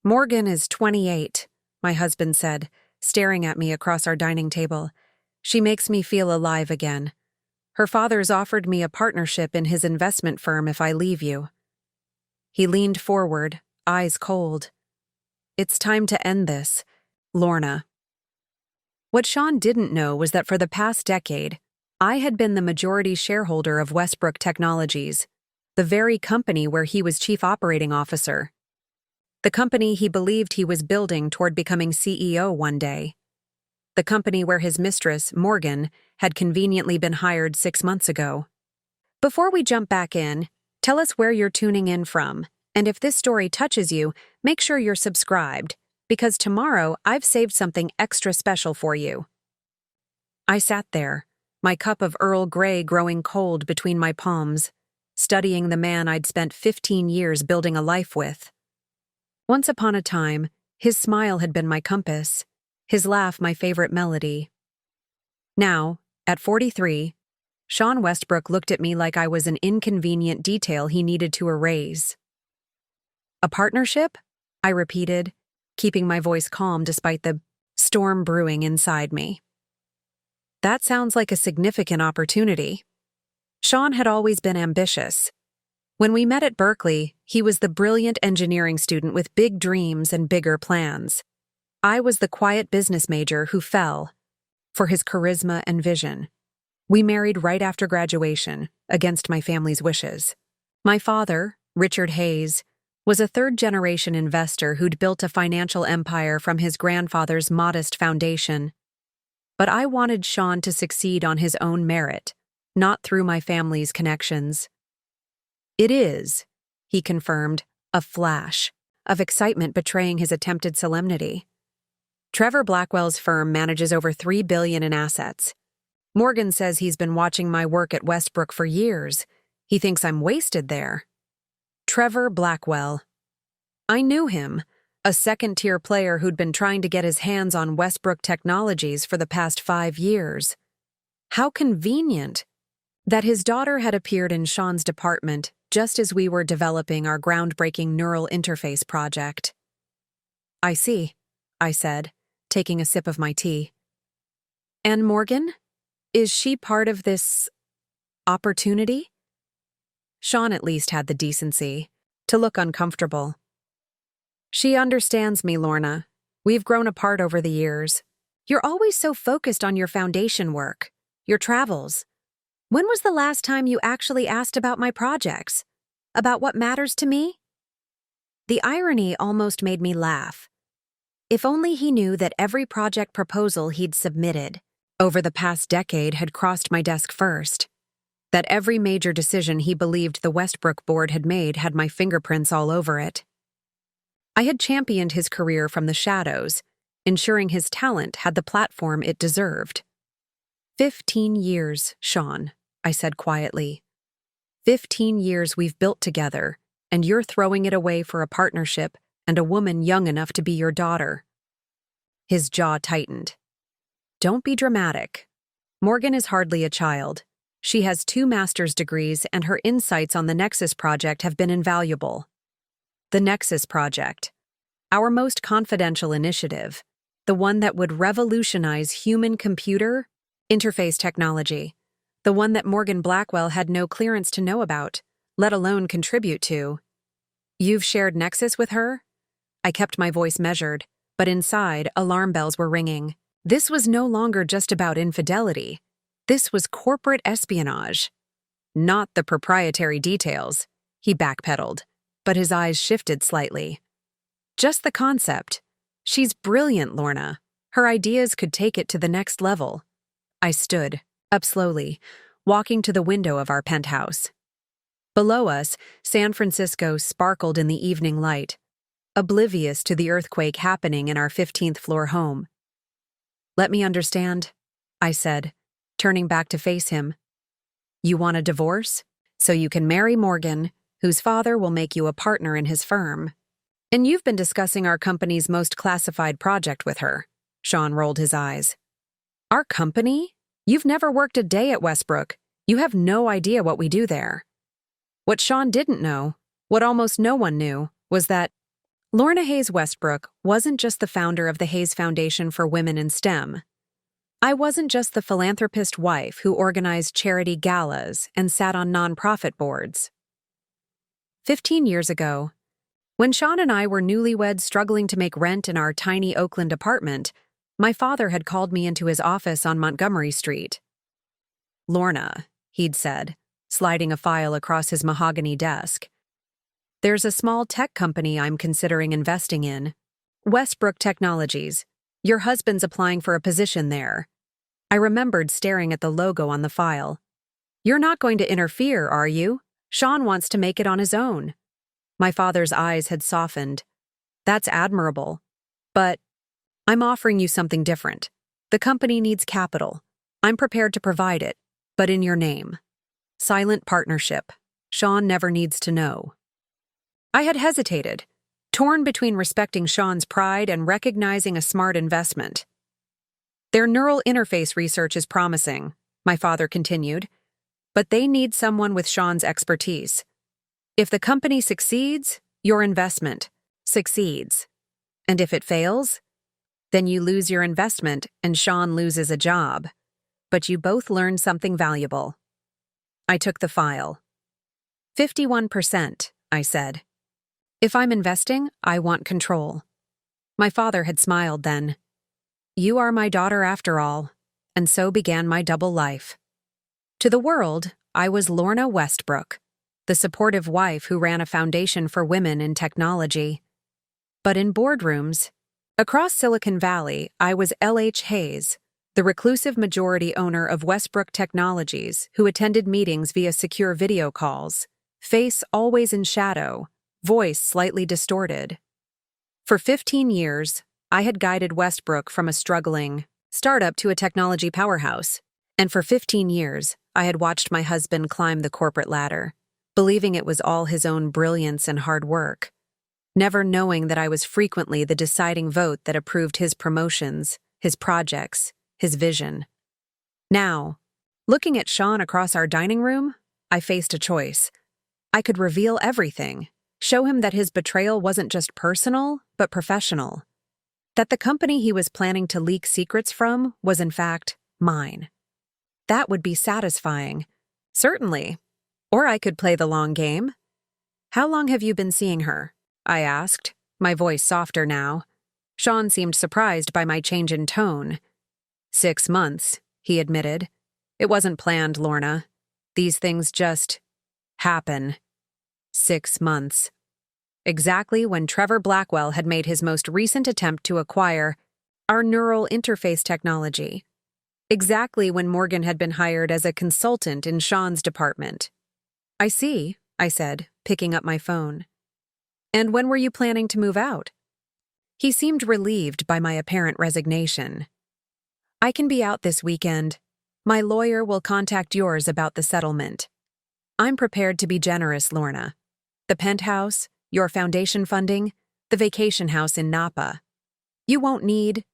Morgan is 28, my husband said, staring at me across our dining table. She makes me feel alive again. Her father's offered me a partnership in his investment firm if I leave you. He leaned forward, eyes cold. It's time to end this, Lorna. What Sean didn't know was that for the past decade, I had been the majority shareholder of Westbrook Technologies, the very company where he was chief operating officer. The company he believed he was building toward becoming CEO one day. The company where his mistress, Morgan, had conveniently been hired 6 months ago. Before we jump back in, tell us where you're tuning in from, and if this story touches you, make sure you're subscribed, because tomorrow I've saved something extra special for you. I sat there, my cup of Earl Grey growing cold between my palms, studying the man I'd spent 15 years building a life with. Once upon a time, his smile had been my compass, his laugh my favorite melody. Now, at 43, Sean Westbrook looked at me like I was an inconvenient detail he needed to erase. A partnership? I repeated, keeping my voice calm despite the storm brewing inside me. That sounds like a significant opportunity. Sean had always been ambitious. When we met at Berkeley, he was the brilliant engineering student with big dreams and bigger plans. I was the quiet business major who fell for his charisma and vision. We married right after graduation, against my family's wishes. My father, Richard Hayes, was a third-generation investor who'd built a financial empire from his grandfather's modest foundation. But I wanted Sean to succeed on his own merit, not through my family's connections. It is, he confirmed, a flash of excitement betraying his attempted solemnity. Trevor Blackwell's firm manages over $3 billion in assets. Morgan says he's been watching my work at Westbrook for years. He thinks I'm wasted there. Trevor Blackwell. I knew him, a second-tier player who'd been trying to get his hands on Westbrook Technologies for the past 5 years. How convenient that his daughter had appeared in Sean's department just as we were developing our groundbreaking neural interface project. I see, I said, taking a sip of my tea. And Morgan? Is she part of this opportunity? Sean at least had the decency to look uncomfortable. She understands me, Lorna. We've grown apart over the years. You're always so focused on your foundation work, your travels. When was the last time you actually asked about my projects? About what matters to me? The irony almost made me laugh. If only he knew that every project proposal he'd submitted over the past decade had crossed my desk first. That every major decision he believed the Westbrook board had made had my fingerprints all over it. I had championed his career from the shadows, ensuring his talent had the platform it deserved. 15 years, Sean, I said quietly. 15 years we've built together, and you're throwing it away for a partnership and a woman young enough to be your daughter. His jaw tightened. Don't be dramatic. Morgan is hardly a child. She has 2 master's degrees, and her insights on the Nexus project have been invaluable. The Nexus project, our most confidential initiative, the one that would revolutionize human-computer interface technology, the one that Morgan Blackwell had no clearance to know about, let alone contribute to. You've shared Nexus with her? I kept my voice measured, but inside, alarm bells were ringing. This was no longer just about infidelity. This was corporate espionage. Not the proprietary details, he backpedaled, but his eyes shifted slightly. Just the concept. She's brilliant, Lorna. Her ideas could take it to the next level. I stood, up slowly, walking to the window of our penthouse. Below us, San Francisco sparkled in the evening light, oblivious to the earthquake happening in our 15th floor home. Let me understand, I said, turning back to face him. You want a divorce? So you can marry Morgan, whose father will make you a partner in his firm. And you've been discussing our company's most classified project with her. Sean rolled his eyes. Our company? You've never worked a day at Westbrook. You have no idea what we do there. What Sean didn't know, what almost no one knew, was that Lorna Hayes Westbrook wasn't just the founder of the Hayes Foundation for Women in STEM. I wasn't just the philanthropist wife who organized charity galas and sat on nonprofit boards. 15 years ago, when Sean and I were newlyweds struggling to make rent in our tiny Oakland apartment, my father had called me into his office on Montgomery Street. "Lorna," he'd said, sliding a file across his mahogany desk. "There's a small tech company I'm considering investing in. Westbrook Technologies. Your husband's applying for a position there." I remembered staring at the logo on the file. "You're not going to interfere, are you? Sean wants to make it on his own." My father's eyes had softened. "That's admirable. But I'm offering you something different. The company needs capital. I'm prepared to provide it, but in your name. Silent partnership. Sean never needs to know." I had hesitated, torn between respecting Sean's pride and recognizing a smart investment. "Their neural interface research is promising," my father continued, "but they need someone with Sean's expertise. If the company succeeds, your investment succeeds. And if it fails, then you lose your investment and Sean loses a job. But you both learn something valuable." I took the file. 51%, I said. "If I'm investing, I want control." My father had smiled then. "You are my daughter after all," and so began my double life. To the world, I was Lorna Westbrook, the supportive wife who ran a foundation for women in technology. But in boardrooms, across Silicon Valley, I was L.H. Hayes, the reclusive majority owner of Westbrook Technologies, who attended meetings via secure video calls, face always in shadow, voice slightly distorted. For 15 years, I had guided Westbrook from a struggling startup to a technology powerhouse, and for 15 years, I had watched my husband climb the corporate ladder, believing it was all his own brilliance and hard work, never knowing that I was frequently the deciding vote that approved his promotions, his projects, his vision. Now, looking at Sean across our dining room, I faced a choice. I could reveal everything, show him that his betrayal wasn't just personal, but professional. That the company he was planning to leak secrets from was in fact mine. That would be satisfying. Certainly. Or I could play the long game. "How long have you been seeing her?" I asked, my voice softer now. Sean seemed surprised by my change in tone. 6 months, he admitted. "It wasn't planned, Lorna. These things just happen." 6 months. Exactly when Trevor Blackwell had made his most recent attempt to acquire our neural interface technology. Exactly when Morgan had been hired as a consultant in Sean's department. "I see," I said, picking up my phone. "And when were you planning to move out?" He seemed relieved by my apparent resignation. "I can be out this weekend. My lawyer will contact yours about the settlement. I'm prepared to be generous, Lorna. The penthouse, your foundation funding, the vacation house in Napa. You won't need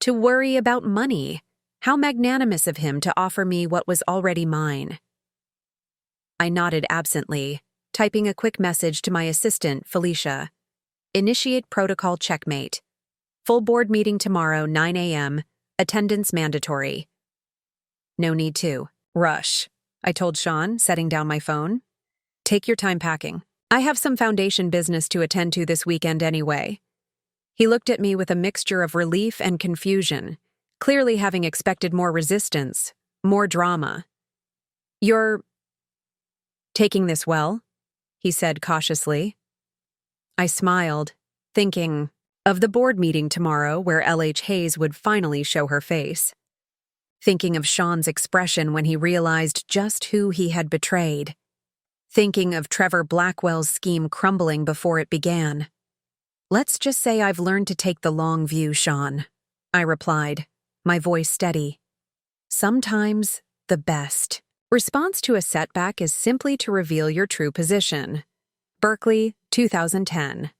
to worry about money." How magnanimous of him to offer me what was already mine. I nodded absently, typing a quick message to my assistant, Felicia. "Initiate protocol checkmate. Full board meeting tomorrow, 9 a.m., attendance mandatory." "No need to rush," I told Sean, setting down my phone. "Take your time packing. I have some foundation business to attend to this weekend anyway." He looked at me with a mixture of relief and confusion, clearly having expected more resistance, more drama. "You're taking this well?" he said cautiously. I smiled, thinking of the board meeting tomorrow where L.H. Hayes would finally show her face. Thinking of Sean's expression when he realized just who he had betrayed. Thinking of Trevor Blackwell's scheme crumbling before it began. "Let's just say I've learned to take the long view, Sean," I replied, my voice steady. "Sometimes, the best response to a setback is simply to reveal your true position." Berkeley, 2010.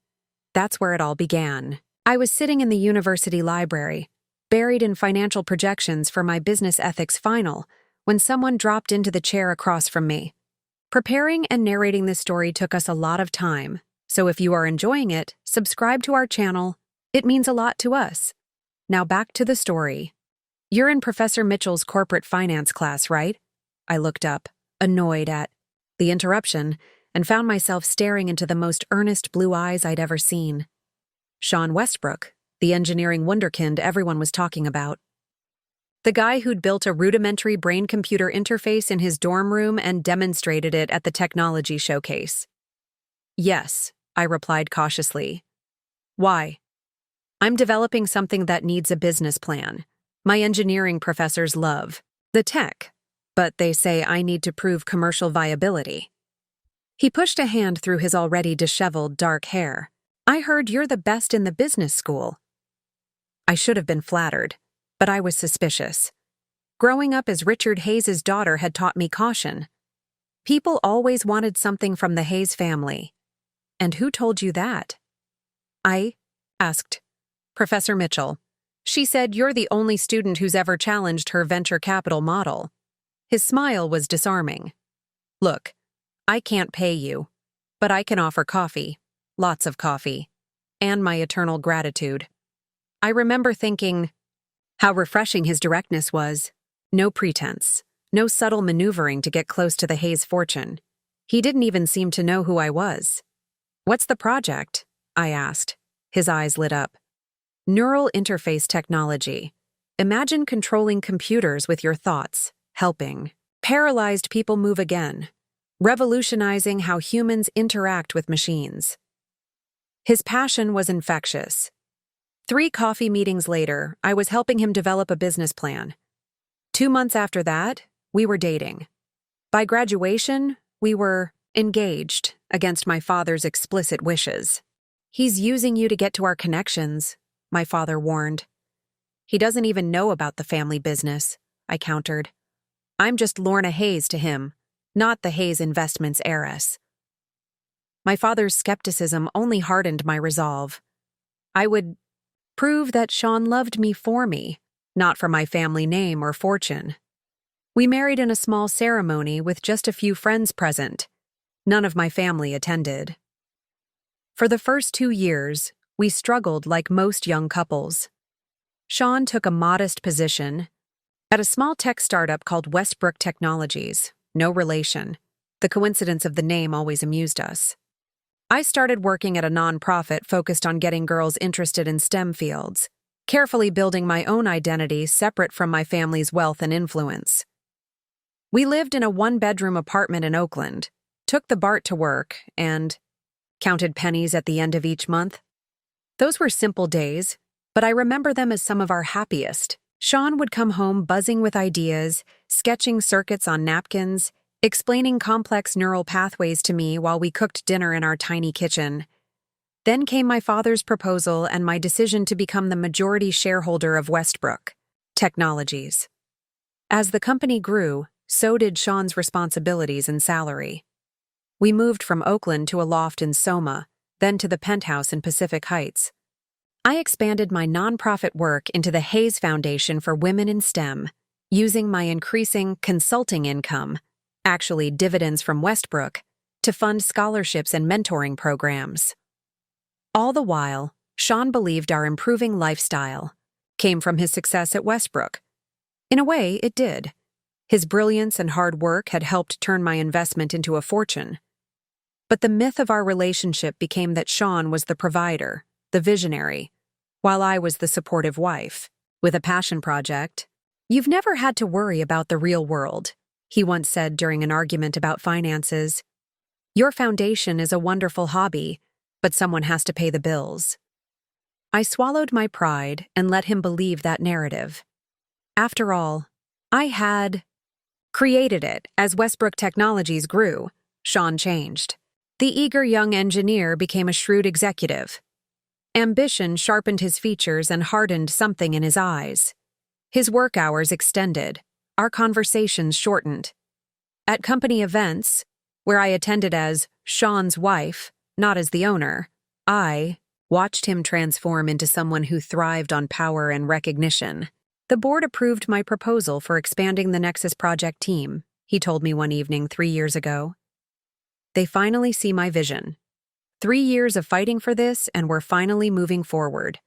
That's where it all began. I was sitting in the university library, buried in financial projections for my business ethics final, when someone dropped into the chair across from me. Preparing and narrating this story took us a lot of time, So if you are enjoying it, subscribe to our channel. It means a lot to us. Now back to the story. You're in Professor Mitchell's corporate finance class, right? I looked up, annoyed at the interruption, and found myself staring into the most earnest blue eyes I'd ever seen. Sean Westbrook, the engineering wunderkind everyone was talking about. The guy who'd built a rudimentary brain-computer interface in his dorm room and demonstrated it at the technology showcase. Yes, I replied cautiously. Why? I'm developing something that needs a business plan. My engineering professors love the tech, but they say I need to prove commercial viability. He pushed a hand through his already disheveled dark hair. I heard you're the best in the business school. I should have been flattered, but I was suspicious. Growing up as Richard Hayes's daughter had taught me caution. People always wanted something from the Hayes family. And who told you that? I asked Professor Mitchell. She said you're the only student who's ever challenged her venture capital model. His smile was disarming. Look, I can't pay you, but I can offer coffee, lots of coffee, and my eternal gratitude. I remember thinking how refreshing his directness was. No pretense, no subtle maneuvering to get close to the Hayes fortune. He didn't even seem to know who I was. What's the project? I asked. His eyes lit up. Neural interface technology. Imagine controlling computers with your thoughts, helping paralyzed people move again, revolutionizing how humans interact with machines. His passion was infectious. 3 coffee meetings later, I was helping him develop a business plan. 2 months after that, we were dating. By graduation, we were engaged against my father's explicit wishes. He's using you to get to our connections, my father warned. He doesn't even know about the family business, I countered. I'm just Lorna Hayes to him, not the Hayes Investments heiress. My father's skepticism only hardened my resolve. I would prove that Sean loved me for me, not for my family name or fortune. We married in a small ceremony with just a few friends present. None of my family attended. For the first 2 years, we struggled like most young couples. Sean took a modest position at a small tech startup called Westbrook Technologies. No relation. The coincidence of the name always amused us. I started working at a nonprofit focused on getting girls interested in STEM fields, carefully building my own identity separate from my family's wealth and influence. We lived in a 1-bedroom apartment in Oakland, took the BART to work, and counted pennies at the end of each month. Those were simple days, but I remember them as some of our happiest. Sean would come home buzzing with ideas, sketching circuits on napkins, explaining complex neural pathways to me while we cooked dinner in our tiny kitchen. Then came my father's proposal and my decision to become the majority shareholder of Westbrook Technologies. As the company grew, so did Sean's responsibilities and salary. We moved from Oakland to a loft in Soma, then to the penthouse in Pacific Heights. I expanded my nonprofit work into the Hayes Foundation for Women in STEM, using my increasing consulting income, actually dividends from Westbrook, to fund scholarships and mentoring programs. All the while, Sean believed our improving lifestyle came from his success at Westbrook. In a way, it did. His brilliance and hard work had helped turn my investment into a fortune. But the myth of our relationship became that Sean was the provider, the visionary, while I was the supportive wife. With a passion project, "You've never had to worry about the real world," he once said during an argument about finances. "Your foundation is a wonderful hobby, but someone has to pay the bills." I swallowed my pride and let him believe that narrative. After all, I had created it. As Westbrook Technologies grew, Sean changed. The eager young engineer became a shrewd executive. Ambition sharpened his features and hardened something in his eyes. His work hours extended. Our conversations shortened. At company events, where I attended as Sean's wife, not as the owner, I watched him transform into someone who thrived on power and recognition. The board approved my proposal for expanding the Nexus project team, he told me one evening 3 years ago. They finally see my vision. 3 years of fighting for this, and we're finally moving forward.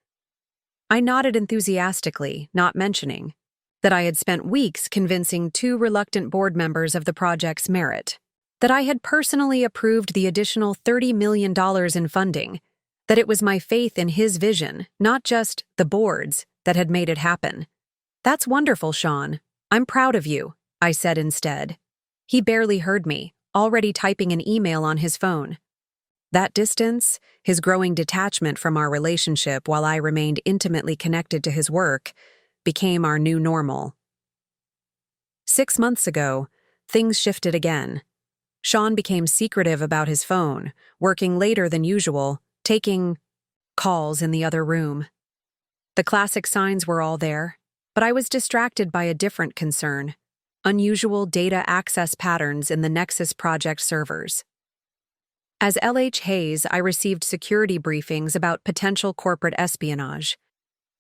I nodded enthusiastically, not mentioning that I had spent weeks convincing 2 reluctant board members of the project's merit, that I had personally approved the additional $30 million in funding, that it was my faith in his vision, not just the board's, that had made it happen. "That's wonderful, Sean. I'm proud of you," I said instead. He barely heard me, already typing an email on his phone. That distance, his growing detachment from our relationship while I remained intimately connected to his work, became our new normal. 6 months ago, things shifted again. Sean became secretive about his phone, working later than usual, taking calls in the other room. The classic signs were all there, but I was distracted by a different concern: unusual data access patterns in the Nexus project servers. As LH Hayes, I received security briefings about potential corporate espionage.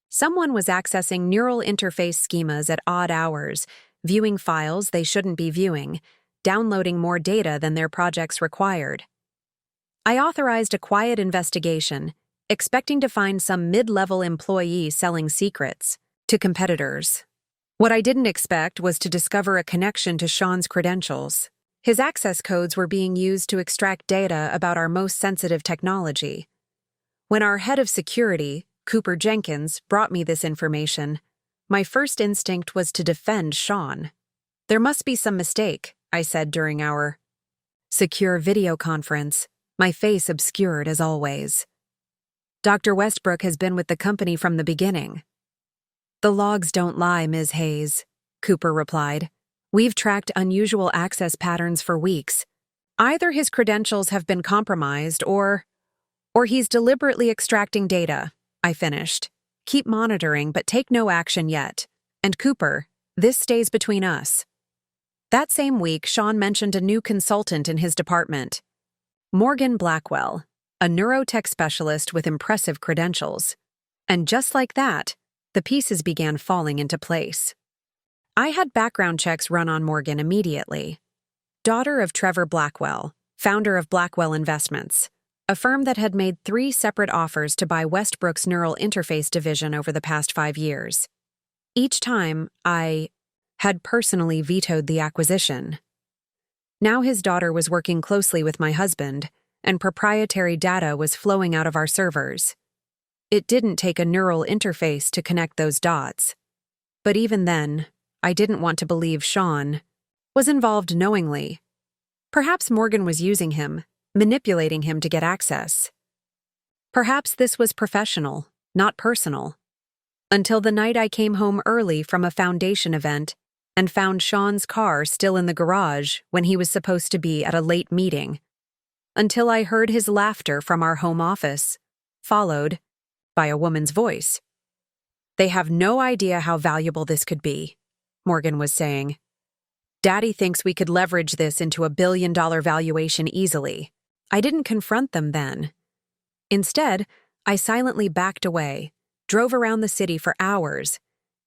Someone was accessing neural interface schemas at odd hours, viewing files they shouldn't be viewing, downloading more data than their projects required. I authorized a quiet investigation, expecting to find some mid-level employee selling secrets to competitors. What I didn't expect was to discover a connection to Sean's credentials. His access codes were being used to extract data about our most sensitive technology. When our head of security, Cooper Jenkins, brought me this information, my first instinct was to defend Sean. "There must be some mistake," I said during our secure video conference, my face obscured as always. "Dr. Westbrook has been with the company from the beginning." "The logs don't lie, Ms. Hayes," Cooper replied. "We've tracked unusual access patterns for weeks. Either his credentials have been compromised or he's deliberately extracting data," I finished. "Keep monitoring, but take no action yet. And Cooper, this stays between us." That same week, Sean mentioned a new consultant in his department, Morgan Blackwell, a neurotech specialist with impressive credentials. And just like that, the pieces began falling into place. I had background checks run on Morgan immediately. Daughter of Trevor Blackwell, founder of Blackwell Investments, a firm that had made 3 separate offers to buy Westbrook's neural interface division over the past 5 years. Each time, I had personally vetoed the acquisition. Now his daughter was working closely with my husband, and proprietary data was flowing out of our servers. It didn't take a neural interface to connect those dots. But even then, I didn't want to believe Sean was involved knowingly. Perhaps Morgan was using him, manipulating him to get access. Perhaps this was professional, not personal. Until the night I came home early from a foundation event and found Sean's car still in the garage when he was supposed to be at a late meeting. Until I heard his laughter from our home office, followed by a woman's voice. "They have no idea how valuable this could be," Morgan was saying. "Daddy thinks we could leverage this into $1 billion valuation easily." I didn't confront them then. Instead, I silently backed away, drove around the city for hours,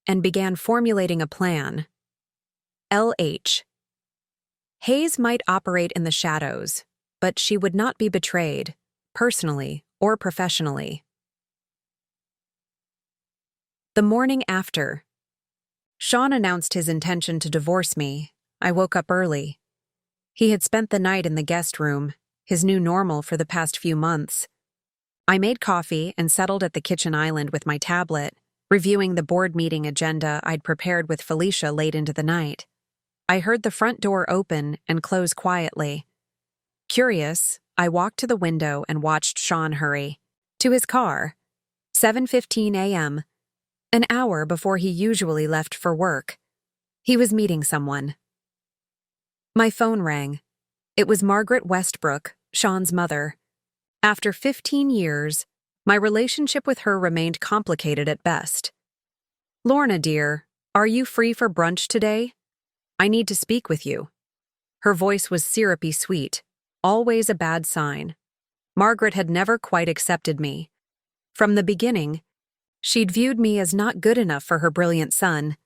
and began formulating a plan. LH. Hayes might operate in the shadows, but she would not be betrayed, personally or professionally. The morning after. Sean announced his intention to divorce me. I woke up early. He had spent the night in the guest room, his new normal for the past few months. I made coffee and settled at the kitchen island with my tablet, reviewing the board meeting agenda I'd prepared with Felicia late into the night. I heard the front door open and close quietly. Curious, I walked to the window and watched Sean hurry to his car, 7:15 a.m., an hour before he usually left for work. He was meeting someone. My phone rang. It was Margaret Westbrook, Sean's mother. After 15 years, my relationship with her remained complicated at best. "Lorna, dear, are you free for brunch today? I need to speak with you." Her voice was syrupy sweet, always a bad sign. Margaret had never quite accepted me. From the beginning, she'd viewed me as not good enough for her brilliant son.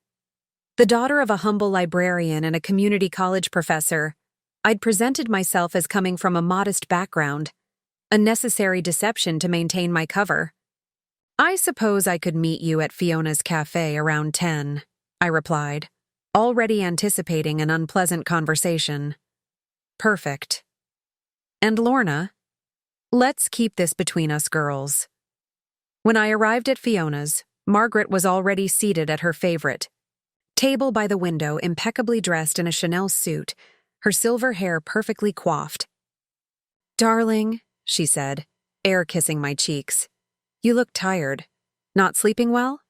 The daughter of a humble librarian and a community college professor, I'd presented myself as coming from a modest background. a necessary deception to maintain my cover. I suppose I could meet you at Fiona's cafe around 10, I replied, already anticipating an unpleasant conversation. Perfect. And Lorna? Let's keep this between us girls. When I arrived at Fiona's, Margaret was already seated at her favorite table by the window, impeccably dressed in a Chanel suit, her silver hair perfectly coiffed. Darling, she said, air-kissing my cheeks. You look tired. Not sleeping well?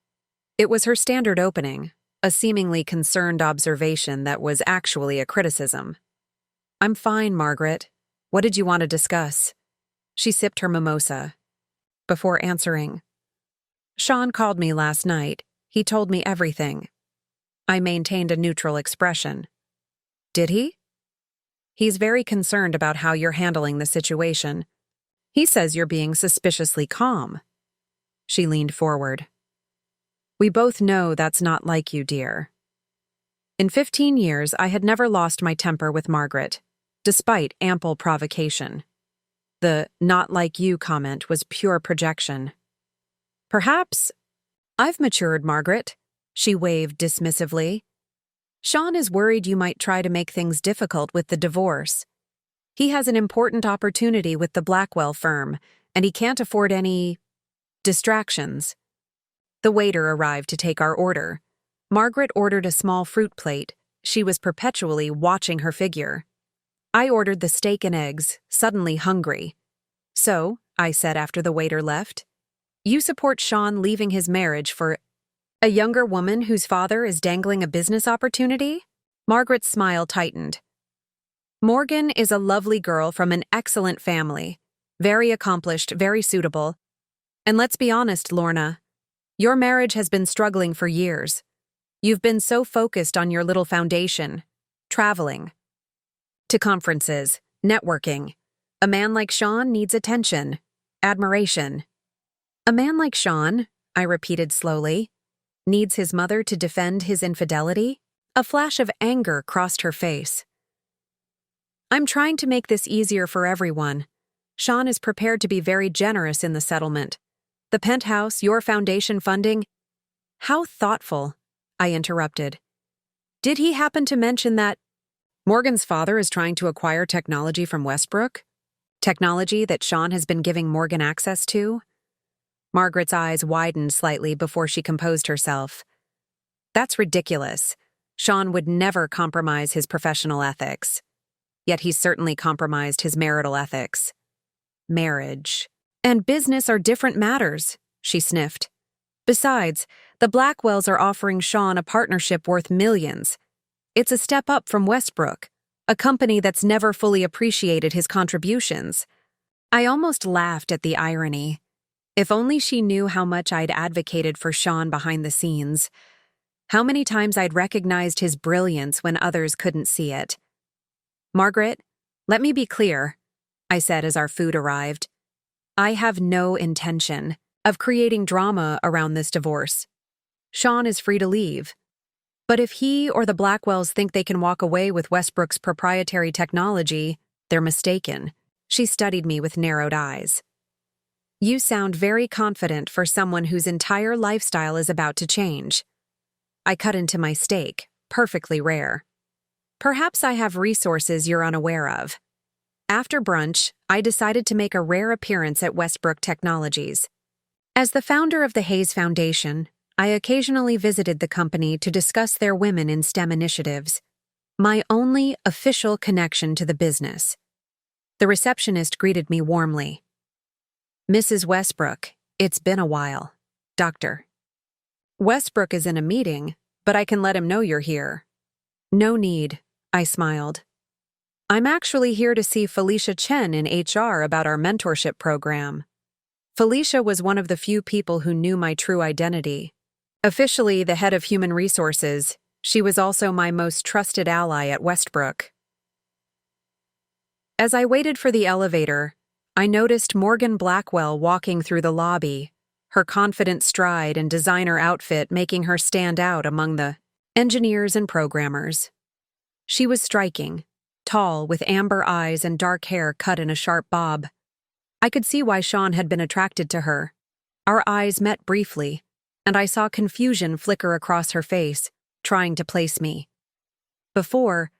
It was her standard opening, a seemingly concerned observation that was actually a criticism. I'm fine, Margaret. What did you want to discuss? She sipped her mimosa. Before answering, Sean called me last night. He told me everything. I maintained a neutral expression. Did he? He's very concerned about how you're handling the situation. He says you're being suspiciously calm. She leaned forward. We both know that's not like you, dear. In 15 years, I had never lost my temper with Margaret, despite ample provocation. The not like you comment was pure projection. Perhaps I've matured, Margaret, she waved dismissively. Sean is worried you might try to make things difficult with the divorce. He has an important opportunity with the Blackwell firm, and he can't afford any distractions. The waiter arrived to take our order. Margaret ordered a small fruit plate. She was perpetually watching her figure. I ordered the steak and eggs, suddenly hungry. So, I said after the waiter left, you support Sean leaving his marriage for a younger woman whose father is dangling a business opportunity? Margaret's smile tightened. Morgan is a lovely girl from an excellent family, very accomplished, very suitable. And let's be honest, Lorna, your marriage has been struggling for years. You've been so focused on your little foundation, traveling to conferences, networking. A man like Sean needs attention, admiration. A man like Sean, I repeated slowly, needs his mother to defend his infidelity? A flash of anger crossed her face. I'm trying to make this easier for everyone. Sean is prepared to be very generous in the settlement. The penthouse, your foundation funding. How thoughtful, I interrupted. Did he happen to mention that Morgan's father is trying to acquire technology from Westbrook? Technology that Sean has been giving Morgan access to? Margaret's eyes widened slightly before she composed herself. That's ridiculous. Sean would never compromise his professional ethics. Yet he's certainly compromised his marital ethics. Marriage and business are different matters, she sniffed. Besides, the Blackwells are offering Sean a partnership worth millions. It's a step up from Westbrook, a company that's never fully appreciated his contributions. I almost laughed at the irony. If only she knew how much I'd advocated for Sean behind the scenes. How many times I'd recognized his brilliance when others couldn't see it. Margaret, let me be clear, I said as our food arrived. I have no intention of creating drama around this divorce. Sean is free to leave. But if he or the Blackwells think they can walk away with Westbrook's proprietary technology, they're mistaken. She studied me with narrowed eyes. You sound very confident for someone whose entire lifestyle is about to change. I cut into my steak, perfectly rare. Perhaps I have resources you're unaware of. After brunch, I decided to make a rare appearance at Westbrook Technologies. As the founder of the Hayes Foundation, I occasionally visited the company to discuss their Women in STEM initiatives, my only official connection to the business. The receptionist greeted me warmly. Mrs. Westbrook, it's been a while. Doctor. Westbrook is in a meeting, but I can let him know you're here. No need, I smiled. I'm actually here to see Felicia Chen in HR about our mentorship program. Felicia was one of the few people who knew my true identity. Officially the head of human resources, she was also my most trusted ally at Westbrook. As I waited for the elevator, I noticed Morgan Blackwell walking through the lobby, her confident stride and designer outfit making her stand out among the engineers and programmers. She was striking, tall with amber eyes and dark hair cut in a sharp bob. I could see why Sean had been attracted to her. Our eyes met briefly, and I saw confusion flicker across her face, trying to place me. Before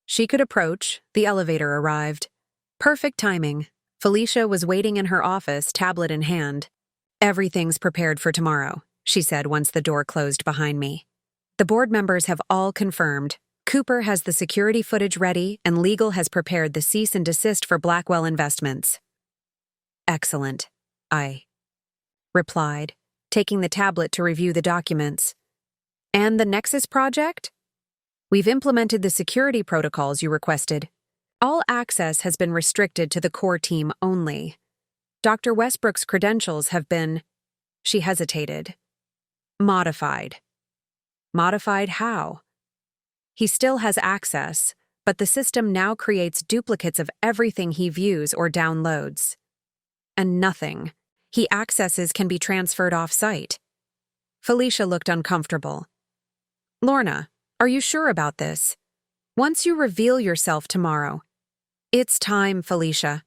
she could approach, the elevator arrived. Perfect timing. Felicia was waiting in her office, tablet in hand. "Everything's prepared for tomorrow," she said once the door closed behind me. "The board members have all confirmed. Cooper has the security footage ready, and legal has prepared the cease and desist for Blackwell Investments." "Excellent," I replied, taking the tablet to review the documents. "And the Nexus project?" "We've implemented the security protocols you requested. All access has been restricted to the core team only. Dr. Westbrook's credentials have been," she hesitated, "modified." "Modified how?" "He still has access, but the system now creates duplicates of everything he views or downloads. And nothing he accesses can be transferred off-site." Felicia looked uncomfortable. "Lorna, are you sure about this? Once you reveal yourself tomorrow—" "It's time, Felicia.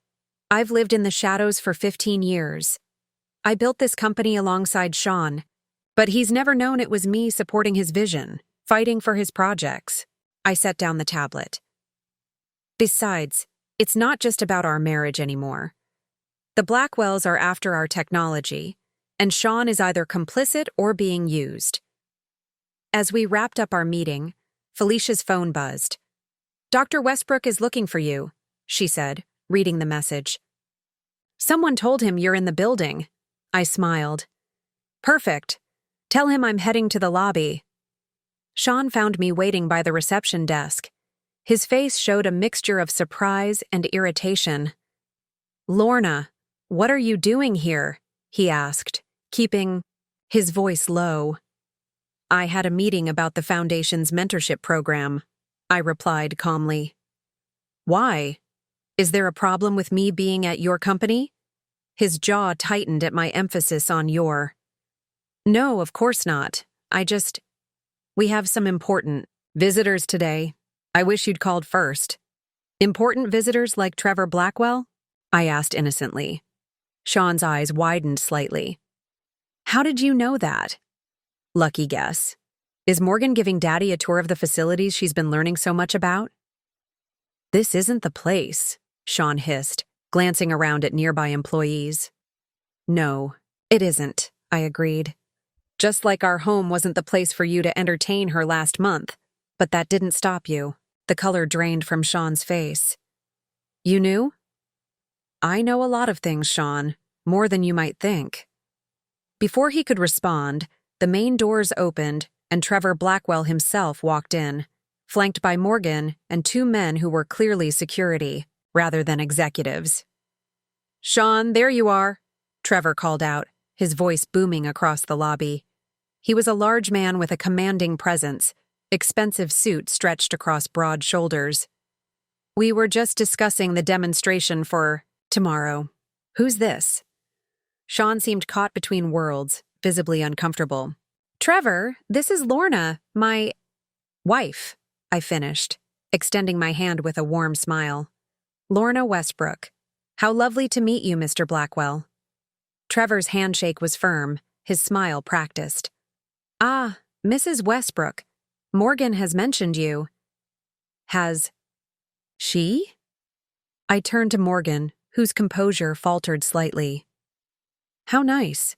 I've lived in the shadows for 15 years. I built this company alongside Sean, but he's never known it was me supporting his vision, fighting for his projects." I set down the tablet. "Besides, it's not just about our marriage anymore. The Blackwells are after our technology, and Sean is either complicit or being used." As we wrapped up our meeting, Felicia's phone buzzed. "Dr. Westbrook is looking for you," she said, reading the message. "Someone told him you're in the building." I smiled. "Perfect. Tell him I'm heading to the lobby." Sean found me waiting by the reception desk. His face showed a mixture of surprise and irritation. "Lorna, what are you doing here?" he asked, keeping his voice low. "I had a meeting about the Foundation's mentorship program," I replied calmly. "Why? Is there a problem with me being at your company?" His jaw tightened at my emphasis on your. "No, of course not. We have some important visitors today. I wish you'd called first." "Important visitors like Trevor Blackwell?" I asked innocently. Sean's eyes widened slightly. "How did you know that?" "Lucky guess. Is Morgan giving Daddy a tour of the facilities she's been learning so much about?" "This isn't the place," Sean hissed, glancing around at nearby employees. "No, it isn't," I agreed. "Just like our home wasn't the place for you to entertain her last month. But that didn't stop you." The color drained from Sean's face. "You knew?" "I know a lot of things, Sean, more than you might think." Before he could respond, the main doors opened and Trevor Blackwell himself walked in, flanked by Morgan and two men who were clearly security, rather than executives. "Sean, there you are," Trevor called out, his voice booming across the lobby. He was a large man with a commanding presence, expensive suit stretched across broad shoulders. "We were just discussing the demonstration for tomorrow. Who's this?" Sean seemed caught between worlds, visibly uncomfortable. "Trevor, this is Lorna, my wife," I finished, extending my hand with a warm smile. "Lorna Westbrook. How lovely to meet you, Mr. Blackwell." Trevor's handshake was firm, his smile practiced. "Ah, Mrs. Westbrook. Morgan has mentioned you." "Has she?" I turned to Morgan, whose composure faltered slightly. "How nice.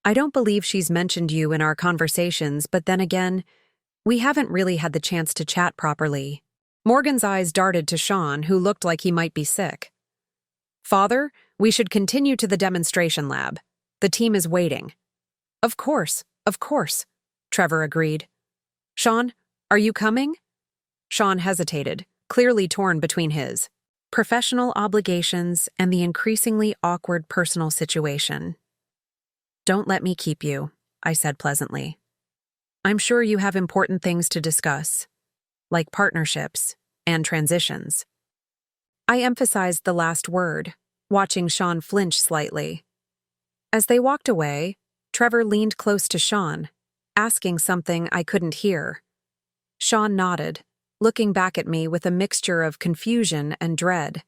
I don't believe she's mentioned you in our conversations, but then again, we haven't really had the chance to chat properly." Morgan's eyes darted to Sean, who looked like he might be sick. "Father, we should continue to the demonstration lab. The team is waiting." Of course," Trevor agreed. "Sean, are you coming?" Sean hesitated, clearly torn between his professional obligations and the increasingly awkward personal situation. "Don't let me keep you," I said pleasantly. "I'm sure you have important things to discuss, like partnerships and transitions." I emphasized the last word, watching Sean flinch slightly. As they walked away, Trevor leaned close to Sean, asking something I couldn't hear. Sean nodded, looking back at me with a mixture of confusion and dread.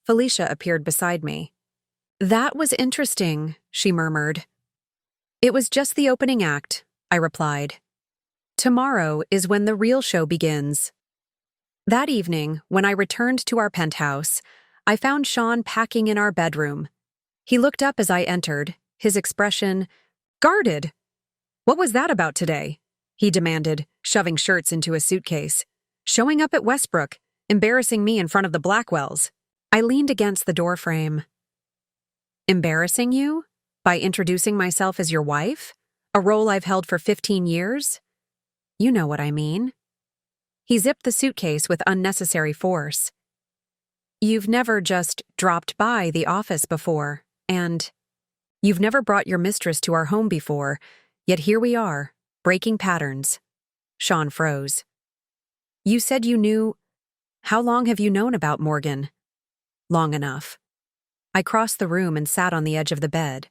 Felicia appeared beside me. That was interesting, she murmured. It was just the opening act, I replied. Tomorrow is when the real show begins. That evening, when I returned to our penthouse, I found Sean packing in our bedroom. He looked up as I entered, his expression guarded. What was that about today? He demanded, shoving shirts into a suitcase. Showing up at Westbrook, embarrassing me in front of the Blackwells. I leaned against the doorframe. Embarrassing you? By introducing myself as your wife? A role I've held for 15 years? You know what I mean. He zipped the suitcase with unnecessary force. You've never just dropped by the office before, and you've never brought your mistress to our home before, yet here we are, breaking patterns. Sean froze. You said you knew. How long have you known about Morgan? Long enough. I crossed the room and sat on the edge of the bed.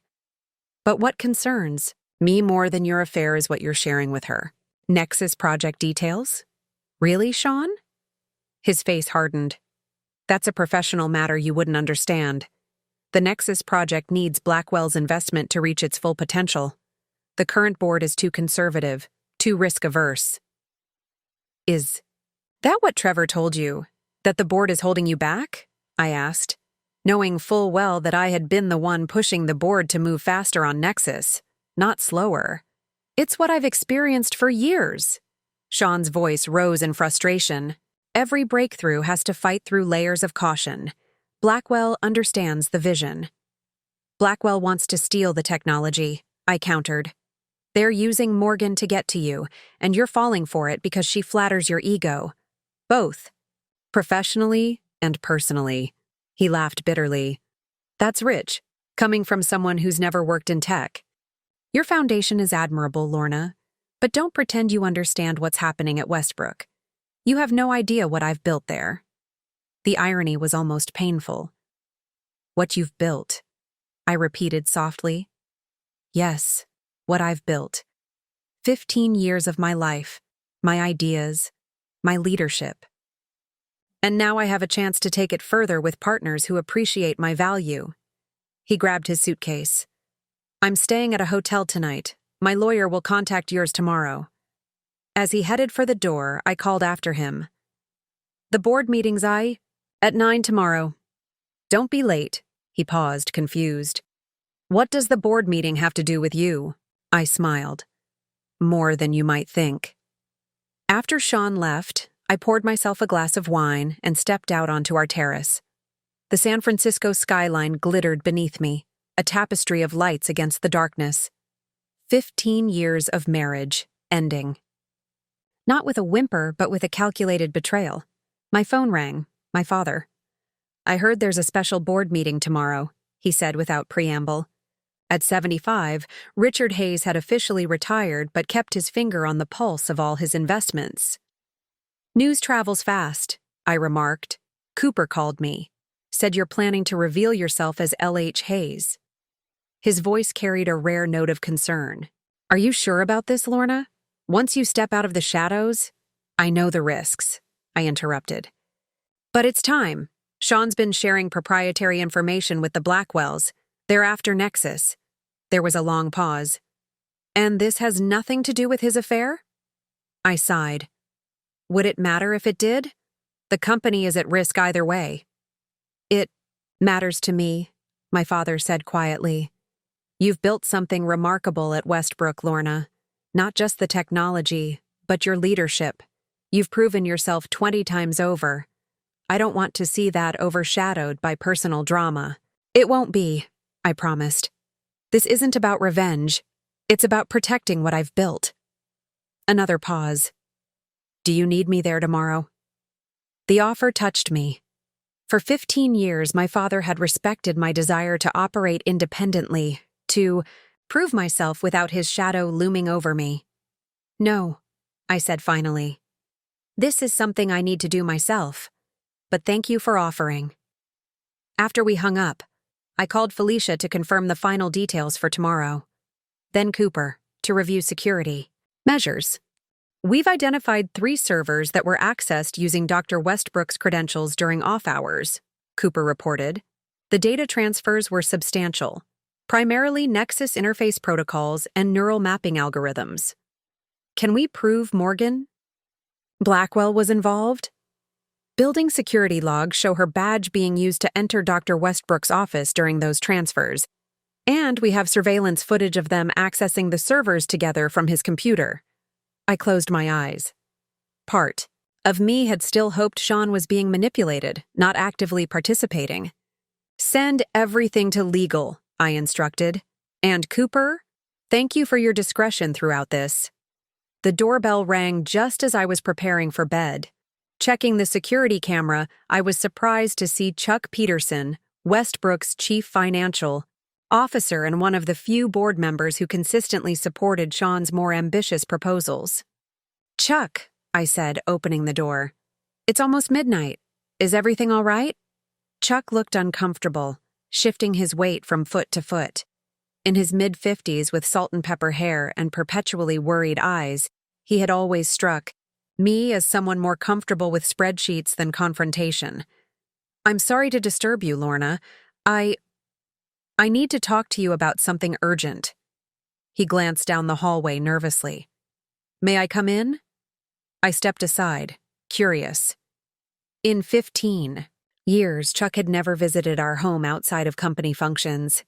But what concerns me more than your affair is what you're sharing with her. Nexus project details? Really, Sean? His face hardened. That's a professional matter you wouldn't understand. The Nexus project needs Blackwell's investment to reach its full potential. The current board is too conservative, too risk-averse. Is that what Trevor told you? That the board is holding you back? I asked, knowing full well that I had been the one pushing the board to move faster on Nexus, not slower. It's what I've experienced for years. Sean's voice rose in frustration. Every breakthrough has to fight through layers of caution. Blackwell understands the vision. Blackwell wants to steal the technology, I countered. They're using Morgan to get to you, and you're falling for it because she flatters your ego. Both. Professionally and personally. He laughed bitterly. That's rich, coming from someone who's never worked in tech. Your foundation is admirable, Lorna, but don't pretend you understand what's happening at Westbrook. You have no idea what I've built there. The irony was almost painful. What you've built, I repeated softly. Yes, what I've built. 15 years of my life, my ideas, my leadership. And now I have a chance to take it further with partners who appreciate my value. He grabbed his suitcase. I'm staying at a hotel tonight. My lawyer will contact yours tomorrow. As he headed for the door, I called after him. The board meeting's at 9 tomorrow. Don't be late. He paused, confused. What does the board meeting have to do with you? I smiled. More than you might think. After Sean left, I poured myself a glass of wine and stepped out onto our terrace. The San Francisco skyline glittered beneath me, a tapestry of lights against the darkness. 15 years of marriage, ending. Not with a whimper, but with a calculated betrayal. My phone rang. My father. I heard there's a special board meeting tomorrow, he said without preamble. At 75, Richard Hayes had officially retired but kept his finger on the pulse of all his investments. News travels fast, I remarked. Cooper called me. Said you're planning to reveal yourself as L.H. Hayes. His voice carried a rare note of concern. Are you sure about this, Lorna? Once you step out of the shadows? I know the risks, I interrupted. But it's time. Sean's been sharing proprietary information with the Blackwells. They're after Nexus. There was a long pause. And this has nothing to do with his affair? I sighed. Would it matter if it did? The company is at risk either way. It matters to me, my father said quietly. You've built something remarkable at Westbrook, Lorna. Not just the technology, but your leadership. You've proven yourself 20 times over. I don't want to see that overshadowed by personal drama. It won't be, I promised. This isn't about revenge. It's about protecting what I've built. Another pause. Do you need me there tomorrow? The offer touched me. For 15 years, my father had respected my desire to operate independently, to prove myself without his shadow looming over me. No, I said finally. This is something I need to do myself, but thank you for offering. After we hung up, I called Felicia to confirm the final details for tomorrow. Then Cooper, to review security measures. We've identified 3 servers that were accessed using Dr. Westbrook's credentials during off hours, Cooper reported. The data transfers were substantial, primarily Nexus interface protocols and neural mapping algorithms. Can we prove Morgan Blackwell was involved? Building security logs show her badge being used to enter Dr. Westbrook's office during those transfers, and we have surveillance footage of them accessing the servers together from his computer. I closed my eyes. Part of me had still hoped Sean was being manipulated, not actively participating. Send everything to legal, I instructed. And Cooper, thank you for your discretion throughout this. The doorbell rang just as I was preparing for bed. Checking the security camera, I was surprised to see Chuck Peterson, Westbrook's chief financial officer and one of the few board members who consistently supported Sean's more ambitious proposals. Chuck, I said, opening the door. It's almost midnight. Is everything all right? Chuck looked uncomfortable, shifting his weight from foot to foot. In his mid-50s with salt and pepper hair and perpetually worried eyes, he had always struck me as someone more comfortable with spreadsheets than confrontation. I'm sorry to disturb you, Lorna. I need to talk to you about something urgent. He glanced down the hallway nervously. May I come in? I stepped aside, curious. In 15 years, Chuck had never visited our home outside of company functions.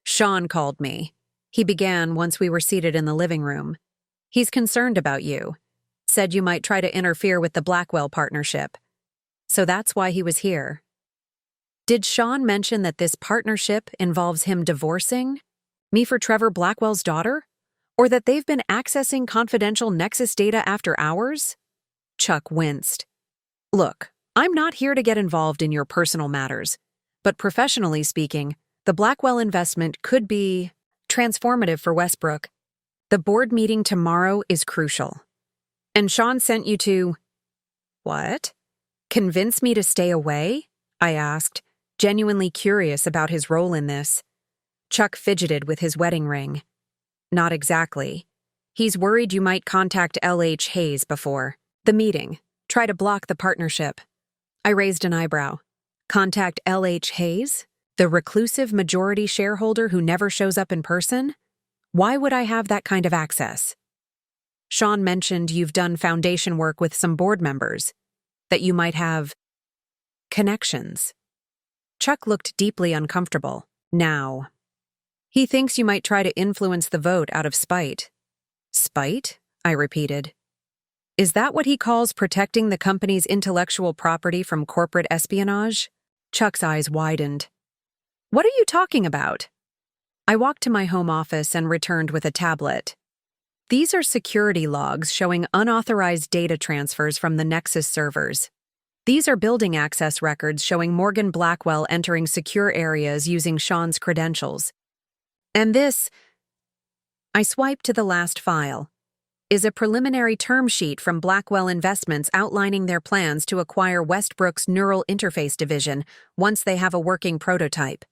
Sean called me. He began once we were seated in the living room. He's concerned about you. Said you might try to interfere with the Blackwell partnership. So that's why he was here. Did Sean mention that this partnership involves him divorcing me for Trevor Blackwell's daughter? Or that they've been accessing confidential Nexus data after hours? Chuck winced. Look, I'm not here to get involved in your personal matters, but professionally speaking, the Blackwell investment could be transformative for Westbrook. The board meeting tomorrow is crucial. And Sean sent you to… What? Convince me to stay away? I asked, genuinely curious about his role in this. Chuck fidgeted with his wedding ring. Not exactly. He's worried you might contact L.H. Hayes before the meeting. Try to block the partnership. I raised an eyebrow. Contact L.H. Hayes? The reclusive majority shareholder who never shows up in person? Why would I have that kind of access? Sean mentioned you've done foundation work with some board members, that you might have connections. Chuck looked deeply uncomfortable. Now, he thinks you might try to influence the vote out of spite. Spite? I repeated. Is that what he calls protecting the company's intellectual property from corporate espionage? Chuck's eyes widened. What are you talking about? I walked to my home office and returned with a tablet. These are security logs showing unauthorized data transfers from the Nexus servers. These are building access records showing Morgan Blackwell entering secure areas using Sean's credentials. And this, I swiped to the last file, is a preliminary term sheet from Blackwell Investments outlining their plans to acquire Westbrook's neural interface division once they have a working prototype.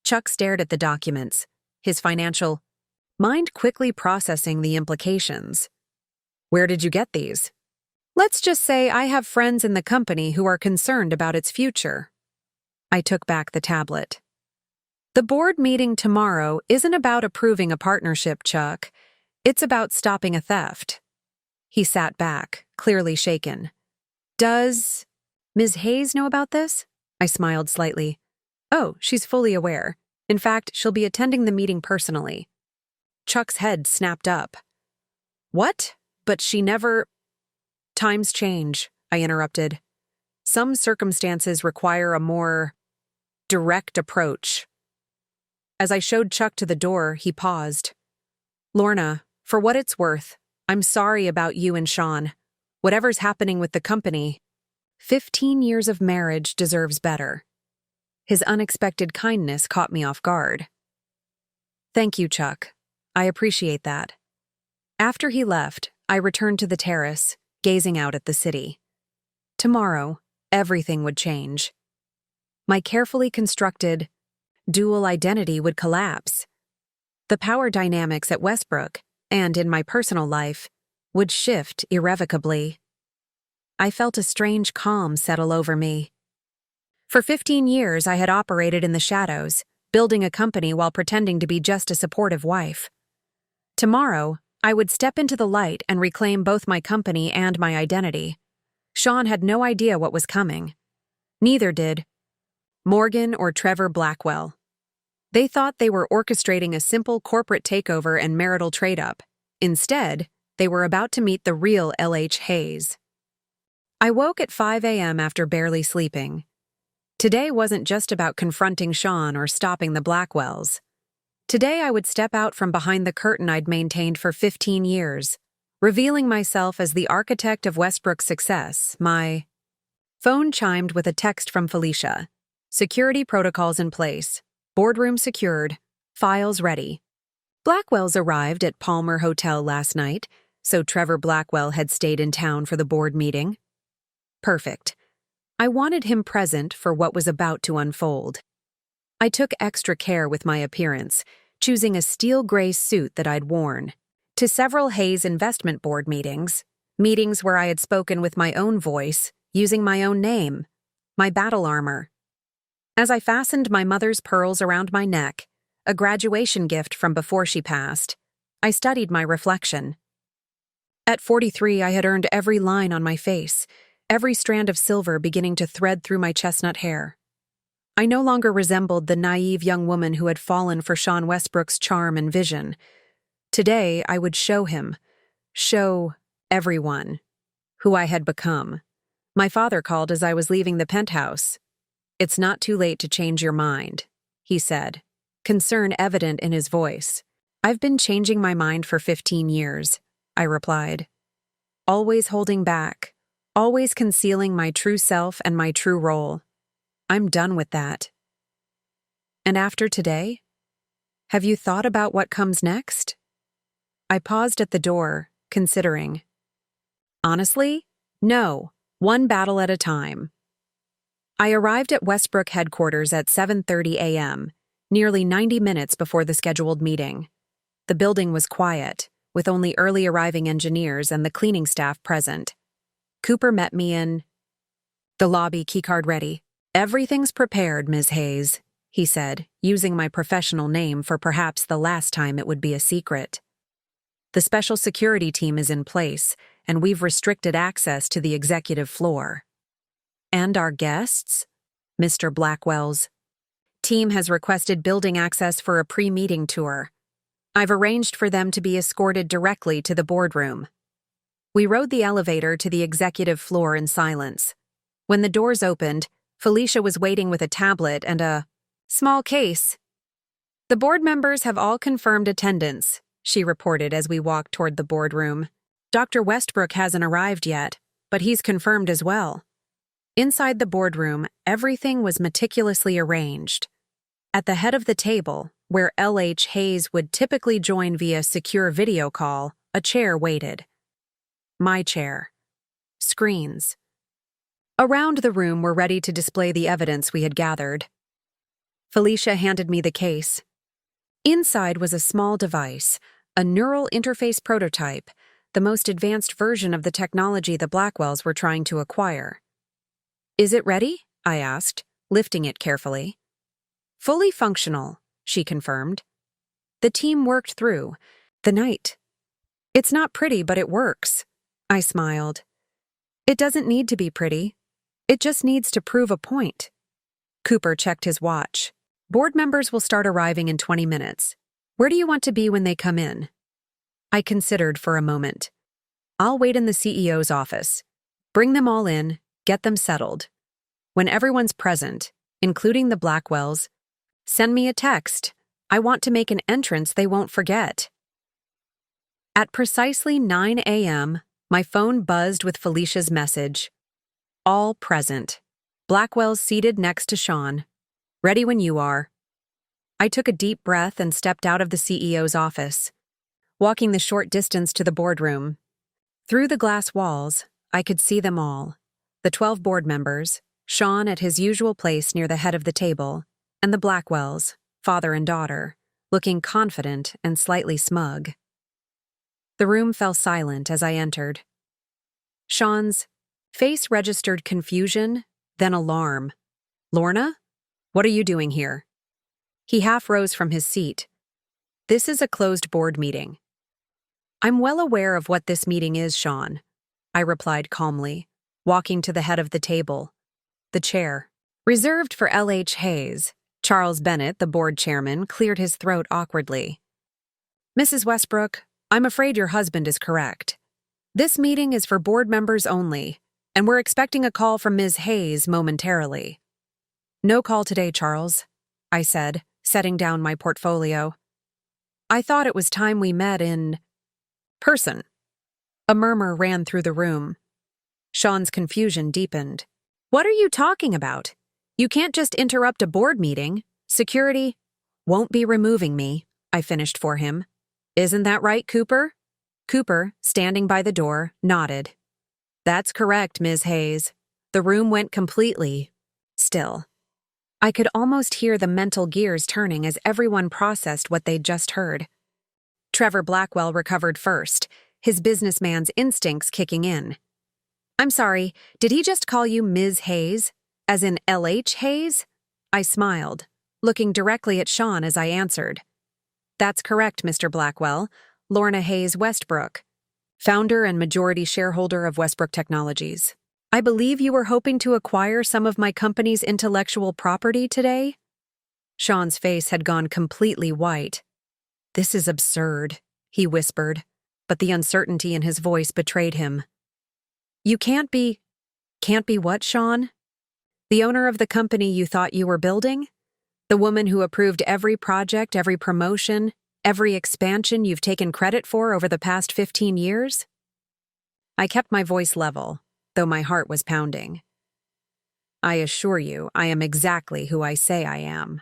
Chuck stared at the documents, his financial mind quickly processing the implications. Where did you get these? Let's just say I have friends in the company who are concerned about its future. I took back the tablet. The board meeting tomorrow isn't about approving a partnership, Chuck. It's about stopping a theft. He sat back, clearly shaken. Does Ms. Hayes know about this? I smiled slightly. Oh, she's fully aware. In fact, she'll be attending the meeting personally. Chuck's head snapped up. What? But she never… Times change, I interrupted. Some circumstances require a more direct approach. As I showed Chuck to the door, he paused. Lorna, for what it's worth, I'm sorry about you and Sean. Whatever's happening with the company, 15 years of marriage deserves better. His unexpected kindness caught me off guard. Thank you, Chuck. I appreciate that. After he left, I returned to the terrace, gazing out at the city. Tomorrow, everything would change. My carefully constructed dual identity would collapse. The power dynamics at Westbrook, and in my personal life, would shift irrevocably. I felt a strange calm settle over me. For 15 years, I had operated in the shadows, building a company while pretending to be just a supportive wife. Tomorrow, I would step into the light and reclaim both my company and my identity. Sean had no idea what was coming. Neither did Morgan or Trevor Blackwell. They thought they were orchestrating a simple corporate takeover and marital trade-up. Instead, they were about to meet the real L.H. Hayes. I woke at 5 a.m. after barely sleeping. Today wasn't just about confronting Sean or stopping the Blackwells. Today I would step out from behind the curtain I'd maintained for 15 years, revealing myself as the architect of Westbrook's success. My phone chimed with a text from Felicia. Security protocols in place. Boardroom secured. Files ready. Blackwells arrived at Palmer Hotel last night, so Trevor Blackwell had stayed in town for the board meeting. Perfect. I wanted him present for what was about to unfold. I took extra care with my appearance, choosing a steel gray suit that I'd worn to several Hayes investment board meetings where I had spoken with my own voice, using my own name, my battle armor. As I fastened my mother's pearls around my neck, a graduation gift from before she passed, I studied my reflection. At 43, I had earned every line on my face, every strand of silver beginning to thread through my chestnut hair. I no longer resembled the naive young woman who had fallen for Sean Westbrook's charm and vision. Today, I would show everyone, who I had become. My father called as I was leaving the penthouse. "It's not too late to change your mind," he said, concern evident in his voice. "I've been changing my mind for 15 years, I replied. Always holding back, always concealing my true self and my true role. I'm done with that. And after today? Have you thought about what comes next?" I paused at the door, considering. Honestly, no, one battle at a time. I arrived at Westbrook headquarters at 7:30 a.m., nearly 90 minutes before the scheduled meeting. The building was quiet, with only early arriving engineers and the cleaning staff present. Cooper met me in the lobby, keycard ready. "Everything's prepared, Ms. Hayes," he said, using my professional name for perhaps the last time it would be a secret. "The special security team is in place, and we've restricted access to the executive floor. And our guests? Mr. Blackwell's team has requested building access for a pre-meeting tour. I've arranged for them to be escorted directly to the boardroom." We rode the elevator to the executive floor in silence. When the doors opened, Felicia was waiting with a tablet and a small case. "The board members have all confirmed attendance," she reported as we walked toward the boardroom. "Dr. Westbrook hasn't arrived yet, but he's confirmed as well." Inside the boardroom, everything was meticulously arranged. At the head of the table, where L.H. Hayes would typically join via secure video call, a chair waited. My chair. Screens. Around the room were ready to display the evidence we had gathered. Felicia handed me the case. Inside was a small device, a neural interface prototype, the most advanced version of the technology the Blackwells were trying to acquire. "Is it ready?" I asked, lifting it carefully. "Fully functional," she confirmed. "The team worked through the night. It's not pretty, but it works." I smiled. "It doesn't need to be pretty. It just needs to prove a point." Cooper checked his watch. "Board members will start arriving in 20 minutes. Where do you want to be when they come in?" I considered for a moment. "I'll wait in the CEO's office. Bring them all in, get them settled. When everyone's present, including the Blackwells, send me a text. I want to make an entrance they won't forget." At precisely 9 a.m., my phone buzzed with Felicia's message. "All present. Blackwell's seated next to Sean. Ready when you are." I took a deep breath and stepped out of the CEO's office, walking the short distance to the boardroom. Through the glass walls, I could see them all. The 12 board members, Sean at his usual place near the head of the table, and the Blackwells, father and daughter, looking confident and slightly smug. The room fell silent as I entered. Sean's face registered confusion, then alarm. Lorna? What are you doing here? He half rose from his seat. This is a closed board meeting. I'm well aware of what this meeting is, Sean, I replied calmly, walking to the head of the table. The chair, reserved for L.H. Hayes. Charles Bennett, the board chairman, cleared his throat awkwardly. Mrs. Westbrook, I'm afraid your husband is correct. This meeting is for board members only, and we're expecting a call from Ms. Hayes momentarily. No call today, Charles, I said, setting down my portfolio. I thought it was time we met in person. A murmur ran through the room. Sean's confusion deepened. What are you talking about? You can't just interrupt a board meeting. Security won't be removing me, I finished for him. Isn't that right, Cooper? Cooper, standing by the door, nodded. That's correct, Ms. Hayes. The room went completely still. I could almost hear the mental gears turning as everyone processed what they'd just heard. Trevor Blackwell recovered first, his businessman's instincts kicking in. I'm sorry, did he just call you Ms. Hayes? As in L.H. Hayes? I smiled, looking directly at Sean as I answered. That's correct, Mr. Blackwell. Lorna Hayes Westbrook, founder and majority shareholder of Westbrook Technologies. I believe you were hoping to acquire some of my company's intellectual property today? Sean's face had gone completely white. This is absurd, he whispered, but the uncertainty in his voice betrayed him. You can't be what, Sean? The owner of the company you thought you were building? The woman who approved every project, every promotion, every expansion you've taken credit for over the past 15 years? I kept my voice level, though my heart was pounding. I assure you, I am exactly who I say I am.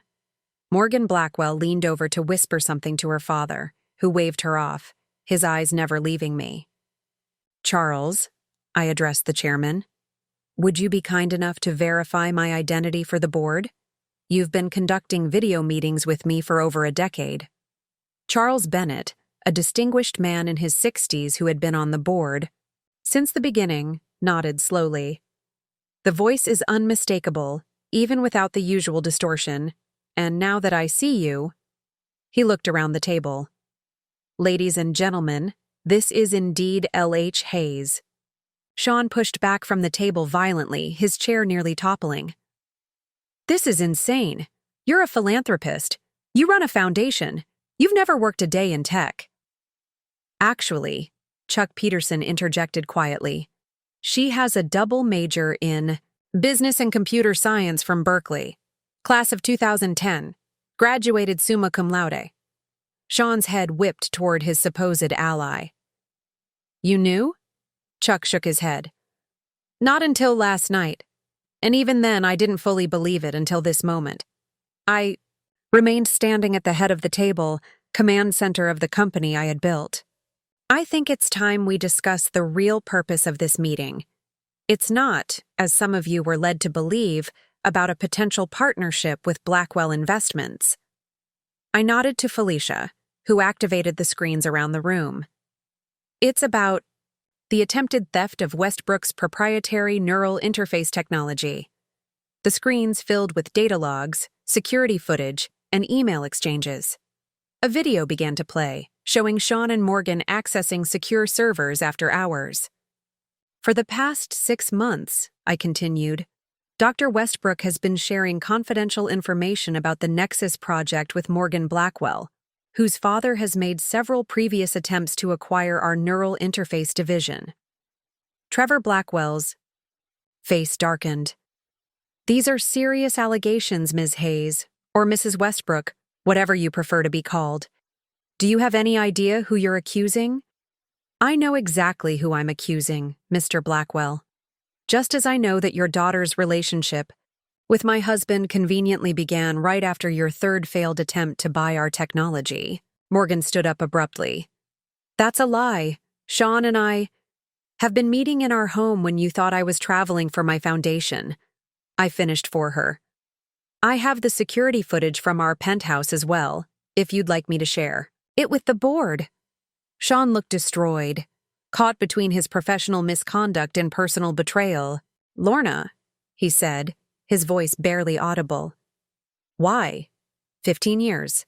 Morgan Blackwell leaned over to whisper something to her father, who waved her off, his eyes never leaving me. Charles, I addressed the chairman, would you be kind enough to verify my identity for the board? You've been conducting video meetings with me for over a decade. Charles Bennett, a distinguished man in his 60s who had been on the board since the beginning, nodded slowly. The voice is unmistakable, even without the usual distortion, and now that I see you, he looked around the table. Ladies and gentlemen, this is indeed L.H. Hayes. Sean pushed back from the table violently, his chair nearly toppling. This is insane. You're a philanthropist. You run a foundation. You've never worked a day in tech. Actually, Chuck Peterson interjected quietly, she has a double major in business and computer science from Berkeley, class of 2010, graduated summa cum laude. Sean's head whipped toward his supposed ally. You knew? Chuck shook his head. Not until last night. And even then, I didn't fully believe it until this moment. I remained standing at the head of the table, command center of the company I had built. I think it's time we discuss the real purpose of this meeting. It's not, as some of you were led to believe, about a potential partnership with Blackwell Investments. I nodded to Felicia, who activated the screens around the room. It's about the attempted theft of Westbrook's proprietary neural interface technology. The screens filled with data logs, security footage, and email exchanges. A video began to play, showing Sean and Morgan accessing secure servers after hours. For the past 6 months, I continued, Dr. Westbrook has been sharing confidential information about the Nexus project with Morgan Blackwell, whose father has made several previous attempts to acquire our neural interface division. Trevor Blackwell's face darkened. These are serious allegations, Ms. Hayes, or Mrs. Westbrook, whatever you prefer to be called. Do you have any idea who you're accusing? I know exactly who I'm accusing, Mr. Blackwell. Just as I know that your daughter's relationship with my husband conveniently began right after your third failed attempt to buy our technology. Morgan stood up abruptly. That's a lie. Sean and I have been meeting in our home when you thought I was traveling for my foundation. I finished for her. I have the security footage from our penthouse as well, if you'd like me to share it with the board. Sean looked destroyed, caught between his professional misconduct and personal betrayal. Lorna, he said, his voice barely audible. Why? 15 years.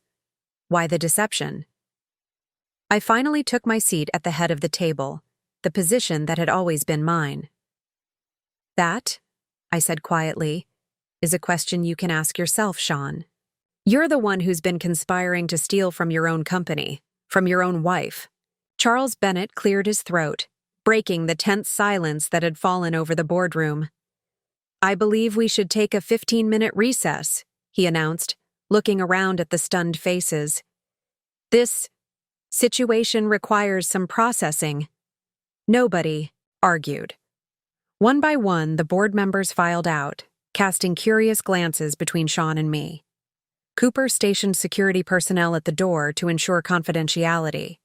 Why the deception? I finally took my seat at the head of the table, the position that had always been mine. That, I said quietly, is a question you can ask yourself, Sean. You're the one who's been conspiring to steal from your own company, from your own wife. Charles Bennett cleared his throat, breaking the tense silence that had fallen over the boardroom. I believe we should take a 15-minute recess, he announced, looking around at the stunned faces. This situation requires some processing. Nobody argued. One by one, the board members filed out, casting curious glances between Sean and me. Cooper stationed security personnel at the door to ensure confidentiality.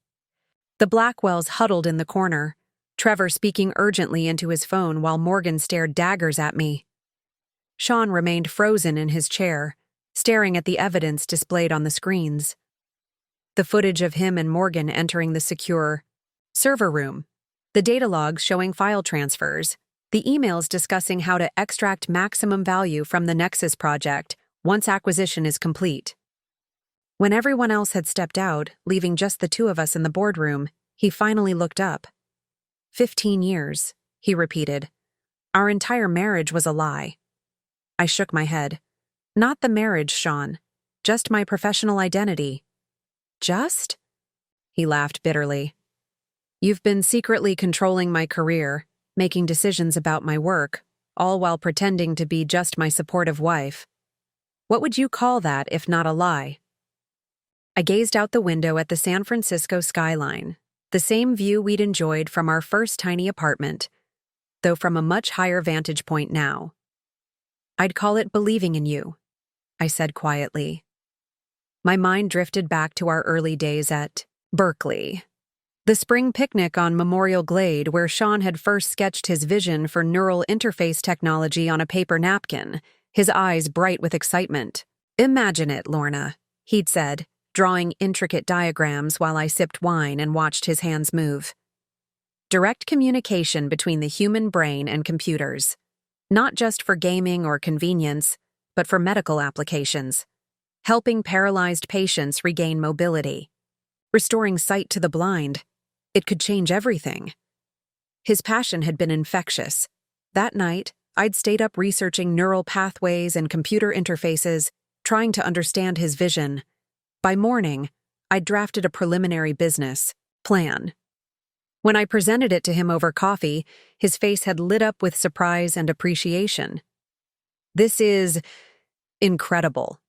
The Blackwells huddled in the corner, Trevor speaking urgently into his phone while Morgan stared daggers at me. Sean remained frozen in his chair, staring at the evidence displayed on the screens. The footage of him and Morgan entering the secure server room, the data logs showing file transfers, the emails discussing how to extract maximum value from the Nexus project once acquisition is complete. When everyone else had stepped out, leaving just the two of us in the boardroom, he finally looked up. 15 years, he repeated. Our entire marriage was a lie. I shook my head. Not the marriage, Sean. Just my professional identity. Just? He laughed bitterly. You've been secretly controlling my career, making decisions about my work, all while pretending to be just my supportive wife. What would you call that if not a lie? I gazed out the window at the San Francisco skyline, the same view we'd enjoyed from our first tiny apartment, though from a much higher vantage point now. I'd call it believing in you, I said quietly. My mind drifted back to our early days at Berkeley. The spring picnic on Memorial Glade where Sean had first sketched his vision for neural interface technology on a paper napkin, his eyes bright with excitement. Imagine it, Lorna, he'd said, drawing intricate diagrams while I sipped wine and watched his hands move. Direct communication between the human brain and computers, not just for gaming or convenience, but for medical applications, helping paralyzed patients regain mobility, restoring sight to the blind. It could change everything. His passion had been infectious. That night, I'd stayed up researching neural pathways and computer interfaces, trying to understand his vision. By morning, I'd drafted a preliminary business plan. When I presented it to him over coffee, his face had lit up with surprise and appreciation. This is incredible,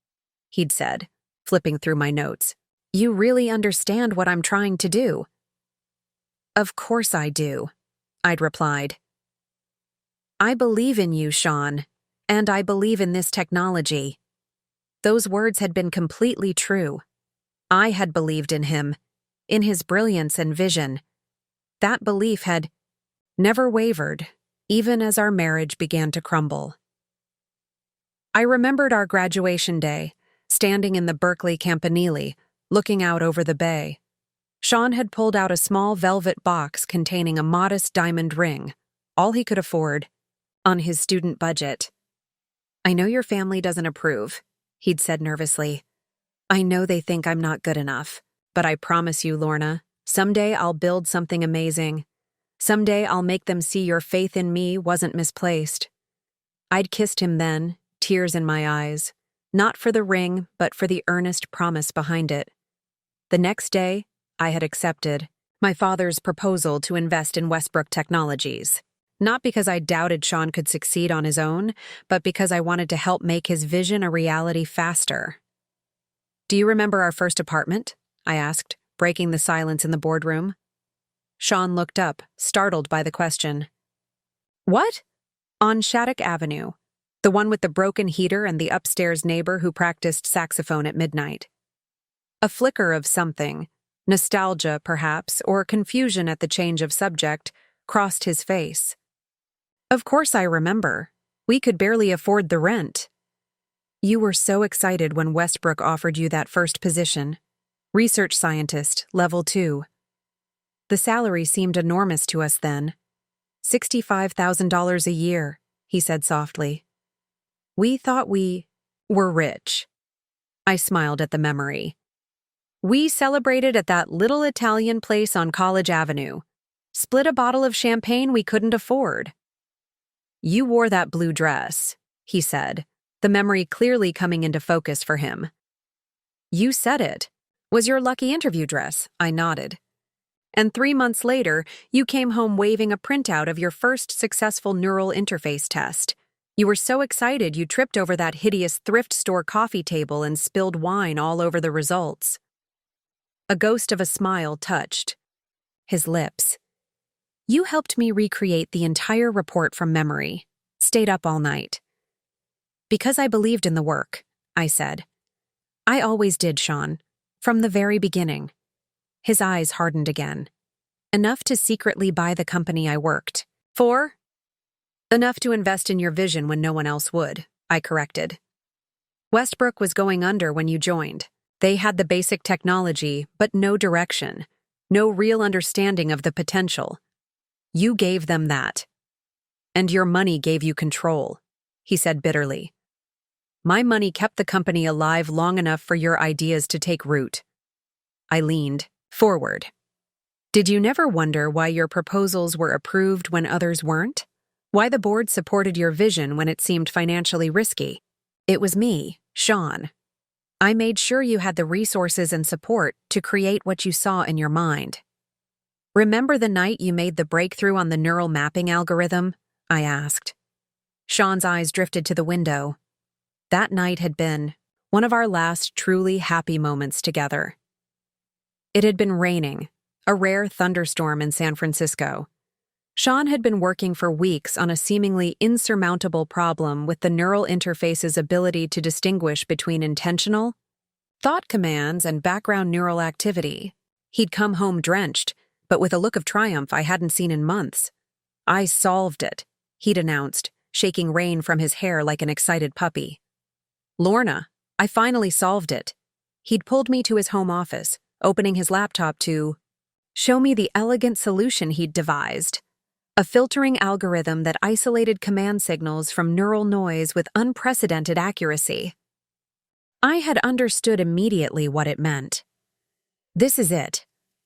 he'd said, flipping through my notes. You really understand what I'm trying to do. Of course I do, I'd replied. I believe in you, Sean, and I believe in this technology. Those words had been completely true. I had believed in him, in his brilliance and vision. That belief had never wavered, even as our marriage began to crumble. I remembered our graduation day, standing in the Berkeley Campanile, looking out over the bay. Sean had pulled out a small velvet box containing a modest diamond ring, all he could afford, on his student budget. I know your family doesn't approve, he'd said nervously. I know they think I'm not good enough, but I promise you, Lorna, someday I'll build something amazing. Someday I'll make them see your faith in me wasn't misplaced. I'd kissed him then, tears in my eyes, not for the ring, but for the earnest promise behind it. The next day, I had accepted my father's proposal to invest in Westbrook Technologies. Not because I doubted Sean could succeed on his own, but because I wanted to help make his vision a reality faster. Do you remember our first apartment? I asked, breaking the silence in the boardroom. Sean looked up, startled by the question. What? On Shattuck Avenue, the one with the broken heater and the upstairs neighbor who practiced saxophone at midnight. A flicker of something, nostalgia perhaps, or confusion at the change of subject, crossed his face. Of course I remember. We could barely afford the rent. You were so excited when Westbrook offered you that first position. Research scientist, level 2. The salary seemed enormous to us then. $65,000 a year, he said softly. We thought we were rich. I smiled at the memory. We celebrated at that little Italian place on College Avenue. Split a bottle of champagne we couldn't afford. You wore that blue dress, he said, the memory clearly coming into focus for him. You said it. Was your lucky interview dress, I nodded. And 3 months later, you came home waving a printout of your first successful neural interface test. You were so excited you tripped over that hideous thrift store coffee table and spilled wine all over the results. A ghost of a smile touched his lips. You helped me recreate the entire report from memory. Stayed up all night. Because I believed in the work, I said. I always did, Sean. From the very beginning. His eyes hardened again. Enough to secretly buy the company I worked for? Enough to invest in your vision when no one else would, I corrected. Westbrook was going under when you joined. They had the basic technology, but no direction. No real understanding of the potential. You gave them that. And your money gave you control, he said bitterly. My money kept the company alive long enough for your ideas to take root. I leaned forward. Did you never wonder why your proposals were approved when others weren't? Why the board supported your vision when it seemed financially risky? It was me, Sean. I made sure you had the resources and support to create what you saw in your mind. Remember the night you made the breakthrough on the neural mapping algorithm? I asked. Sean's eyes drifted to the window. That night had been one of our last truly happy moments together. It had been raining, a rare thunderstorm in San Francisco. Sean had been working for weeks on a seemingly insurmountable problem with the neural interface's ability to distinguish between intentional thought commands and background neural activity. He'd come home drenched, but with a look of triumph I hadn't seen in months. I solved it, he'd announced, shaking rain from his hair like an excited puppy. Lorna, I finally solved it. He'd pulled me to his home office, opening his laptop to show me the elegant solution he'd devised. A filtering algorithm that isolated command signals from neural noise with unprecedented accuracy. I had understood immediately what it meant. This is it,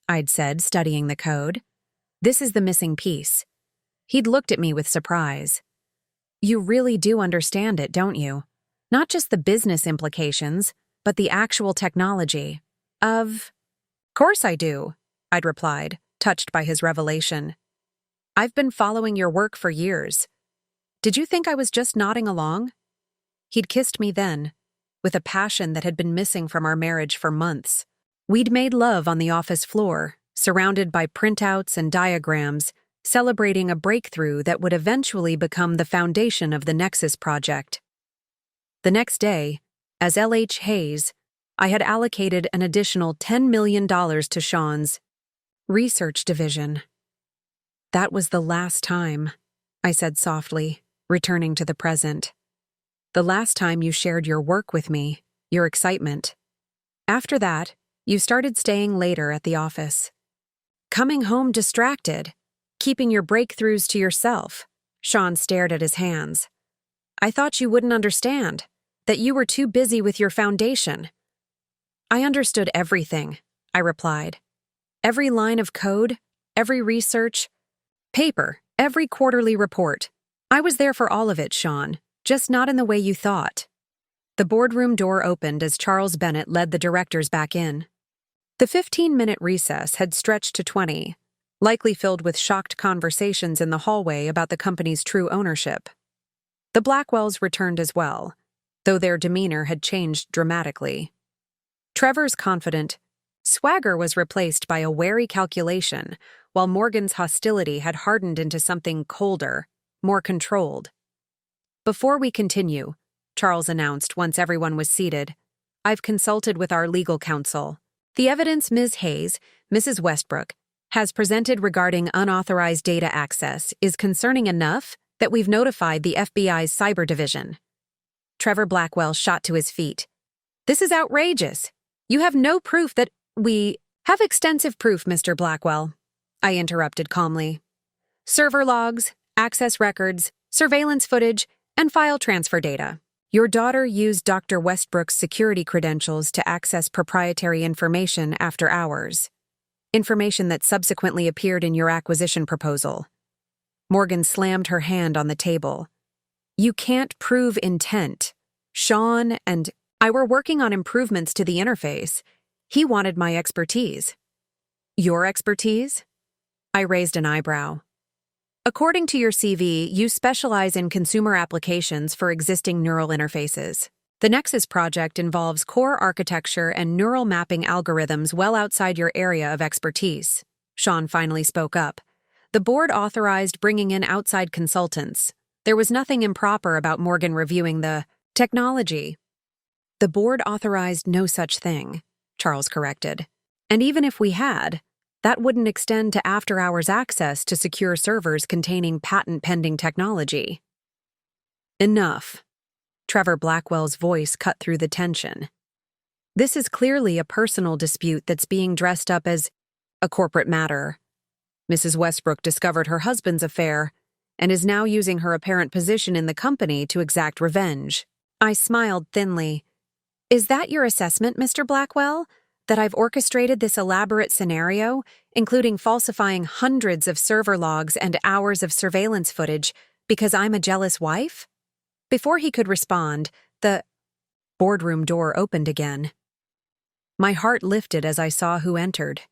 I'd said, studying the code. This is the missing piece. He'd looked at me with surprise. You really do understand it, don't you? Not just the business implications, but the actual technology. Of course I do, I'd replied, touched by his revelation. I've been following your work for years. Did you think I was just nodding along? He'd kissed me then, with a passion that had been missing from our marriage for months. We'd made love on the office floor, surrounded by printouts and diagrams, celebrating a breakthrough that would eventually become the foundation of the Nexus project. The next day, as L.H. Hayes, I had allocated an additional $10 million to Sean's research division. That was the last time, I said softly, returning to the present. The last time you shared your work with me, your excitement. After that, you started staying later at the office. Coming home distracted, keeping your breakthroughs to yourself. Sean stared at his hands. I thought you wouldn't understand, that you were too busy with your foundation. I understood everything, I replied. Every line of code, every research, paper, every quarterly report. I was there for all of it, Sean, just not in the way you thought. The boardroom door opened as Charles Bennett led the directors back in. The 15-minute recess had stretched to 20, likely filled with shocked conversations in the hallway about the company's true ownership. The Blackwells returned as well, though their demeanor had changed dramatically. Trevor's confident swagger was replaced by a wary calculation, while Morgan's hostility had hardened into something colder, more controlled. Before we continue, Charles announced once everyone was seated, I've consulted with our legal counsel. The evidence Ms. Hayes, Mrs. Westbrook, has presented regarding unauthorized data access is concerning enough that we've notified the FBI's cyber division. Trevor Blackwell shot to his feet. This is outrageous. You have no proof that we have extensive proof, Mr. Blackwell, I interrupted calmly. Server logs, access records, surveillance footage, and file transfer data. Your daughter used Dr. Westbrook's security credentials to access proprietary information after hours. Information that subsequently appeared in your acquisition proposal. Morgan slammed her hand on the table. You can't prove intent. Sean and I were working on improvements to the interface. He wanted my expertise. Your expertise? I raised an eyebrow. According to your CV, you specialize in consumer applications for existing neural interfaces. The Nexus project involves core architecture and neural mapping algorithms well outside your area of expertise. Sean finally spoke up. The board authorized bringing in outside consultants. There was nothing improper about Morgan reviewing the technology. The board authorized no such thing, Charles corrected. And even if we had, that wouldn't extend to after-hours access to secure servers containing patent-pending technology. Enough. Trevor Blackwell's voice cut through the tension. This is clearly a personal dispute that's being dressed up as a corporate matter. Mrs. Westbrook discovered her husband's affair and is now using her apparent position in the company to exact revenge. I smiled thinly. Is that your assessment, Mr. Blackwell? That I've orchestrated this elaborate scenario, including falsifying hundreds of server logs and hours of surveillance footage, because I'm a jealous wife? Before he could respond, the boardroom door opened again. My heart lifted as I saw who entered.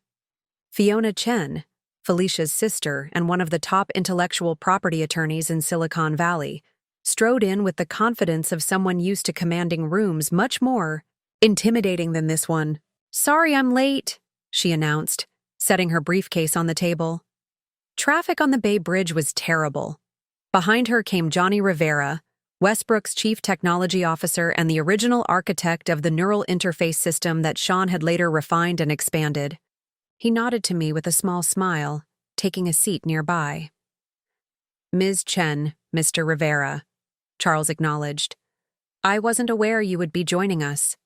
Fiona Chen, Felicia's sister and one of the top intellectual property attorneys in Silicon Valley, strode in with the confidence of someone used to commanding rooms much more intimidating than this one. Sorry I'm late, she announced, setting her briefcase on the table. Traffic on the Bay Bridge was terrible. Behind her came Johnny Rivera, Westbrook's chief technology officer and the original architect of the neural interface system that Sean had later refined and expanded. He nodded to me with a small smile, taking a seat nearby. Ms. Chen, Mr. Rivera, Charles acknowledged. I wasn't aware you would be joining us.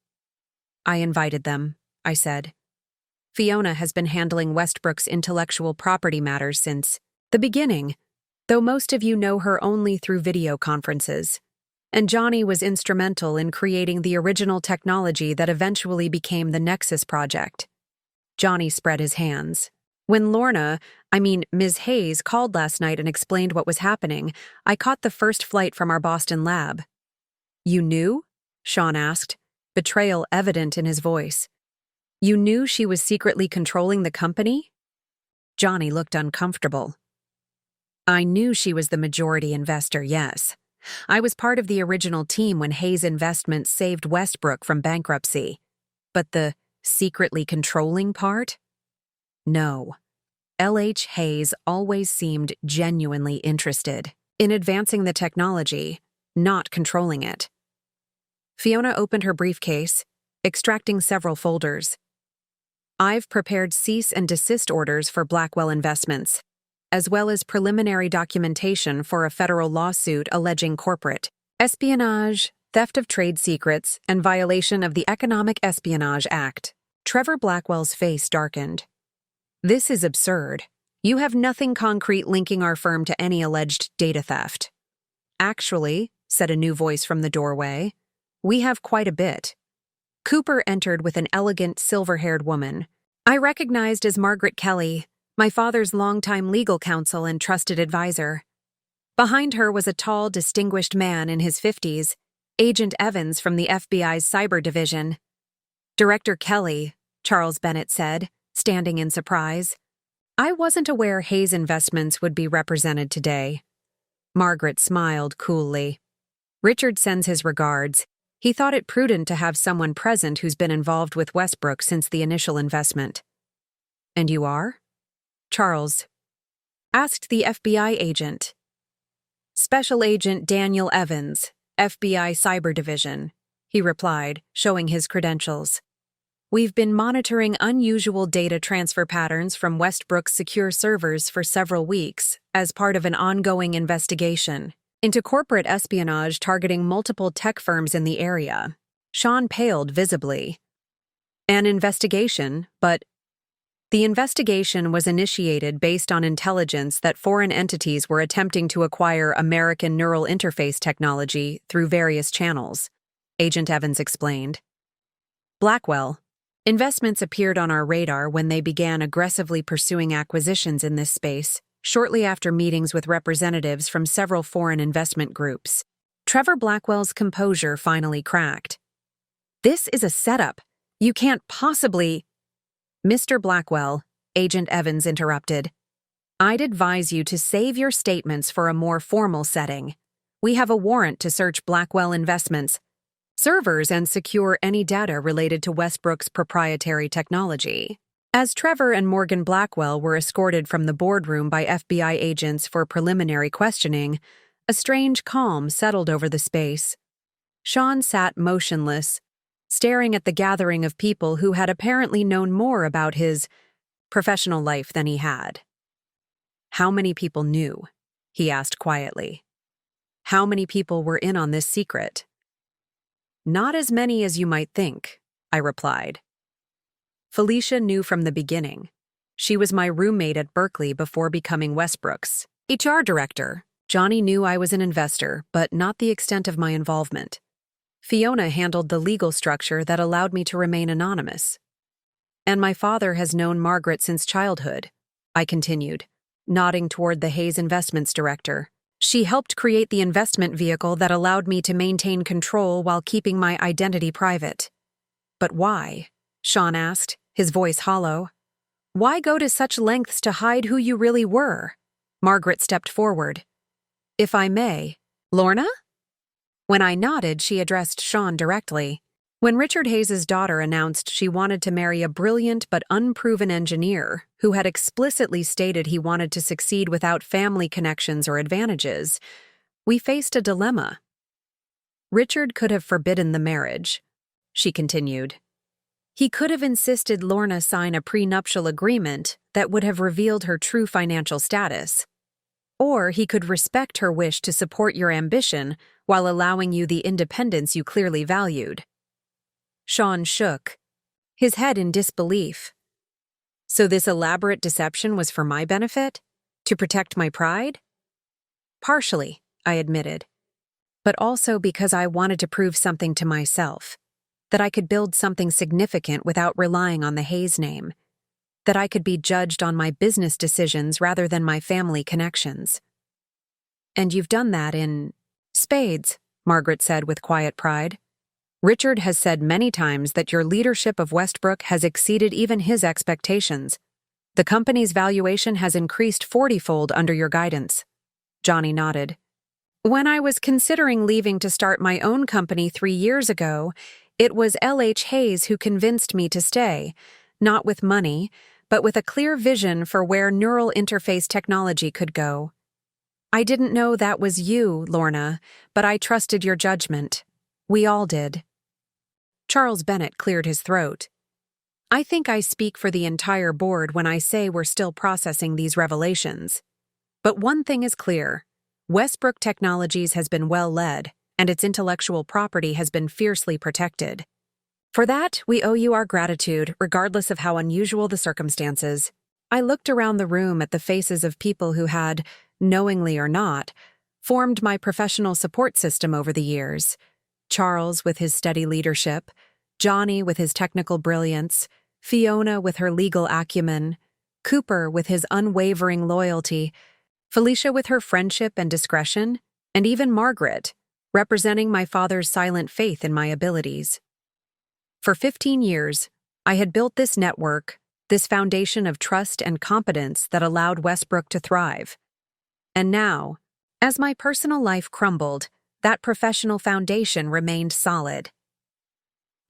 I invited them, I said. Fiona has been handling Westbrook's intellectual property matters since the beginning, though most of you know her only through video conferences. And Johnny was instrumental in creating the original technology that eventually became the Nexus project. Johnny spread his hands. When Ms. Hayes, called last night and explained what was happening, I caught the first flight from our Boston lab. You knew? Sean asked, betrayal evident in his voice. You knew she was secretly controlling the company? Johnny looked uncomfortable. I knew she was the majority investor, yes. I was part of the original team when Hayes Investments saved Westbrook from bankruptcy. But the secretly controlling part? No. L.H. Hayes always seemed genuinely interested in advancing the technology, not controlling it. Fiona opened her briefcase, extracting several folders. I've prepared cease and desist orders for Blackwell Investments, as well as preliminary documentation for a federal lawsuit alleging corporate espionage, theft of trade secrets, and violation of the Economic Espionage Act. Trevor Blackwell's face darkened. This is absurd. You have nothing concrete linking our firm to any alleged data theft. Actually, said a new voice from the doorway, we have quite a bit. Cooper entered with an elegant, silver-haired woman. I recognized as Margaret Kelly, my father's longtime legal counsel and trusted advisor. Behind her was a tall, distinguished man in his 50s, Agent Evans from the FBI's Cyber Division. Director Kelly, Charles Bennett said, standing in surprise. I wasn't aware Hayes Investments would be represented today. Margaret smiled coolly. Richard sends his regards. He thought it prudent to have someone present who's been involved with Westbrook since the initial investment. And you are? Charles asked the FBI agent. Special Agent Daniel Evans, FBI Cyber Division, he replied, showing his credentials. We've been monitoring unusual data transfer patterns from Westbrook's secure servers for several weeks as part of an ongoing investigation into corporate espionage targeting multiple tech firms in the area. Sean paled visibly. An investigation, but The investigation was initiated based on intelligence that foreign entities were attempting to acquire American neural interface technology through various channels, Agent Evans explained. Blackwell. Investments appeared on our radar when they began aggressively pursuing acquisitions in this space, shortly after meetings with representatives from several foreign investment groups. Trevor Blackwell's composure finally cracked. "This is a setup. You can't possibly—" "Mr. Blackwell," Agent Evans interrupted, "I'd advise you to save your statements for a more formal setting. We have a warrant to search Blackwell Investments' servers and secure any data related to Westbrook's proprietary technology." As Trevor and Morgan Blackwell were escorted from the boardroom by FBI agents for preliminary questioning, a strange calm settled over the space. Sean sat motionless, staring at the gathering of people who had apparently known more about his professional life than he had. "How many people knew?" he asked quietly. "How many people were in on this secret?" "Not as many as you might think," I replied. Felicia knew from the beginning. She was my roommate at Berkeley before becoming Westbrook's HR director. Johnny knew I was an investor, but not the extent of my involvement. Fiona handled the legal structure that allowed me to remain anonymous. "And my father has known Margaret since childhood," I continued, nodding toward the Hayes Investments director. "She helped create the investment vehicle that allowed me to maintain control while keeping my identity private." "But why?" Sean asked, his voice hollow. "Why go to such lengths to hide who you really were?" Margaret stepped forward. "If I may, Lorna?" When I nodded, she addressed Sean directly. "When Richard Hayes' daughter announced she wanted to marry a brilliant but unproven engineer who had explicitly stated he wanted to succeed without family connections or advantages, we faced a dilemma. Richard could have forbidden the marriage," she continued. "He could have insisted Lorna sign a prenuptial agreement that would have revealed her true financial status. Or he could respect her wish to support your ambition while allowing you the independence you clearly valued." Sean shook, his head in disbelief. "So this elaborate deception was for my benefit? To protect my pride?" "Partially," I admitted, "but also because I wanted to prove something to myself, that I could build something significant without relying on the Hayes name, that I could be judged on my business decisions rather than my family connections." "And you've done that in spades," Margaret said with quiet pride. "Richard has said many times that your leadership of Westbrook has exceeded even his expectations. The company's valuation has increased 40-fold under your guidance." Johnny nodded. "When I was considering leaving to start my own company 3 years ago, it was L.H. Hayes who convinced me to stay, not with money, but with a clear vision for where neural interface technology could go. I didn't know that was you, Lorna, but I trusted your judgment. We all did." Charles Bennett cleared his throat. "I think I speak for the entire board when I say we're still processing these revelations. But one thing is clear. Westbrook Technologies has been well led, and its intellectual property has been fiercely protected. For that, we owe you our gratitude, regardless of how unusual the circumstances." I looked around the room at the faces of people who had, knowingly or not, formed my professional support system over the years. Charles with his steady leadership, Johnny with his technical brilliance, Fiona with her legal acumen, Cooper with his unwavering loyalty, Felicia with her friendship and discretion, and even Margaret, representing my father's silent faith in my abilities. For 15 years, I had built this network, this foundation of trust and competence that allowed Westbrook to thrive. And now, as my personal life crumbled, that professional foundation remained solid.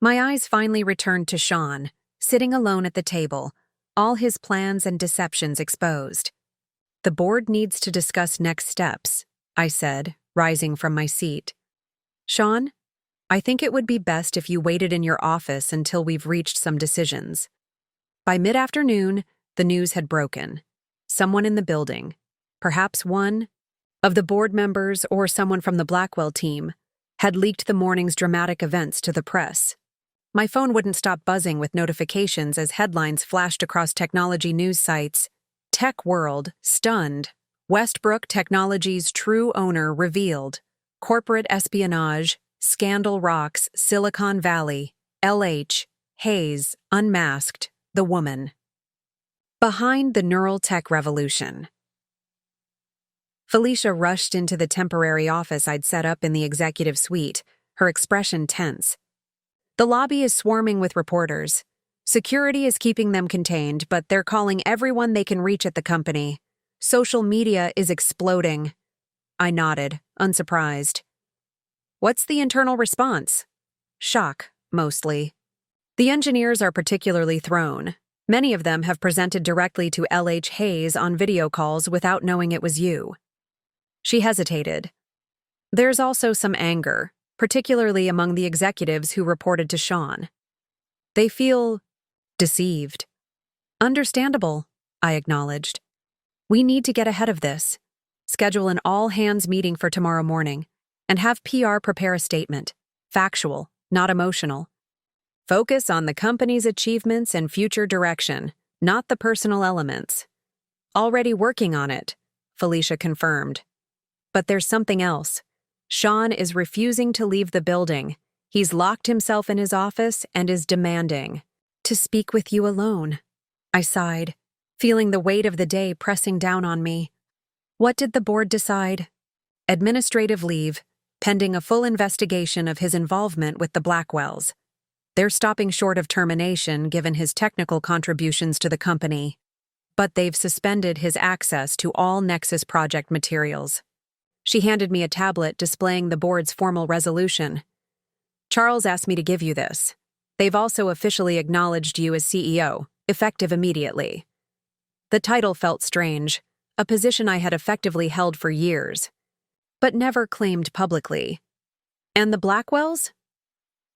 My eyes finally returned to Sean, sitting alone at the table, all his plans and deceptions exposed. "The board needs to discuss next steps," I said, rising from my seat. "Sean, I think it would be best if you waited in your office until we've reached some decisions." By mid-afternoon, the news had broken. Someone in the building, perhaps one of the board members or someone from the Blackwell team, had leaked the morning's dramatic events to the press. My phone wouldn't stop buzzing with notifications as headlines flashed across technology news sites. Tech World, stunned. Westbrook Technologies' true owner revealed. Corporate espionage, scandal rocks Silicon Valley. LH, Hayes, unmasked, the woman. Behind the neural tech revolution. Felicia rushed into the temporary office I'd set up in the executive suite, her expression tense. The lobby is swarming with reporters. Security is keeping them contained, but they're calling everyone they can reach at the company. Social media is exploding. I nodded, unsurprised. What's the internal response? Shock, mostly. The engineers are particularly thrown. Many of them have presented directly to LH Hayes on video calls without knowing it was you. She hesitated. There's also some anger, particularly among the executives who reported to Sean. They feel deceived. Understandable, I acknowledged. We need to get ahead of this. Schedule an all-hands meeting for tomorrow morning, and have PR prepare a statement. Factual, not emotional. Focus on the company's achievements and future direction, not the personal elements. Already working on it, Felicia confirmed. But there's something else. Sean is refusing to leave the building. He's locked himself in his office and is demanding to speak with you alone. I sighed, feeling the weight of the day pressing down on me. What did the board decide? Administrative leave, pending a full investigation of his involvement with the Blackwells. They're stopping short of termination given his technical contributions to the company, but they've suspended his access to all Nexus project materials. She handed me a tablet displaying the board's formal resolution. Charles asked me to give you this. They've also officially acknowledged you as CEO, effective immediately. The title felt strange, a position I had effectively held for years, but never claimed publicly. And the Blackwells?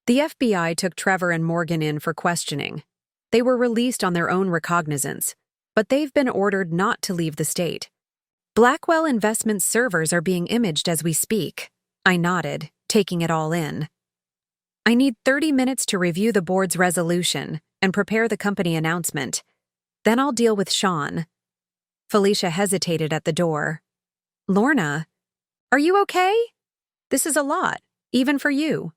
The FBI took Trevor and Morgan in for questioning. They were released on their own recognizance, but they've been ordered not to leave the state. Blackwell Investment servers are being imaged as we speak. I nodded, taking it all in. I need 30 minutes to review the board's resolution and prepare the company announcement. Then I'll deal with Sean. Felicia hesitated at the door. Lorna, are you okay? This is a lot, even for you.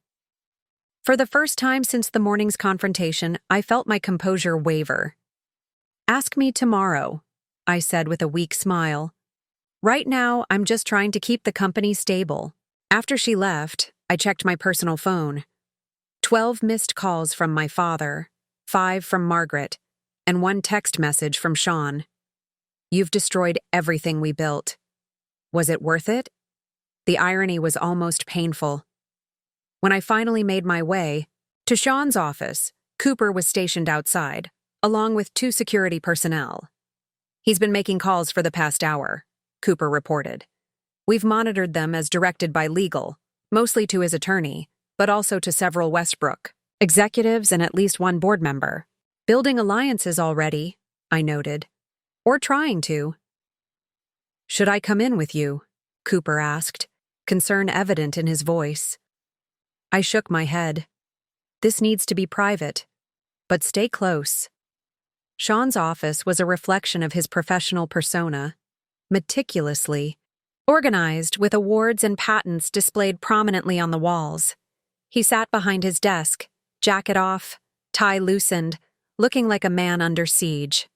For the first time since the morning's confrontation, I felt my composure waver. Ask me tomorrow, I said with a weak smile. Right now, I'm just trying to keep the company stable. After she left, I checked my personal phone. 12 missed calls from my father, 5 from Margaret, and 1 text message from Sean. You've destroyed everything we built. Was it worth it? The irony was almost painful. When I finally made my way to Sean's office, Cooper was stationed outside, along with 2 security personnel. He's been making calls for the past hour, Cooper reported. We've monitored them as directed by legal, mostly to his attorney, but also to several Westbrook executives and at least 1 board member. Building alliances already, I noted. Or trying to. Should I come in with you? Cooper asked, concern evident in his voice. I shook my head. This needs to be private, but stay close. Sean's office was a reflection of his professional persona, meticulously organized with awards and patents displayed prominently on the walls. He sat behind his desk, jacket off, tie loosened, looking like a man under siege.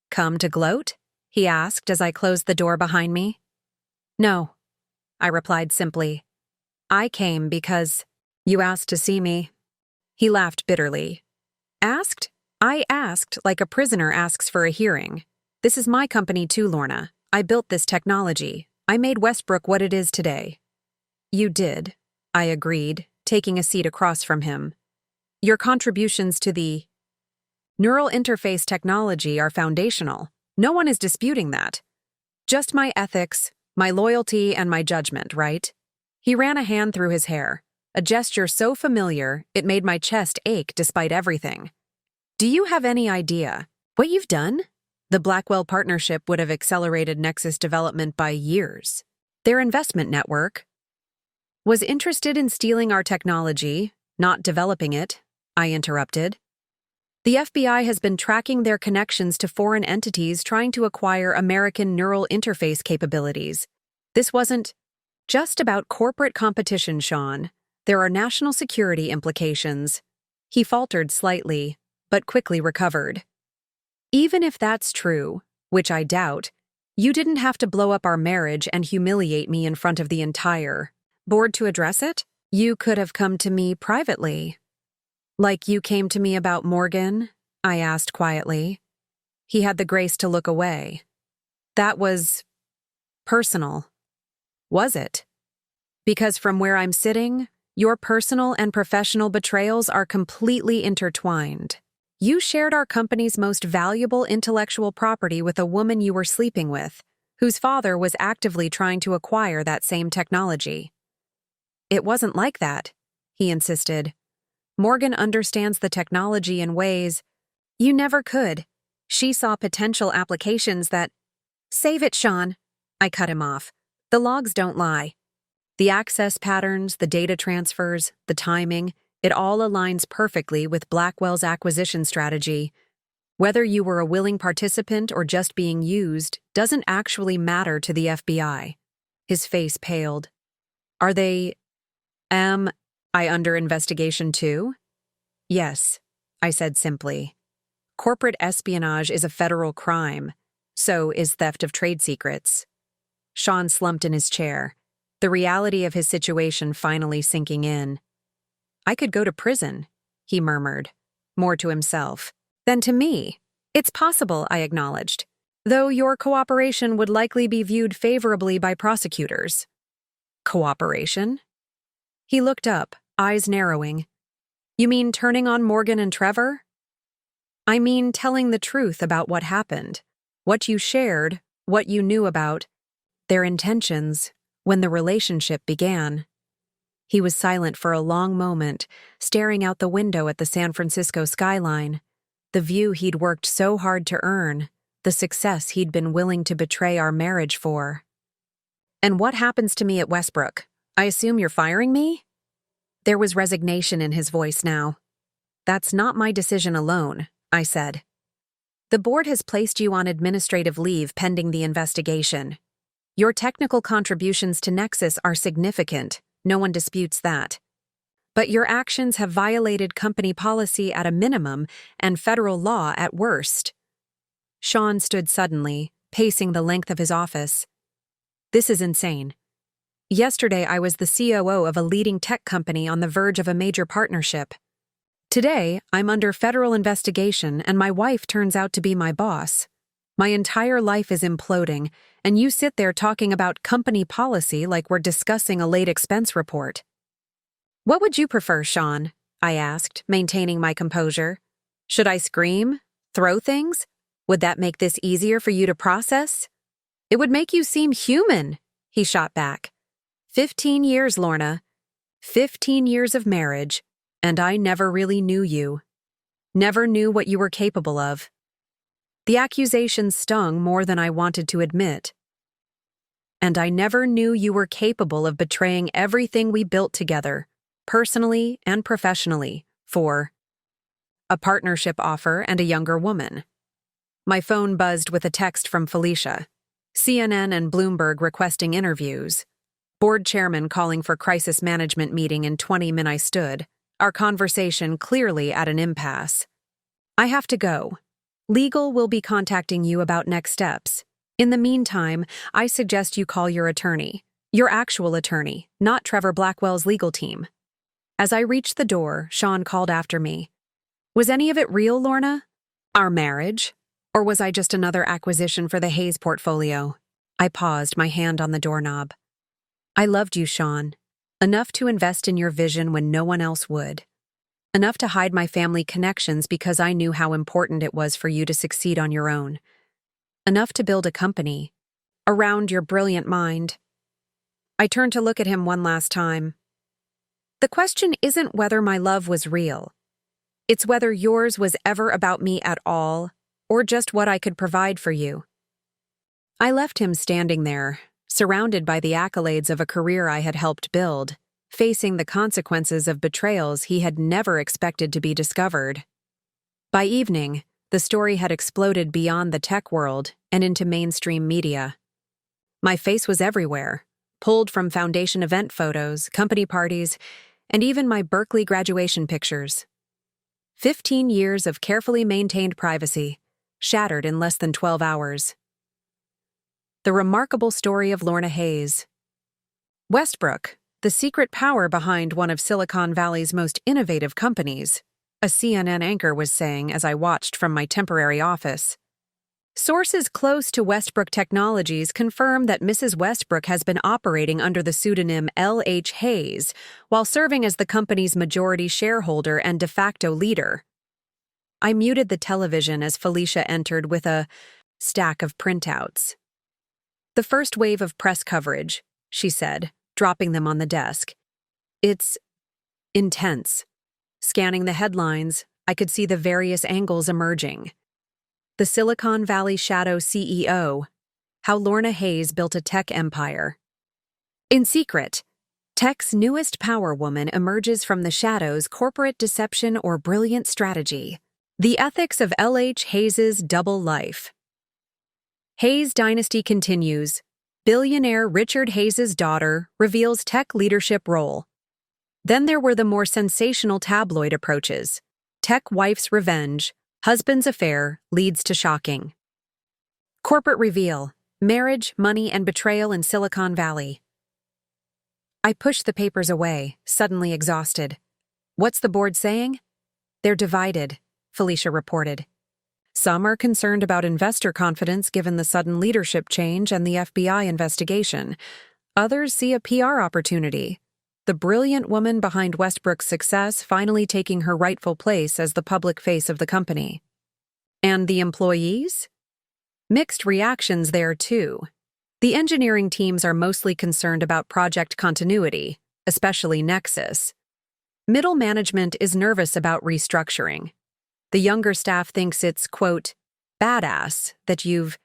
Come to gloat? He asked as I closed the door behind me. No, I replied simply. I came because you asked to see me. He laughed bitterly. Asked? I asked like a prisoner asks for a hearing. This is my company too, Lorna. I built this technology. I made Westbrook what it is today. You did, I agreed, taking a seat across from him. Your contributions to the neural interface technology are foundational. No one is disputing that. Just my ethics, my loyalty, and my judgment, right? He ran a hand through his hair, a gesture so familiar it made my chest ache despite everything. Do you have any idea what you've done? The Blackwell partnership would have accelerated Nexus development by years. Their investment network was interested in stealing our technology, not developing it, I interrupted. The FBI has been tracking their connections to foreign entities trying to acquire American neural interface capabilities. This wasn't just about corporate competition, Sean. There are national security implications. He faltered slightly, but quickly recovered. Even if that's true, which I doubt, you didn't have to blow up our marriage and humiliate me in front of the entire board to address it. You could have come to me privately. Like you came to me about Morgan? I asked quietly. He had the grace to look away. That was personal. Was it? Because from where I'm sitting, your personal and professional betrayals are completely intertwined. You shared our company's most valuable intellectual property with a woman you were sleeping with, whose father was actively trying to acquire that same technology. It wasn't like that, he insisted. Morgan understands the technology in ways you never could. She saw potential applications that— Save it, Sean. I cut him off. The logs don't lie. The access patterns, the data transfers, the timing, it all aligns perfectly with Blackwell's acquisition strategy. Whether you were a willing participant or just being used doesn't actually matter to the FBI. His face paled. Are they— I under investigation too? Yes, I said simply. Corporate espionage is a federal crime. So is theft of trade secrets. Sean slumped in his chair, the reality of his situation finally sinking in. I could go to prison, he murmured, more to himself than to me. It's possible, I acknowledged, though your cooperation would likely be viewed favorably by prosecutors. Cooperation? He looked up, eyes narrowing. You mean turning on Morgan and Trevor? I mean telling the truth about what happened, what you shared, what you knew about their intentions when the relationship began. He was silent for a long moment, staring out the window at the San Francisco skyline, the view he'd worked so hard to earn, the success he'd been willing to betray our marriage for. And what happens to me at Westbrook? I assume you're firing me? There was resignation in his voice now. That's not my decision alone, I said. The board has placed you on administrative leave pending the investigation. Your technical contributions to Nexus are significant, no one disputes that. But your actions have violated company policy at a minimum and federal law at worst. Sean stood suddenly, pacing the length of his office. This is insane. Yesterday I was the COO of a leading tech company on the verge of a major partnership. Today, I'm under federal investigation and my wife turns out to be my boss. My entire life is imploding, and you sit there talking about company policy like we're discussing a late expense report. What would you prefer, Sean? I asked, maintaining my composure. Should I scream? Throw things? Would that make this easier for you to process? It would make you seem human, he shot back. 15 years, Lorna. 15 years of marriage, and I never really knew you. Never knew what you were capable of. The accusations stung more than I wanted to admit. And I never knew you were capable of betraying everything we built together, personally and professionally, for a partnership offer and a younger woman. My phone buzzed with a text from Felicia. CNN and Bloomberg requesting interviews. Board chairman calling for crisis management meeting in 20 minutes. I stood, our conversation clearly at an impasse. I have to go. Legal will be contacting you about next steps. In the meantime, I suggest you call your attorney. Your actual attorney, not Trevor Blackwell's legal team. As I reached the door, Sean called after me. Was any of it real, Lorna? Our marriage? Or was I just another acquisition for the Hayes portfolio? I paused, my hand on the doorknob. I loved you, Sean. Enough to invest in your vision when no one else would. Enough to hide my family connections because I knew how important it was for you to succeed on your own. Enough to build a company around your brilliant mind. I turned to look at him one last time. The question isn't whether my love was real. It's whether yours was ever about me at all, or just what I could provide for you. I left him standing there, surrounded by the accolades of a career I had helped build, facing the consequences of betrayals he had never expected to be discovered. By evening, the story had exploded beyond the tech world and into mainstream media. My face was everywhere, pulled from foundation event photos, company parties, and even my Berkeley graduation pictures. 15 years of carefully maintained privacy, shattered in less than 12 hours. The remarkable story of Lorna Hayes. Westbrook, the secret power behind one of Silicon Valley's most innovative companies, a CNN anchor was saying as I watched from my temporary office. Sources close to Westbrook Technologies confirm that Mrs. Westbrook has been operating under the pseudonym L.H. Hayes while serving as the company's majority shareholder and de facto leader. I muted the television as Felicia entered with a stack of printouts. "The first wave of press coverage," she said, dropping them on the desk. "It's intense." Scanning the headlines, I could see the various angles emerging. The Silicon Valley Shadow CEO, how Lorna Hayes built a tech empire. In secret, tech's newest power woman emerges from the shadows' corporate deception or brilliant strategy. The ethics of L.H. Hayes' double life. Hayes dynasty continues. Billionaire Richard Hayes' daughter reveals tech leadership role. Then there were the more sensational tabloid approaches. Tech wife's revenge, husband's affair leads to shocking. Corporate reveal, marriage, money, and betrayal in Silicon Valley. I pushed the papers away, suddenly exhausted. "What's the board saying?" "They're divided," Felicia reported. "Some are concerned about investor confidence given the sudden leadership change and the FBI investigation. Others see a PR opportunity. The brilliant woman behind Westbrook's success finally taking her rightful place as the public face of the company. And the employees? Mixed reactions there, too. The engineering teams are mostly concerned about project continuity, especially Nexus. Middle management is nervous about restructuring. The younger staff thinks it's, quote, badass that you've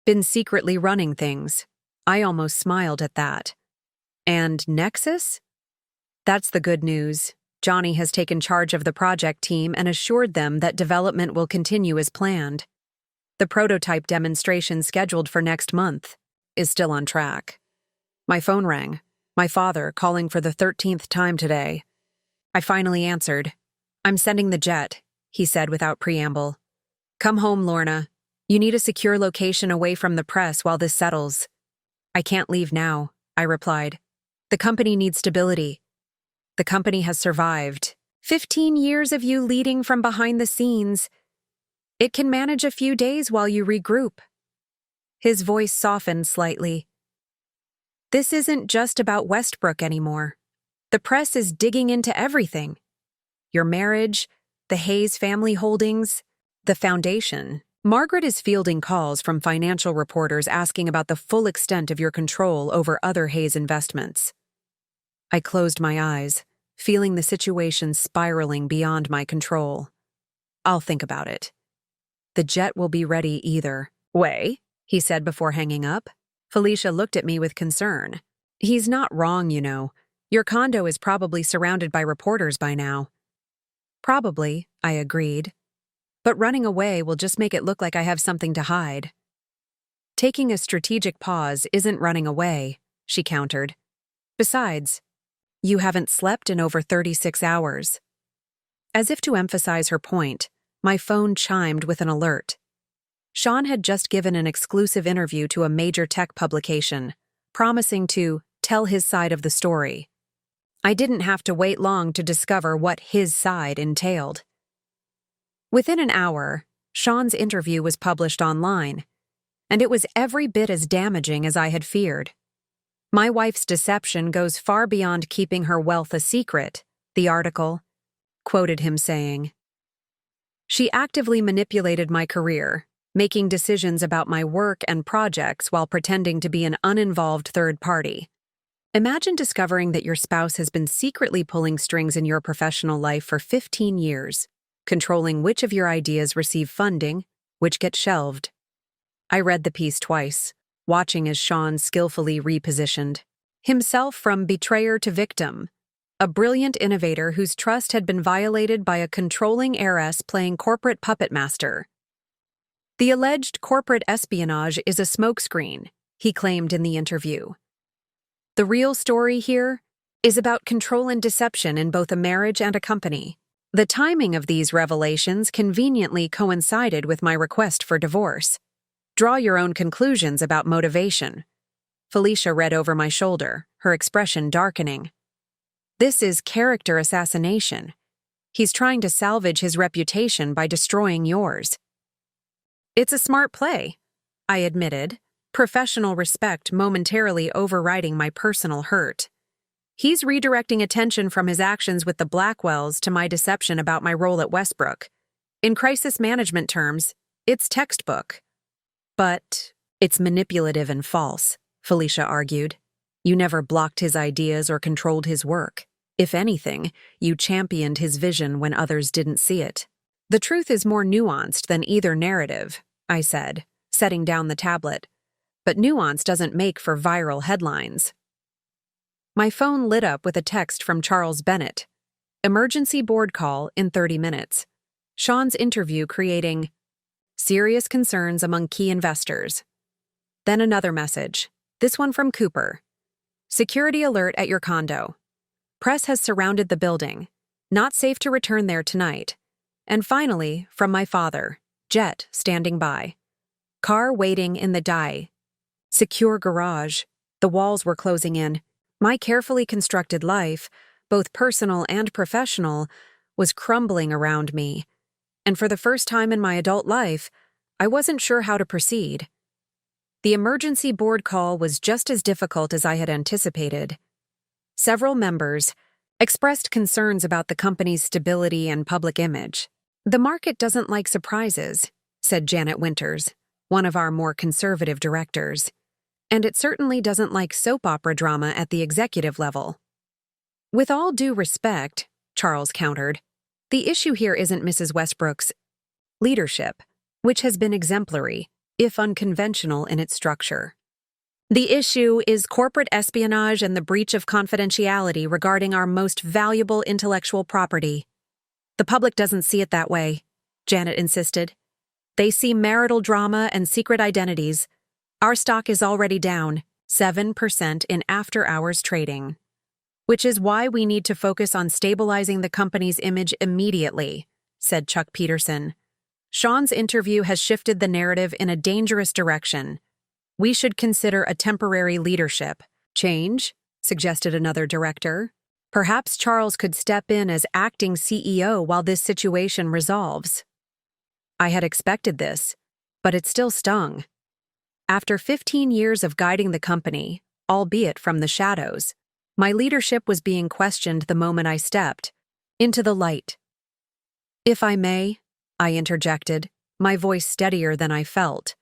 been secretly running things. I almost smiled at that. And Nexus? That's the good news. Johnny has taken charge of the project team and assured them that development will continue as planned. The prototype demonstration scheduled for next month is still on track. My phone rang. My father calling for the 13th time today. I finally answered. "I'm sending the jet," he said without preamble. "Come home, Lorna. You need a secure location away from the press while this settles." "I can't leave now," I replied. "The company needs stability." "The company has survived. 15 years of you leading from behind the scenes. It can manage a few days while you regroup." His voice softened slightly. "This isn't just about Westbrook anymore. The press is digging into everything. Your marriage, the Hayes family holdings, the foundation. Margaret is fielding calls from financial reporters asking about the full extent of your control over other Hayes investments." I closed my eyes, feeling the situation spiraling beyond my control. "I'll think about it." "The jet will be ready either way," he said before hanging up. Felicia looked at me with concern. "He's not wrong, you know. Your condo is probably surrounded by reporters by now." "Probably," I agreed. "But running away will just make it look like I have something to hide." "Taking a strategic pause isn't running away," she countered. "Besides, you haven't slept in over 36 hours. As if to emphasize her point, my phone chimed with an alert. Sean had just given an exclusive interview to a major tech publication, promising to tell his side of the story. I didn't have to wait long to discover what his side entailed. Within an hour, Sean's interview was published online, and it was every bit as damaging as I had feared. "My wife's deception goes far beyond keeping her wealth a secret," the article quoted him saying. "She actively manipulated my career, making decisions about my work and projects while pretending to be an uninvolved third party. Imagine discovering that your spouse has been secretly pulling strings in your professional life for 15 years, controlling which of your ideas receive funding, which get shelved." I read the piece twice, watching as Sean skillfully repositioned himself from betrayer to victim, a brilliant innovator whose trust had been violated by a controlling heiress playing corporate puppet master. The alleged corporate espionage is a smokescreen, he claimed in the interview. The real story here is about control and deception in both a marriage and a company. The timing of these revelations conveniently coincided with my request for divorce. Draw your own conclusions about motivation. Felicia read over my shoulder, her expression darkening. This is character assassination. He's trying to salvage his reputation by destroying yours. It's a smart play, I admitted, professional respect momentarily overriding my personal hurt. He's redirecting attention from his actions with the Blackwells to my deception about my role at Westbrook. In crisis management terms, it's textbook. But it's manipulative and false, Felicia argued. You never blocked his ideas or controlled his work. If anything, you championed his vision when others didn't see it. The truth is more nuanced than either narrative, I said, setting down the tablet. But nuance doesn't make for viral headlines. My phone lit up with a text from Charles Bennett. Emergency board call in 30 minutes. Sean's interview creating serious concerns among key investors. Then another message, this one from Cooper. Security alert at your condo. Press has surrounded the building. Not safe to return there tonight. And finally, from my father, Jet standing by. Car waiting in the die. Secure garage. The walls were closing in. My carefully constructed life, both personal and professional, was crumbling around me. And for the first time in my adult life, I wasn't sure how to proceed. The emergency board call was just as difficult as I had anticipated. Several members expressed concerns about the company's stability and public image. The market doesn't like surprises, said Janet Winters, one of our more conservative directors. And it certainly doesn't like soap opera drama at the executive level. With all due respect, Charles countered, the issue here isn't Mrs. Westbrook's leadership, which has been exemplary, if unconventional in its structure. The issue is corporate espionage and the breach of confidentiality regarding our most valuable intellectual property. The public doesn't see it that way, Janet insisted. They see marital drama and secret identities. Our stock is already down 7% in after-hours trading, which is why we need to focus on stabilizing the company's image immediately, said Chuck Peterson. Sean's interview has shifted the narrative in a dangerous direction. We should consider a temporary leadership change, suggested another director. Perhaps Charles could step in as acting CEO while this situation resolves. I had expected this, but it still stung. After 15 years of guiding the company, albeit from the shadows, my leadership was being questioned the moment I stepped into the light. If I may, I interjected, my voice steadier than I felt.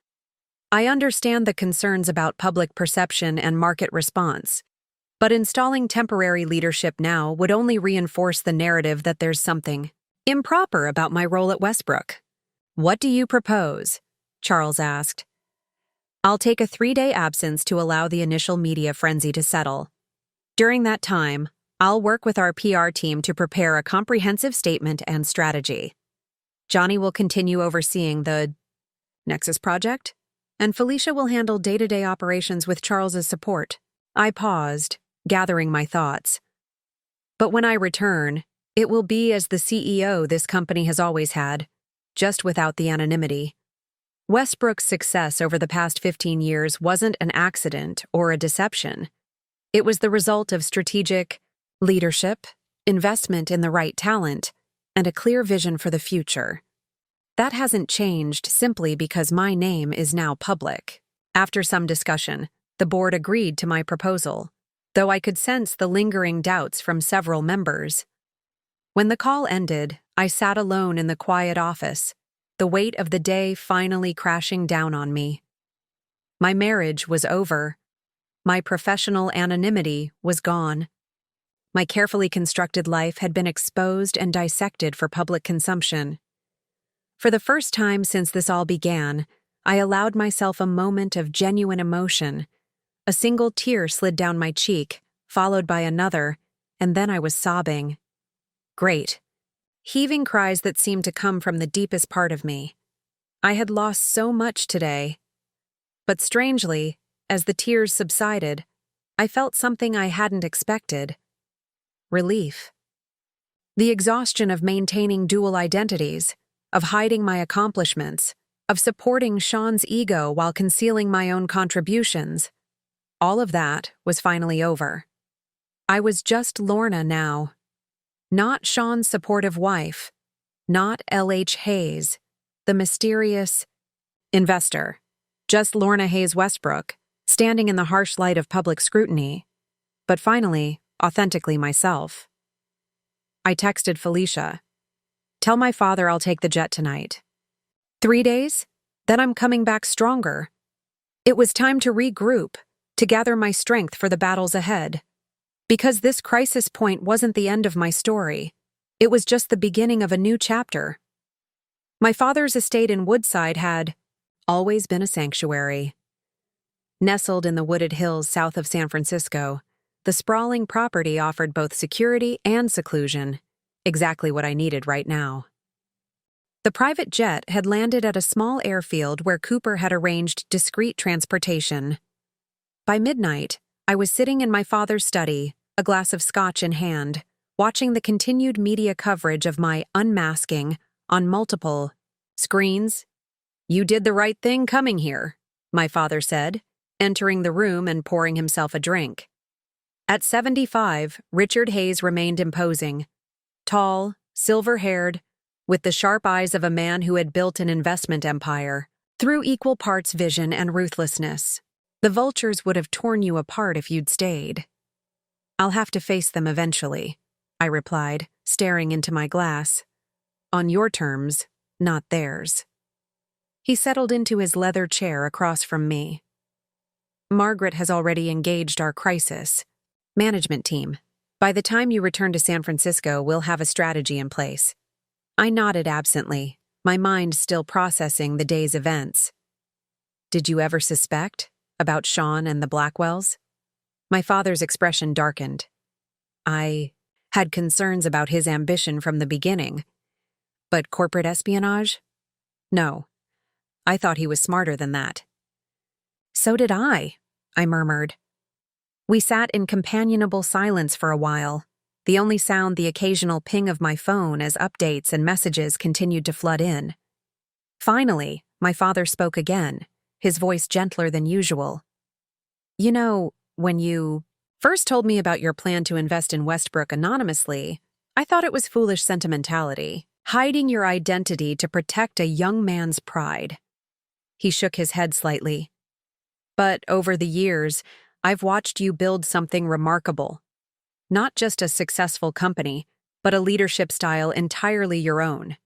I understand the concerns about public perception and market response, but installing temporary leadership now would only reinforce the narrative that there's something improper about my role at Westbrook. What do you propose? Charles asked. I'll take a 3-day absence to allow the initial media frenzy to settle. During that time, I'll work with our PR team to prepare a comprehensive statement and strategy. Johnny will continue overseeing the Nexus project, and Felicia will handle day-to-day operations with Charles's support. I paused, gathering my thoughts. But when I return, it will be as the CEO this company has always had, just without the anonymity. Westbrook's success over the past 15 years wasn't an accident or a deception. It was the result of strategic leadership, investment in the right talent, and a clear vision for the future. That hasn't changed simply because my name is now public. After some discussion, the board agreed to my proposal, though I could sense the lingering doubts from several members. When the call ended, I sat alone in the quiet office, the weight of the day finally crashing down on me. My marriage was over. My professional anonymity was gone. My carefully constructed life had been exposed and dissected for public consumption. For the first time since this all began, I allowed myself a moment of genuine emotion. A single tear slid down my cheek, followed by another, and then I was sobbing. Great. Heaving cries that seemed to come from the deepest part of me. I had lost so much today. But strangely, as the tears subsided, I felt something I hadn't expected. Relief. The exhaustion of maintaining dual identities, of hiding my accomplishments, of supporting Sean's ego while concealing my own contributions. All of that was finally over. I was just Lorna now. Not Sean's supportive wife. Not L.H. Hayes, the mysterious investor. Just Lorna Hayes Westbrook, standing in the harsh light of public scrutiny. But finally, authentically myself. I texted Felicia. Tell my father I'll take the jet tonight. 3 days? Then I'm coming back stronger. It was time to regroup, to gather my strength for the battles ahead. Because this crisis point wasn't the end of my story. It was just the beginning of a new chapter. My father's estate in Woodside had always been a sanctuary. Nestled in the wooded hills south of San Francisco, the sprawling property offered both security and seclusion, exactly what I needed right now. The private jet had landed at a small airfield where Cooper had arranged discreet transportation. By midnight, I was sitting in my father's study, a glass of scotch in hand, watching the continued media coverage of my unmasking on multiple screens. You did the right thing coming here, my father said, entering the room and pouring himself a drink. At 75, Richard Hayes remained imposing. Tall, silver-haired, with the sharp eyes of a man who had built an investment empire, through equal parts vision and ruthlessness. The vultures would have torn you apart if you'd stayed. I'll have to face them eventually, I replied, staring into my glass. On your terms, not theirs. He settled into his leather chair across from me. Margaret has already engaged our crisis management team. By the time you return to San Francisco, we'll have a strategy in place. I nodded absently, my mind still processing the day's events. Did you ever suspect about Sean and the Blackwells? My father's expression darkened. I had concerns about his ambition from the beginning. But corporate espionage? No. I thought he was smarter than that. So did I murmured. We sat in companionable silence for a while, the only sound the occasional ping of my phone as updates and messages continued to flood in. Finally, my father spoke again, his voice gentler than usual. You know, when you first told me about your plan to invest in Westbrook anonymously, I thought it was foolish sentimentality, hiding your identity to protect a young man's pride. He shook his head slightly. But over the years, I've watched you build something remarkable. Not just a successful company, but a leadership style entirely your own.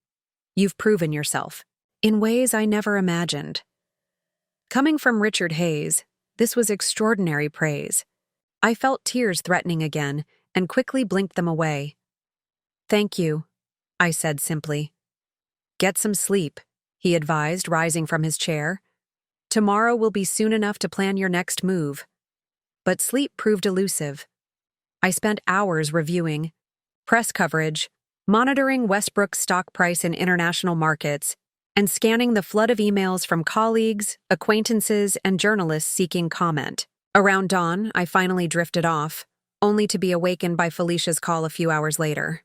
You've proven yourself, in ways I never imagined. Coming from Richard Hayes, this was extraordinary praise. I felt tears threatening again and quickly blinked them away. Thank you, I said simply. Get some sleep, he advised, rising from his chair. Tomorrow will be soon enough to plan your next move. But sleep proved elusive. I spent hours reviewing press coverage, monitoring Westbrook's stock price in international markets, and scanning the flood of emails from colleagues, acquaintances, and journalists seeking comment. Around dawn, I finally drifted off, only to be awakened by Felicia's call a few hours later.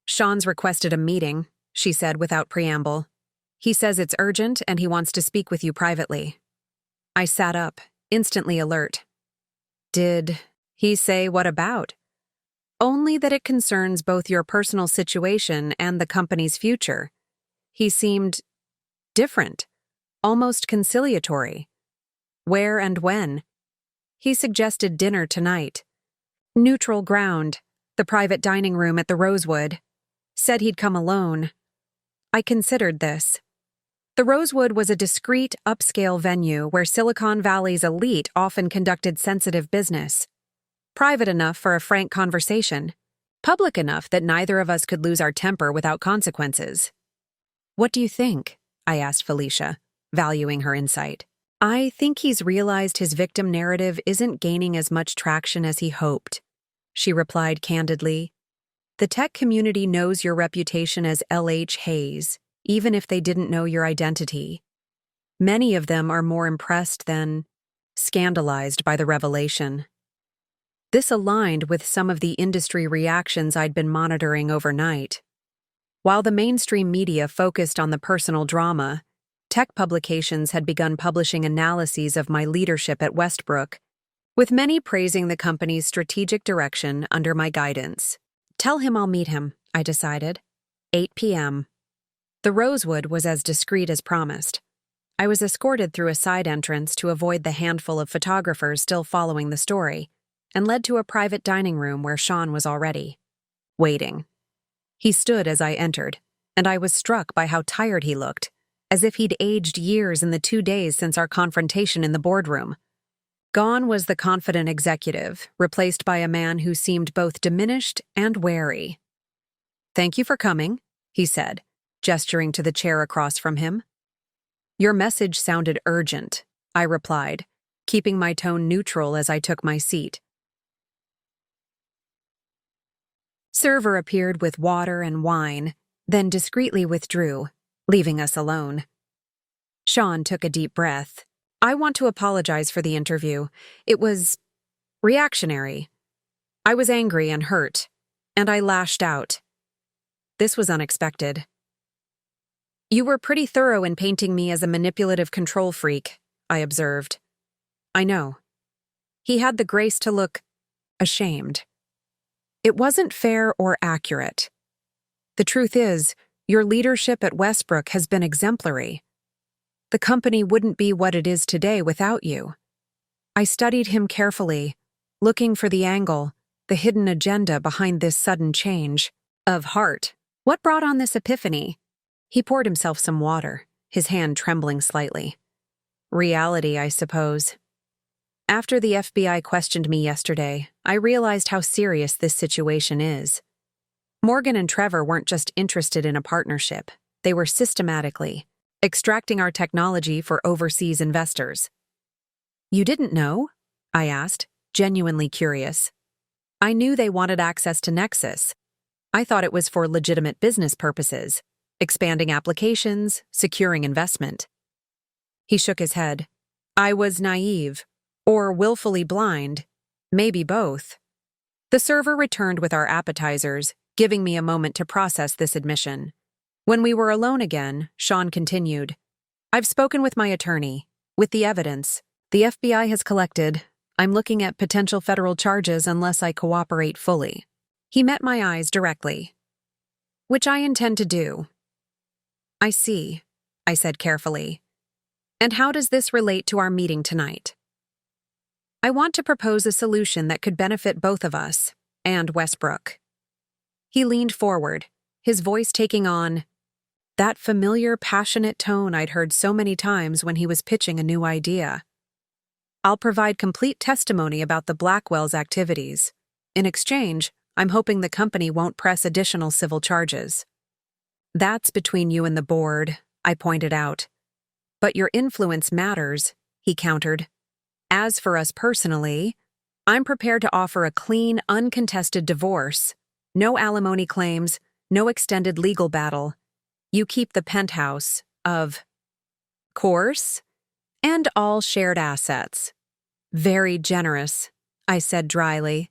Sean's requested a meeting, she said without preamble. He says it's urgent and he wants to speak with you privately. I sat up, instantly alert. Did he say what about? Only that it concerns both your personal situation and the company's future. He seemed different, almost conciliatory. Where and when? He suggested dinner tonight. Neutral ground, the private dining room at the Rosewood. Said he'd come alone. I considered this. The Rosewood was a discreet, upscale venue where Silicon Valley's elite often conducted sensitive business. Private enough for a frank conversation. Public enough that neither of us could lose our temper without consequences. What do you think? I asked Felicia, valuing her insight. I think he's realized his victim narrative isn't gaining as much traction as he hoped. she replied candidly. The tech community knows your reputation as L.H. Hayes, even if they didn't know your identity. Many of them are more impressed than scandalized by the revelation. This aligned with some of the industry reactions I'd been monitoring overnight. While the mainstream media focused on the personal drama, tech publications had begun publishing analyses of my leadership at Westbrook, with many praising the company's strategic direction under my guidance. Tell him I'll meet him, I decided. 8 p.m. The Rosewood was as discreet as promised. I was escorted through a side entrance to avoid the handful of photographers still following the story, and led to a private dining room where Sean was already waiting. He stood as I entered, and I was struck by how tired he looked, as if he'd aged years in the 2 days since our confrontation in the boardroom. Gone was the confident executive, replaced by a man who seemed both diminished and wary. "Thank you for coming," he said, gesturing to the chair across from him. "Your message sounded urgent," I replied, keeping my tone neutral as I took my seat. Server appeared with water and wine, then discreetly withdrew, leaving us alone. Sean took a deep breath. "I want to apologize for the interview. It was reactionary. I was angry and hurt, and I lashed out. This was unexpected." "You were pretty thorough in painting me as a manipulative control freak," I observed. "I know." He had the grace to look ashamed. "It wasn't fair or accurate. The truth is, your leadership at Westbrook has been exemplary. The company wouldn't be what it is today without you." I studied him carefully, looking for the angle, the hidden agenda behind this sudden change of heart. What brought on this epiphany? He poured himself some water, his hand trembling slightly. "Reality, I suppose. After the FBI questioned me yesterday, I realized how serious this situation is. Morgan and Trevor weren't just interested in a partnership. They were systematically extracting our technology for overseas investors." "You didn't know?" I asked, genuinely curious. "I knew they wanted access to Nexus. I thought it was for legitimate business purposes, expanding applications, securing investment." He shook his head. "I was naive. Or willfully blind. Maybe both." The server returned with our appetizers, giving me a moment to process this admission. When we were alone again, Sean continued, "I've spoken with my attorney. With the evidence the FBI has collected, I'm looking at potential federal charges unless I cooperate fully." He met my eyes directly. "Which I intend to do." "I see," I said carefully. "And how does this relate to our meeting tonight?" "I want to propose a solution that could benefit both of us, and Westbrook." He leaned forward, his voice taking on that familiar, passionate tone I'd heard so many times when he was pitching a new idea. "I'll provide complete testimony about the Blackwell's activities. In exchange, I'm hoping the company won't press additional civil charges." "That's between you and the board," I pointed out. "But your influence matters," he countered. "As for us personally, I'm prepared to offer a clean, uncontested divorce. No alimony claims, no extended legal battle. You keep the penthouse, of course, and all shared assets." "Very generous," I said dryly,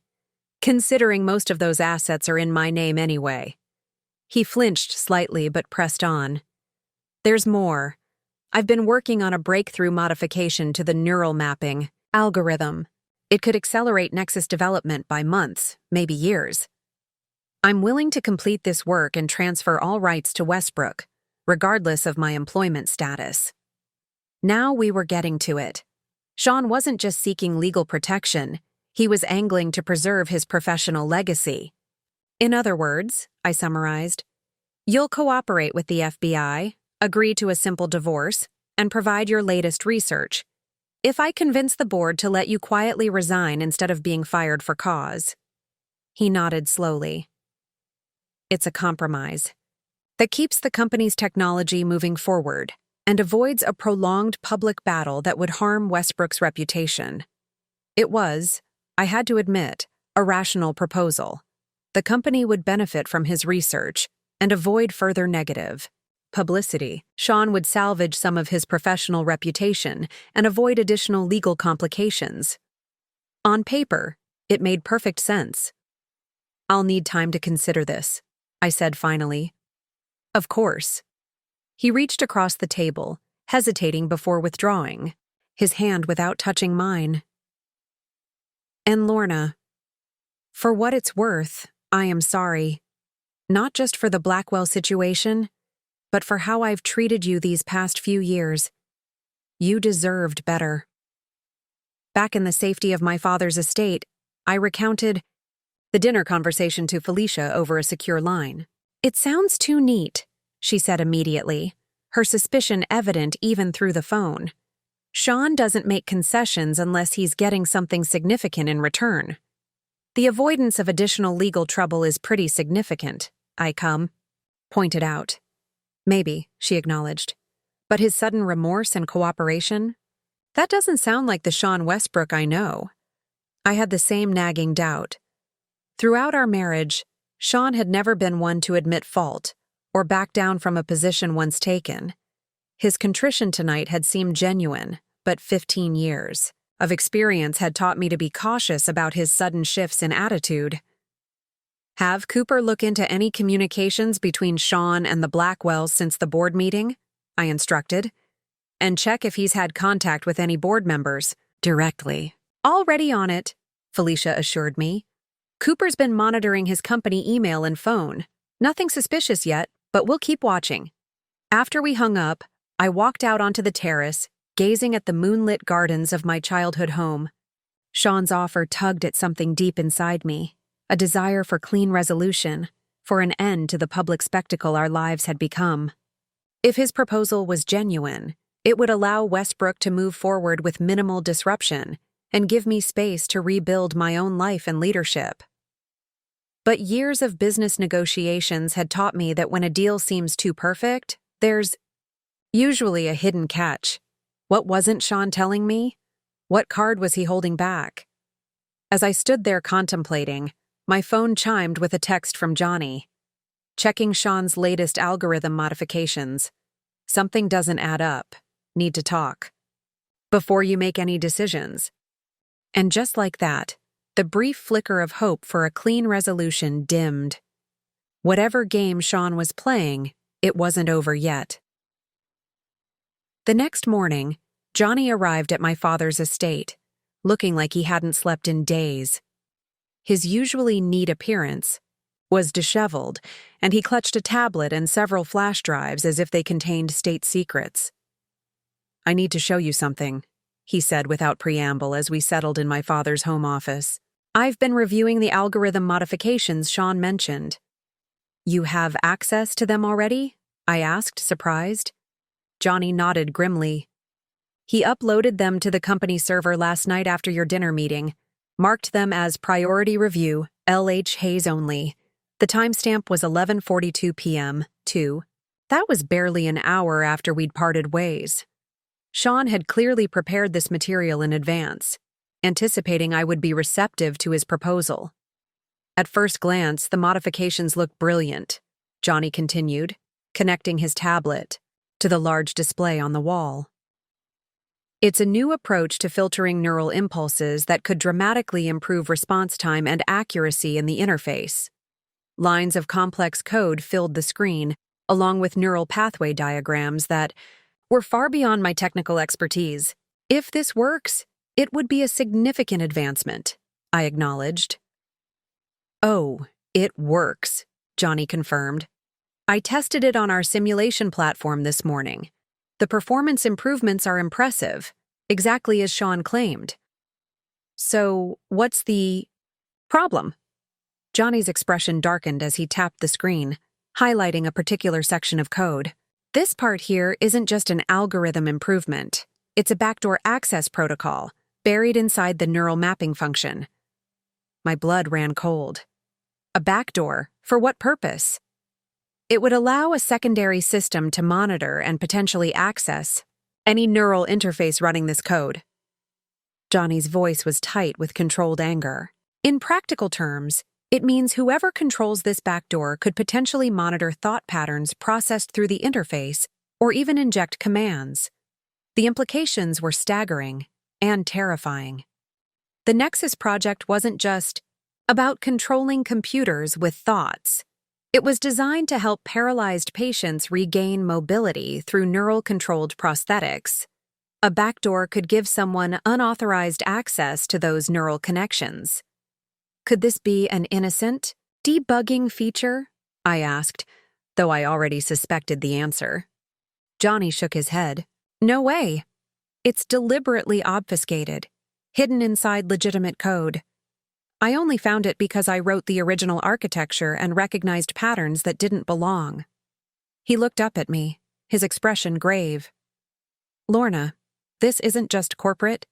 "considering most of those assets are in my name anyway." He flinched slightly but pressed on. "There's more. I've been working on a breakthrough modification to the neural mapping algorithm. It could accelerate Nexus development by months, maybe years. I'm willing to complete this work and transfer all rights to Westbrook, regardless of my employment status." Now we were getting to it. Sean wasn't just seeking legal protection, he was angling to preserve his professional legacy. "In other words," I summarized, "you'll cooperate with the FBI, agree to a simple divorce, and provide your latest research. If I convince the board to let you quietly resign instead of being fired for cause." He nodded slowly. "It's a compromise that keeps the company's technology moving forward and avoids a prolonged public battle that would harm Westbrook's reputation." It was, I had to admit, A rational proposal. The company would benefit from his research and avoid further negative publicity. Sean would salvage some of his professional reputation and avoid additional legal complications. On paper, it made perfect sense. "I'll need time to consider this," I said finally. "Of course." He reached across the table, hesitating before withdrawing, his hand without touching mine. "And Lorna, for what it's worth, I am sorry. Not just for the Blackwell situation, but for how I've treated you these past few years. You deserved better." Back in the safety of my father's estate, I recounted the dinner conversation to Felicia over a secure line. "It sounds too neat," she said immediately, her suspicion evident even through the phone. "Sean doesn't make concessions unless he's getting something significant in return. The avoidance of additional legal trouble is pretty significant," I pointed out. "Maybe," she acknowledged. "But his sudden remorse and cooperation? That doesn't sound like the Sean Westbrook I know." I had the same nagging doubt. Throughout our marriage, Sean had never been one to admit fault or back down from a position once taken. His contrition tonight had seemed genuine, but 15 years of experience had taught me to be cautious about his sudden shifts in attitude. "Have Cooper look into any communications between Sean and the Blackwells since the board meeting," I instructed, "and check if he's had contact with any board members directly." "Already on it," Felicia assured me. "Cooper's been monitoring his company email and phone. Nothing suspicious yet, but we'll keep watching." After we hung up, I walked out onto the terrace, gazing at the moonlit gardens of my childhood home. Sean's offer tugged at something deep inside me, a desire for clean resolution, for an end to the public spectacle our lives had become. If his proposal was genuine, it would allow Westbrook to move forward with minimal disruption and give me space to rebuild my own life and leadership. But years of business negotiations had taught me that when a deal seems too perfect, there's usually a hidden catch. What wasn't Sean telling me? What card was he holding back? As I stood there contemplating, my phone chimed with a text from Johnny. "Checking Sean's latest algorithm modifications. Something doesn't add up. Need to talk. Before you make any decisions." And just like that, the brief flicker of hope for a clean resolution dimmed. Whatever game Sean was playing, it wasn't over yet. The next morning, Johnny arrived at my father's estate, looking like he hadn't slept in days. His usually neat appearance was disheveled, and he clutched a tablet and several flash drives as if they contained state secrets. "I need to show you something," he said without preamble as we settled in my father's home office. "I've been reviewing the algorithm modifications Sean mentioned." "You have access to them already?" I asked, surprised. Johnny nodded grimly. "He uploaded them to the company server last night after your dinner meeting, marked them as priority review, LH Hayes only. The timestamp was 11:42 p.m., too. That was barely an hour after we'd parted ways. Sean had clearly prepared this material in advance, anticipating I would be receptive to his proposal. At first glance, the modifications looked brilliant," Johnny continued, connecting his tablet to the large display on the wall. "It's a new approach to filtering neural impulses that could dramatically improve response time and accuracy in the interface. Lines of complex code filled the screen, along with neural pathway diagrams that were far beyond my technical expertise. If this works, it would be a significant advancement," I acknowledged. "Oh, it works," Johnny confirmed. "I tested it on our simulation platform this morning. The performance improvements are impressive, exactly as Sean claimed." "So, what's the problem?" Johnny's expression darkened as he tapped the screen, highlighting a particular section of code. "This part here isn't just an algorithm improvement. It's a backdoor access protocol, buried inside the neural mapping function." My blood ran cold. A backdoor? For what purpose? "It would allow a secondary system to monitor and potentially access any neural interface running this code." Johnny's voice was tight with controlled anger. In practical terms, it means whoever controls this backdoor could potentially monitor thought patterns processed through the interface or even inject commands. The implications were staggering and terrifying. The Nexus project wasn't just about controlling computers with thoughts. It was designed to help paralyzed patients regain mobility through neural-controlled prosthetics. A backdoor could give someone unauthorized access to those neural connections. Could this be an innocent, debugging feature? I asked, though I already suspected the answer. Johnny shook his head. No way. It's deliberately obfuscated, hidden inside legitimate code. I only found it because I wrote the original architecture and recognized patterns that didn't belong. He looked up at me, his expression grave. Lorna, this isn't just corporate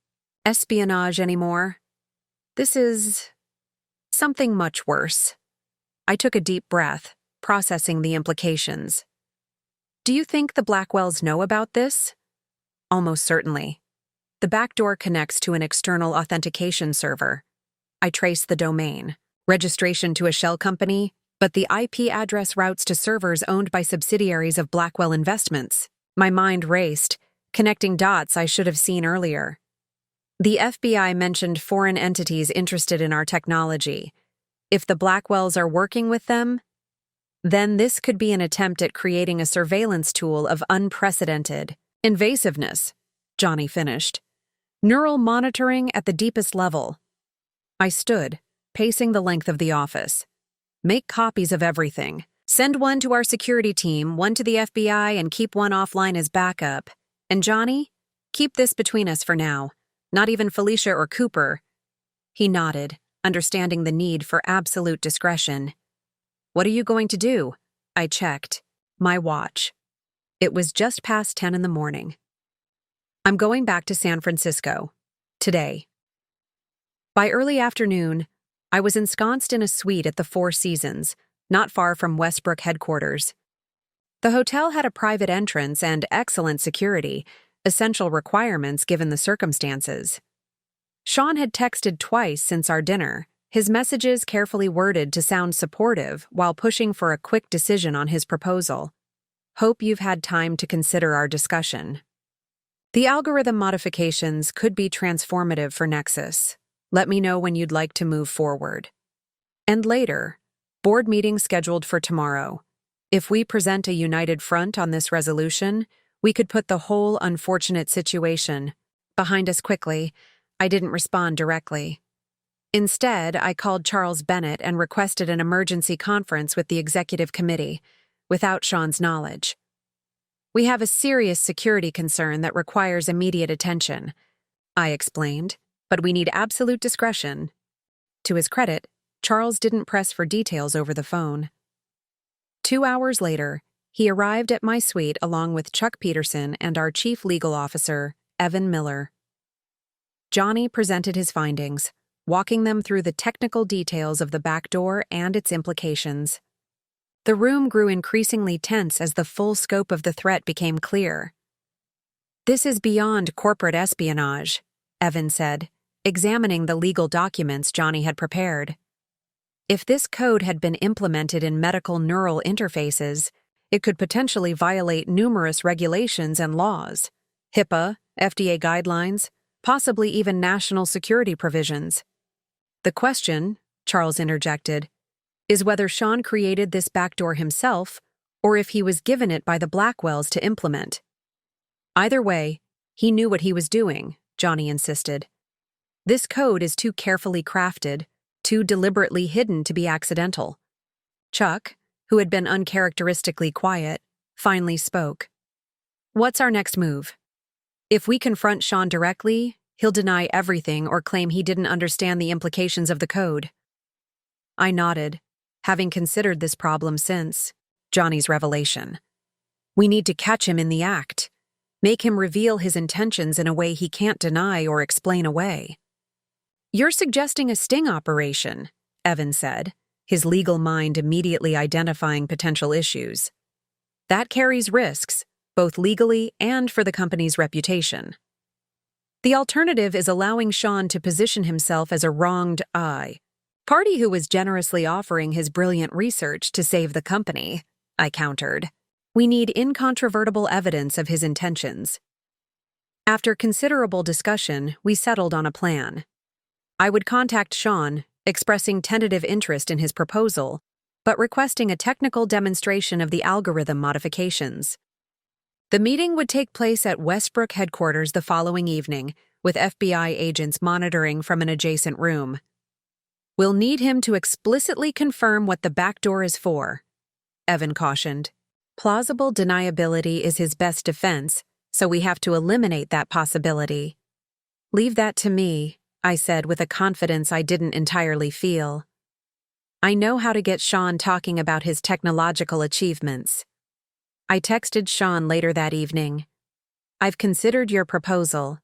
espionage anymore. This is something much worse. I took a deep breath, processing the implications. Do you think the Blackwells know about this? Almost certainly. The backdoor connects to an external authentication server. I traced the domain, registration to a shell company, but the IP address routes to servers owned by subsidiaries of Blackwell Investments. My mind raced, connecting dots I should have seen earlier. The FBI mentioned foreign entities interested in our technology. If the Blackwells are working with them, then this could be an attempt at creating a surveillance tool of unprecedented invasiveness, Johnny finished. Neural monitoring at the deepest level. I stood, pacing the length of the office. Make copies of everything. Send one to our security team, one to the FBI, and keep one offline as backup. And Johnny, keep this between us for now. Not even Felicia or Cooper. He nodded, understanding the need for absolute discretion. What are you going to do? I checked. My watch. It was just past 10 in the morning. I'm going back to San Francisco. Today. By early afternoon, I was ensconced in a suite at the Four Seasons, not far from Westbrook headquarters. The hotel had a private entrance and excellent security, essential requirements given the circumstances. Sean had texted twice since our dinner, his messages carefully worded to sound supportive while pushing for a quick decision on his proposal. Hope you've had time to consider our discussion. The algorithm modifications could be transformative for Nexus. Let me know when you'd like to move forward. And later, board meeting scheduled for tomorrow. If we present a united front on this resolution, we could put the whole unfortunate situation behind us quickly. I didn't respond directly. Instead, I called Charles Bennett and requested an emergency conference with the executive committee, without Sean's knowledge. We have a serious security concern that requires immediate attention, I explained, but we need absolute discretion. To his credit, Charles didn't press for details over the phone. 2 hours later, he arrived at my suite along with Chuck Peterson and our chief legal officer, Evan Miller. Johnny presented his findings, walking them through the technical details of the backdoor and its implications. The room grew increasingly tense as the full scope of the threat became clear. This is beyond corporate espionage, Evan said, examining the legal documents Johnny had prepared. If this code had been implemented in medical neural interfaces, it could potentially violate numerous regulations and laws, HIPAA, FDA guidelines, possibly even national security provisions. The question, Charles interjected, is whether Sean created this backdoor himself or if he was given it by the Blackwells to implement. Either way, he knew what he was doing, Johnny insisted. This code is too carefully crafted, too deliberately hidden to be accidental. Chuck, who had been uncharacteristically quiet, finally spoke. What's our next move? If we confront Sean directly, he'll deny everything or claim he didn't understand the implications of the code. I nodded, having considered this problem since Johnny's revelation. We need to catch him in the act, make him reveal his intentions in a way he can't deny or explain away. You're suggesting a sting operation, Evan said, his legal mind immediately identifying potential issues. That carries risks, both legally and for the company's reputation. The alternative is allowing Sean to position himself as a wronged eye, Party who was generously offering his brilliant research to save the company, I countered. We need incontrovertible evidence of his intentions. After considerable discussion, we settled on a plan. I would contact Sean, expressing tentative interest in his proposal, but requesting a technical demonstration of the algorithm modifications. The meeting would take place at Westbrook headquarters the following evening, with FBI agents monitoring from an adjacent room. We'll need him to explicitly confirm what the back door is for, Evan cautioned. Plausible deniability is his best defense, so we have to eliminate that possibility. Leave that to me, I said with a confidence I didn't entirely feel. I know how to get Sean talking about his technological achievements. I texted Sean later that evening. I've considered your proposal.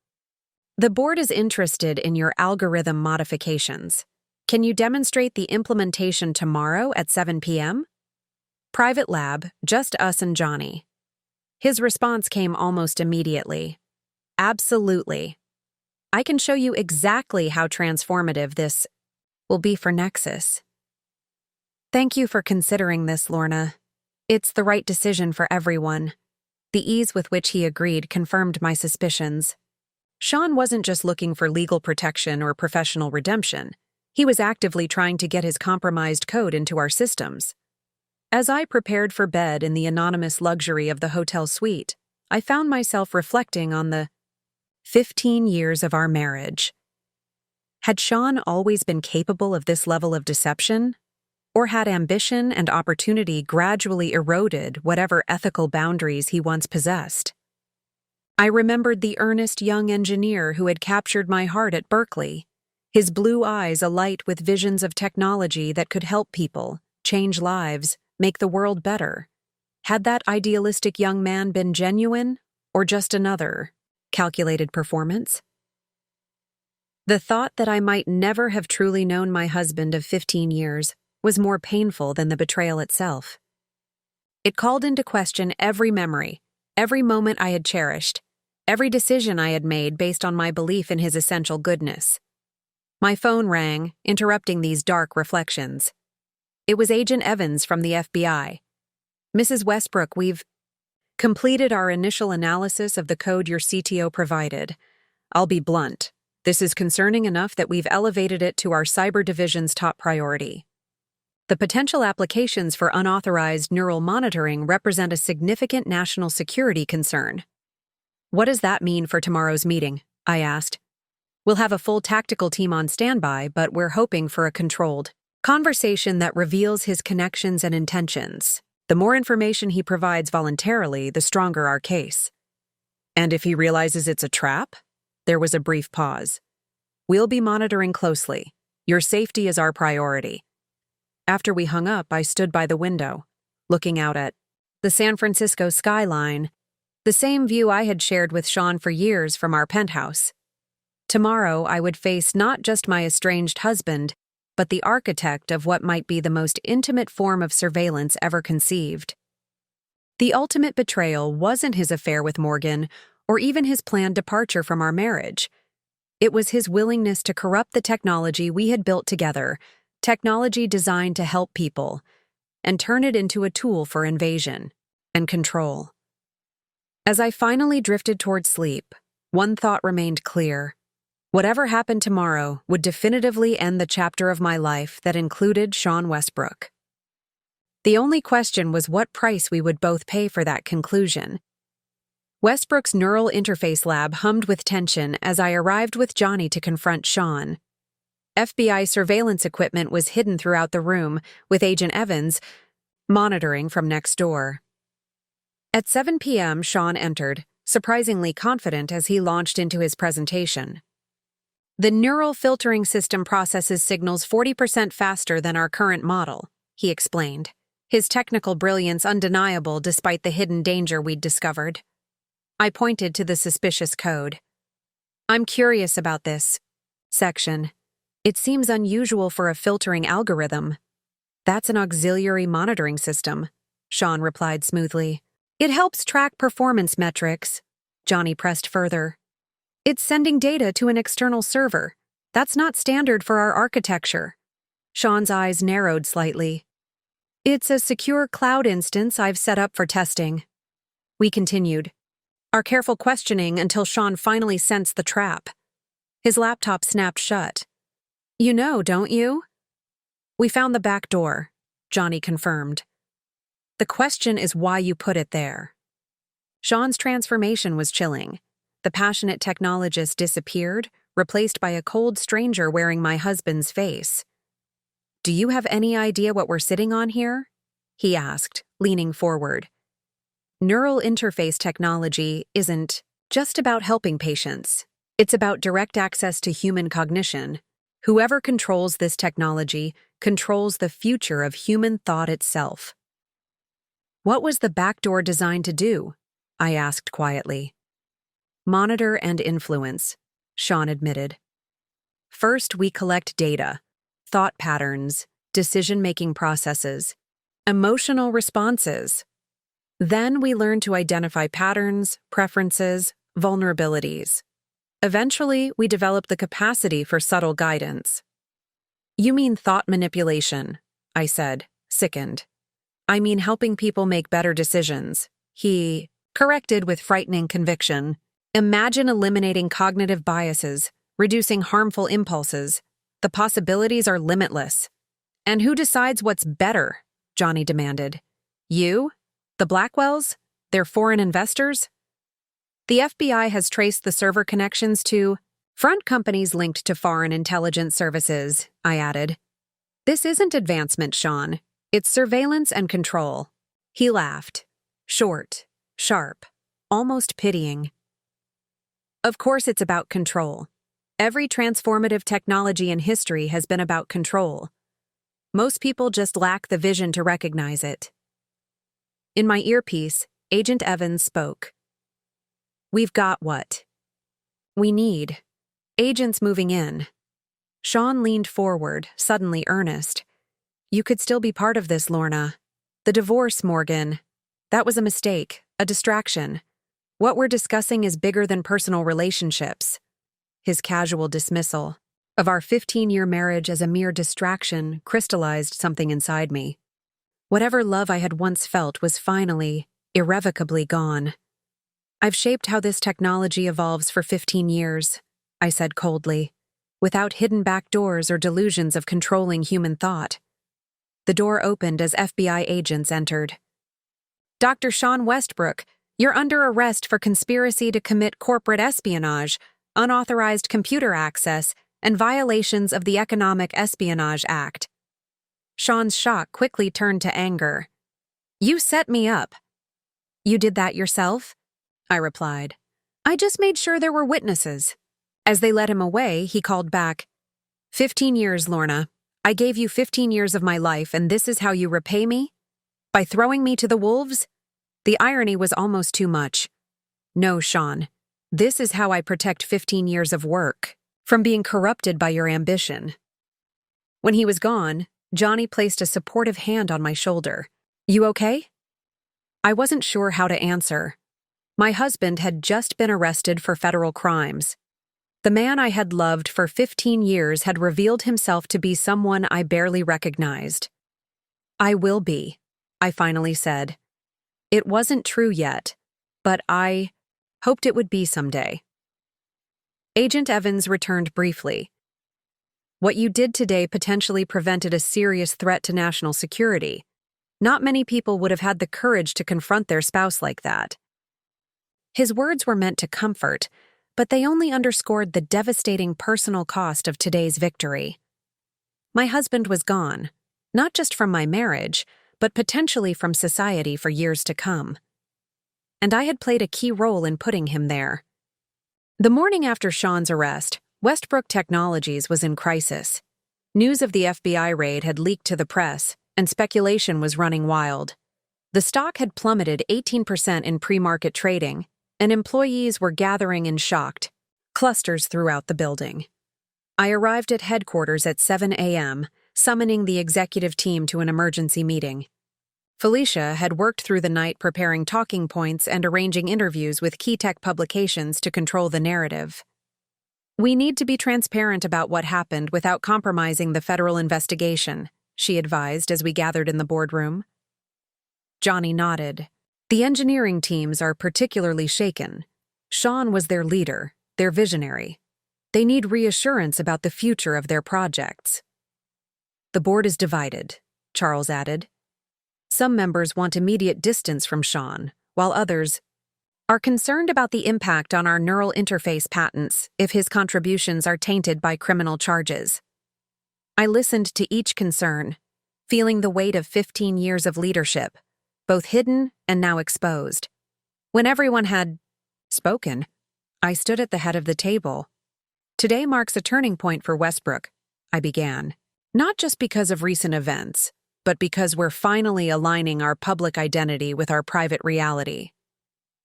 The board is interested in your algorithm modifications. Can you demonstrate the implementation tomorrow at 7 p.m.? Private lab, just us and Johnny. His response came almost immediately. Absolutely. I can show you exactly how transformative this will be for Nexus. Thank you for considering this, Lorna. It's the right decision for everyone. The ease with which he agreed confirmed my suspicions. Sean wasn't just looking for legal protection or professional redemption. He was actively trying to get his compromised code into our systems. As I prepared for bed in the anonymous luxury of the hotel suite, I found myself reflecting on the 15 years of our marriage. Had Sean always been capable of this level of deception? Or had ambition and opportunity gradually eroded whatever ethical boundaries he once possessed? I remembered the earnest young engineer who had captured my heart at Berkeley, his blue eyes alight with visions of technology that could help people, change lives, make the world better. Had that idealistic young man been genuine, or just another calculated performance? The thought that I might never have truly known my husband of 15 years was more painful than the betrayal itself. It called into question every memory, every moment I had cherished, every decision I had made based on my belief in his essential goodness. My phone rang, interrupting these dark reflections. It was Agent Evans from the FBI. Mrs. Westbrook, we've completed our initial analysis of the code your CTO provided. I'll be blunt. This is concerning enough that we've elevated it to our cyber division's top priority. The potential applications for unauthorized neural monitoring represent a significant national security concern. What does that mean for tomorrow's meeting? I asked. We'll have a full tactical team on standby, but we're hoping for a controlled conversation that reveals his connections and intentions. The more information he provides voluntarily, the stronger our case. And if he realizes it's a trap? There was a brief pause. We'll be monitoring closely. Your safety is our priority. After we hung up, I stood by the window, looking out at the San Francisco skyline, the same view I had shared with Sean for years from our penthouse. Tomorrow, I would face not just my estranged husband, but the architect of what might be the most intimate form of surveillance ever conceived. The ultimate betrayal wasn't his affair with Morgan, or even his planned departure from our marriage. It was his willingness to corrupt the technology we had built together, technology designed to help people, and turn it into a tool for invasion and control. As I finally drifted toward sleep, one thought remained clear. Whatever happened tomorrow would definitively end the chapter of my life that included Sean Westbrook. The only question was what price we would both pay for that conclusion. Westbrook's neural interface lab hummed with tension as I arrived with Johnny to confront Sean. FBI surveillance equipment was hidden throughout the room, with Agent Evans monitoring from next door. At 7 p.m., Sean entered, surprisingly confident as he launched into his presentation. The neural filtering system processes signals 40% faster than our current model, he explained, his technical brilliance undeniable despite the hidden danger we'd discovered. I pointed to the suspicious code. I'm curious about this section. It seems unusual for a filtering algorithm. That's an auxiliary monitoring system, Sean replied smoothly. It helps track performance metrics, Johnny pressed further. It's sending data to an external server. That's not standard for our architecture. Sean's eyes narrowed slightly. It's a secure cloud instance I've set up for testing. We continued, our careful questioning until Sean finally sensed the trap. His laptop snapped shut. You know, don't you? We found the back door, Johnny confirmed. The question is why you put it there. Sean's transformation was chilling. The passionate technologist disappeared, replaced by a cold stranger wearing my husband's face. Do you have any idea what we're sitting on here? He asked, leaning forward. Neural interface technology isn't just about helping patients. It's about direct access to human cognition. Whoever controls this technology controls the future of human thought itself. What was the back door designed to do? I asked quietly. Monitor and influence, Sean admitted. First, we collect data, thought patterns, decision-making processes, emotional responses. Then we learn to identify patterns, preferences, vulnerabilities. Eventually, we develop the capacity for subtle guidance. You mean thought manipulation, I said, sickened. I mean helping people make better decisions. He corrected with frightening conviction. Imagine eliminating cognitive biases, reducing harmful impulses. The possibilities are limitless. And who decides what's better? Johnny demanded. You? The Blackwells? Their foreign investors? The FBI has traced the server connections to front companies linked to foreign intelligence services, I added. This isn't advancement, Sean. It's surveillance and control. He laughed. Short, sharp, almost pitying. Of course it's about control. Every transformative technology in history has been about control. Most people just lack the vision to recognize it. In my earpiece, Agent Evans spoke. We've got what we need. Agents moving in. Sean leaned forward, suddenly earnest. You could still be part of this, Lorna. The divorce, Morgan. That was a mistake, a distraction. What we're discussing is bigger than personal relationships. His casual dismissal of our 15-year marriage as a mere distraction crystallized something inside me. Whatever love I had once felt was finally, irrevocably gone. I've shaped how this technology evolves for 15 years, I said coldly, without hidden back doors or delusions of controlling human thought. The door opened as FBI agents entered. Dr. Sean Westbrook, you're under arrest for conspiracy to commit corporate espionage, unauthorized computer access, and violations of the Economic Espionage Act. Sean's shock quickly turned to anger. You set me up. You did that yourself? I replied. I just made sure there were witnesses. As they led him away, he called back. 15 years, Lorna. I gave you 15 years of my life, and this is how you repay me? By throwing me to the wolves? The irony was almost too much. No, Sean. This is how I protect 15 years of work from being corrupted by your ambition. When he was gone, Johnny placed a supportive hand on my shoulder. You okay? I wasn't sure how to answer. My husband had just been arrested for federal crimes. The man I had loved for 15 years had revealed himself to be someone I barely recognized. I will be, I finally said. It wasn't true yet, but I hoped it would be someday. Agent Evans returned briefly. What you did today potentially prevented a serious threat to national security. Not many people would have had the courage to confront their spouse like that. His words were meant to comfort, but they only underscored the devastating personal cost of today's victory. My husband was gone, not just from my marriage, but potentially from society for years to come. And I had played a key role in putting him there. The morning after Sean's arrest, Westbrook Technologies was in crisis. News of the FBI raid had leaked to the press, and speculation was running wild. The stock had plummeted 18% in pre-market trading, and employees were gathering in shocked clusters throughout the building. I arrived at headquarters at 7 a.m., summoning the executive team to an emergency meeting. Felicia had worked through the night preparing talking points and arranging interviews with key tech publications to control the narrative. We need to be transparent about what happened without compromising the federal investigation, she advised as we gathered in the boardroom. Johnny nodded. The engineering teams are particularly shaken. Sean was their leader, their visionary. They need reassurance about the future of their projects. The board is divided, Charles added. Some members want immediate distance from Sean, while others are concerned about the impact on our neural interface patents if his contributions are tainted by criminal charges. I listened to each concern, feeling the weight of 15 years of leadership, both hidden and now exposed. When everyone had spoken, I stood at the head of the table. Today marks a turning point for Westbrook, I began, not just because of recent events, but because we're finally aligning our public identity with our private reality.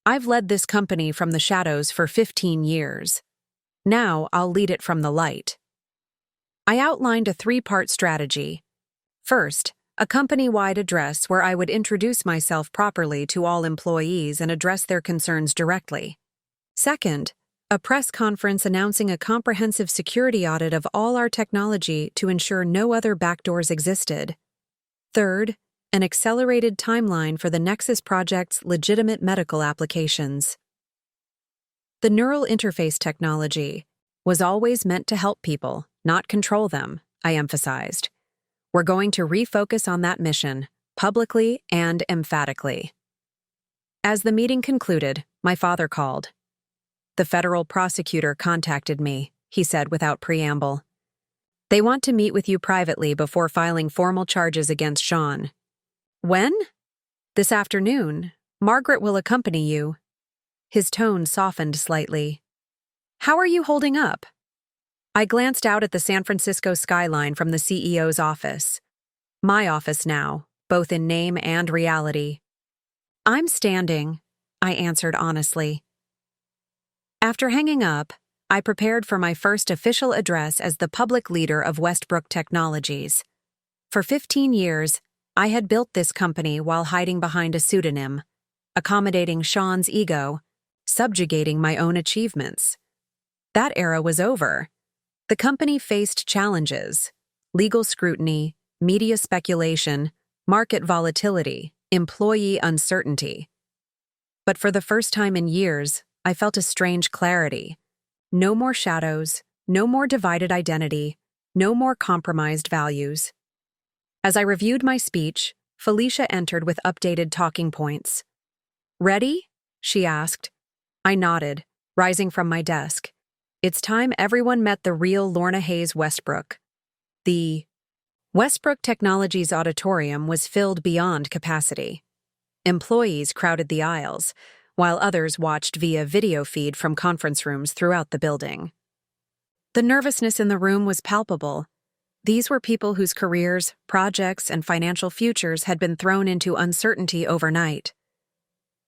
I've led this company from the shadows for 15 years. Now I'll lead it from the light. I outlined a 3-part strategy. First, a company-wide address where I would introduce myself properly to all employees and address their concerns directly. Second, a press conference announcing a comprehensive security audit of all our technology to ensure no other backdoors existed. Third, an accelerated timeline for the Nexus project's legitimate medical applications. The neural interface technology was always meant to help people, not control them, I emphasized. We're going to refocus on that mission, publicly and emphatically. As the meeting concluded, my father called. The federal prosecutor contacted me, he said without preamble. They want to meet with you privately before filing formal charges against Sean. When? This afternoon. Margaret will accompany you. His tone softened slightly. How are you holding up? I glanced out at the San Francisco skyline from the CEO's office. My office now, both in name and reality. I'm standing, I answered honestly. After hanging up, I prepared for my first official address as the public leader of Westbrook Technologies. For 15 years, I had built this company while hiding behind a pseudonym, accommodating Sean's ego, subjugating my own achievements. That era was over. The company faced challenges: legal scrutiny, media speculation, market volatility, employee uncertainty. But for the first time in years, I felt a strange clarity. No more shadows, no more divided identity, no more compromised values. As I reviewed my speech, Felicia entered with updated talking points. Ready? She asked. I nodded, rising from my desk. It's time everyone met the real Lorna Hayes Westbrook. The Westbrook Technologies auditorium was filled beyond capacity. Employees crowded the aisles, while others watched via video feed from conference rooms throughout the building. The nervousness in the room was palpable. These were people whose careers, projects, and financial futures had been thrown into uncertainty overnight.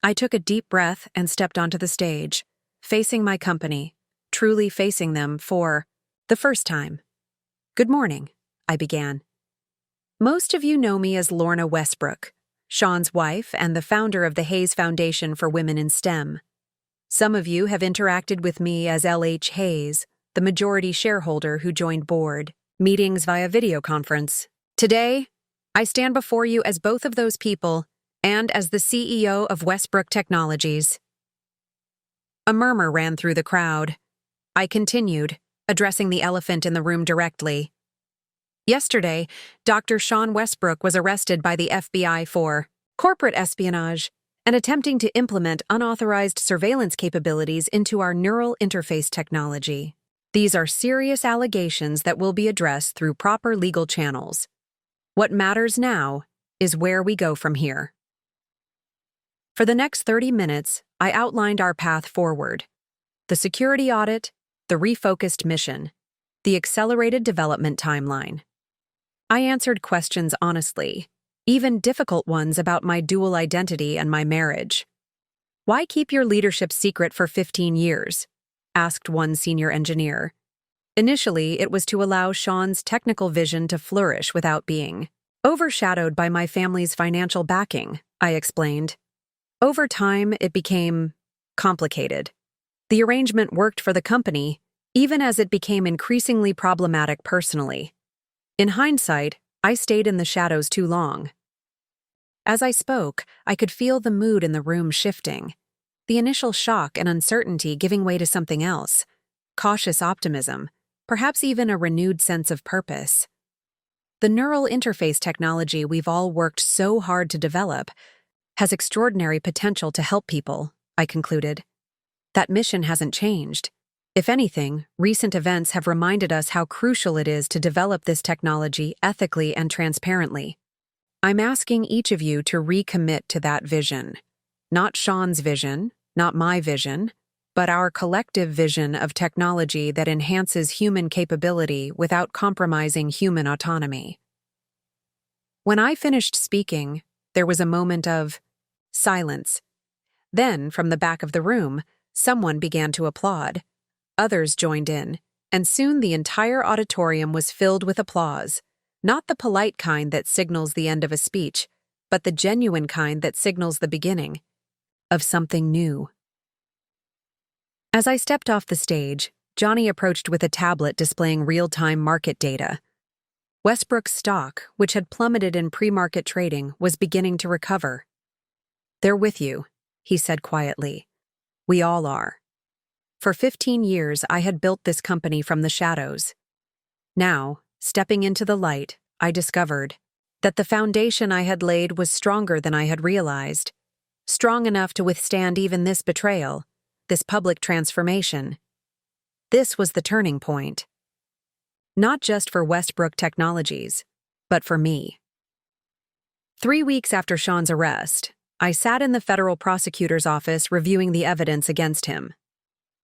I took a deep breath and stepped onto the stage, facing my company, truly facing them for the first time. Good morning, I began. Most of you know me as Lorna Westbrook, Sean's wife and the founder of the Hayes Foundation for Women in STEM. Some of you have interacted with me as L.H. Hayes, the majority shareholder who joined board meetings via video conference. Today, I stand before you as both of those people and as the CEO of Westbrook Technologies. A murmur ran through the crowd. I continued, addressing the elephant in the room directly. Yesterday, Dr. Sean Westbrook was arrested by the FBI for corporate espionage and attempting to implement unauthorized surveillance capabilities into our neural interface technology. These are serious allegations that will be addressed through proper legal channels. What matters now is where we go from here. For the next 30 minutes, I outlined our path forward: the security audit, the refocused mission, the accelerated development timeline. I answered questions honestly, even difficult ones about my dual identity and my marriage. Why keep your leadership secret for 15 years? Asked one senior engineer. Initially, it was to allow Sean's technical vision to flourish without being overshadowed by my family's financial backing, I explained. Over time, it became complicated. The arrangement worked for the company, even as it became increasingly problematic personally. In hindsight, I stayed in the shadows too long. As I spoke, I could feel the mood in the room shifting, the initial shock and uncertainty giving way to something else, cautious optimism, perhaps even a renewed sense of purpose. The neural interface technology we've all worked so hard to develop has extraordinary potential to help people, I concluded. That mission hasn't changed. If anything, recent events have reminded us how crucial it is to develop this technology ethically and transparently. I'm asking each of you to recommit to that vision. Not Sean's vision, not my vision, but our collective vision of technology that enhances human capability without compromising human autonomy. When I finished speaking, there was a moment of silence. Then, from the back of the room, someone began to applaud. Others joined in, and soon the entire auditorium was filled with applause, not the polite kind that signals the end of a speech, but the genuine kind that signals the beginning of something new. As I stepped off the stage, Johnny approached with a tablet displaying real-time market data. Westbrook's stock, which had plummeted in pre-market trading, was beginning to recover. "They're with you," he said quietly. "We all are. For 15 years, I had built this company from the shadows. Now, stepping into the light, I discovered that the foundation I had laid was stronger than I had realized, strong enough to withstand even this betrayal, this public transformation. This was the turning point. Not just for Westbrook Technologies, but for me." 3 weeks after Sean's arrest, I sat in the federal prosecutor's office reviewing the evidence against him.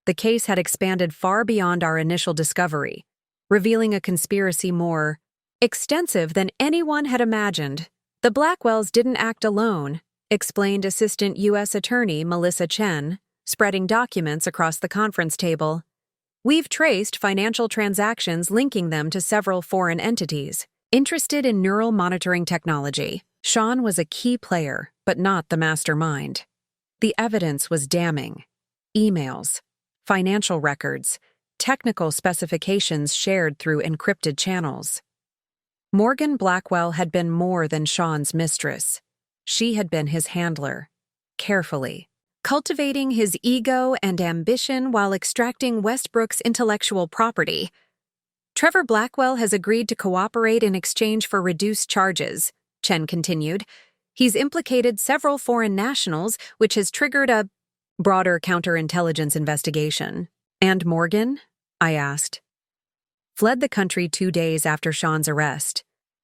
The case had expanded far beyond our initial discovery, revealing a conspiracy more extensive than anyone had imagined. "The Blackwells didn't act alone," explained Assistant U.S. Attorney Melissa Chen, spreading documents across the conference table. "We've traced financial transactions linking them to several foreign entities. Interested in neural monitoring technology, Sean was a key player, but not the mastermind. The evidence was damning. Emails, financial records, technical specifications shared through encrypted channels. Morgan Blackwell had been more than Sean's mistress. She had been his handler, carefully, cultivating his ego and ambition while extracting Westbrook's intellectual property. Trevor Blackwell has agreed to cooperate in exchange for reduced charges," Chen continued. "He's implicated several foreign nationals, which has triggered a broader counterintelligence investigation." "And Morgan?" I asked. "Fled the country 2 days after Sean's arrest.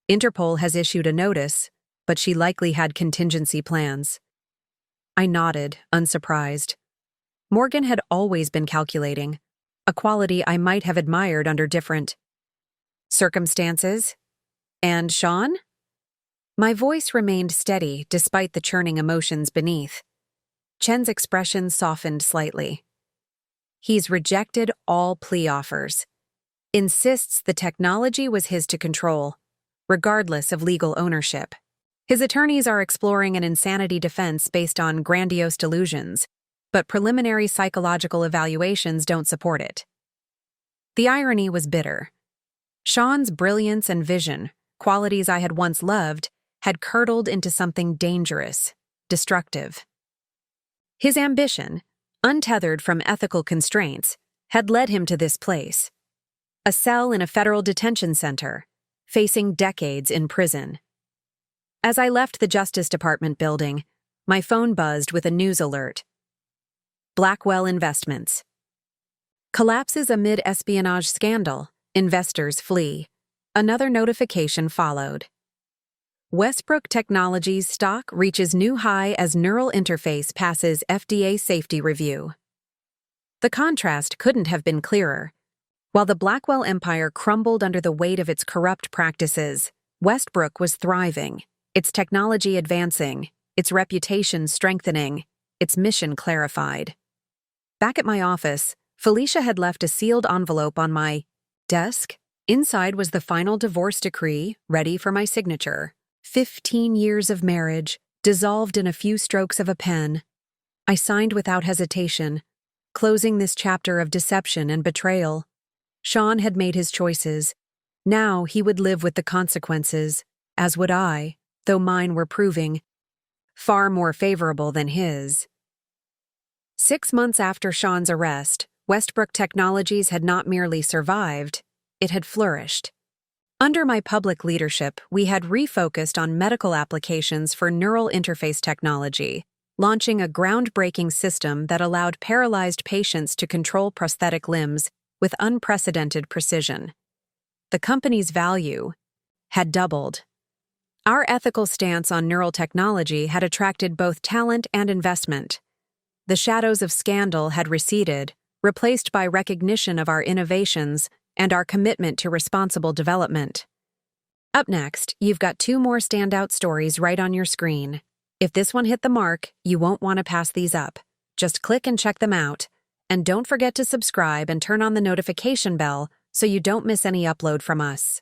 Interpol has issued a notice, but she likely had contingency plans." I nodded, unsurprised. Morgan had always been calculating, a quality I might have admired under different circumstances. "And Sean?" My voice remained steady despite the churning emotions beneath. Chen's expression softened slightly. "He's rejected all plea offers. Insists the technology was his to control, regardless of legal ownership. His attorneys are exploring an insanity defense based on grandiose delusions, but preliminary psychological evaluations don't support it." The irony was bitter. Sean's brilliance and vision, qualities I had once loved, had curdled into something dangerous, destructive. His ambition, untethered from ethical constraints, had led him to this place. A cell in a federal detention center, facing decades in prison. As I left the Justice Department building, my phone buzzed with a news alert. Blackwell Investments. Collapses amid espionage scandal. Investors flee. Another notification followed. Westbrook Technologies stock reaches new high as neural interface passes FDA safety review. The contrast couldn't have been clearer. While the Blackwell empire crumbled under the weight of its corrupt practices, Westbrook was thriving, its technology advancing, its reputation strengthening, its mission clarified. Back at my office, Felicia had left a sealed envelope on my desk. Inside was the final divorce decree, ready for my signature. 15 years of marriage, dissolved in a few strokes of a pen. I signed without hesitation, closing this chapter of deception and betrayal. Sean had made his choices. Now he would live with the consequences, as would I, though mine were proving far more favorable than his. 6 months after Sean's arrest, Westbrook Technologies had not merely survived, it had flourished. Under my public leadership, we had refocused on medical applications for neural interface technology, launching a groundbreaking system that allowed paralyzed patients to control prosthetic limbs with unprecedented precision. The company's value had doubled. Our ethical stance on neural technology had attracted both talent and investment. The shadows of scandal had receded, replaced by recognition of our innovations and our commitment to responsible development. Up next, you've got 2 more standout stories right on your screen. If this one hit the mark, you won't want to pass these up. Just click and check them out. And don't forget to subscribe and turn on the notification bell so you don't miss any upload from us.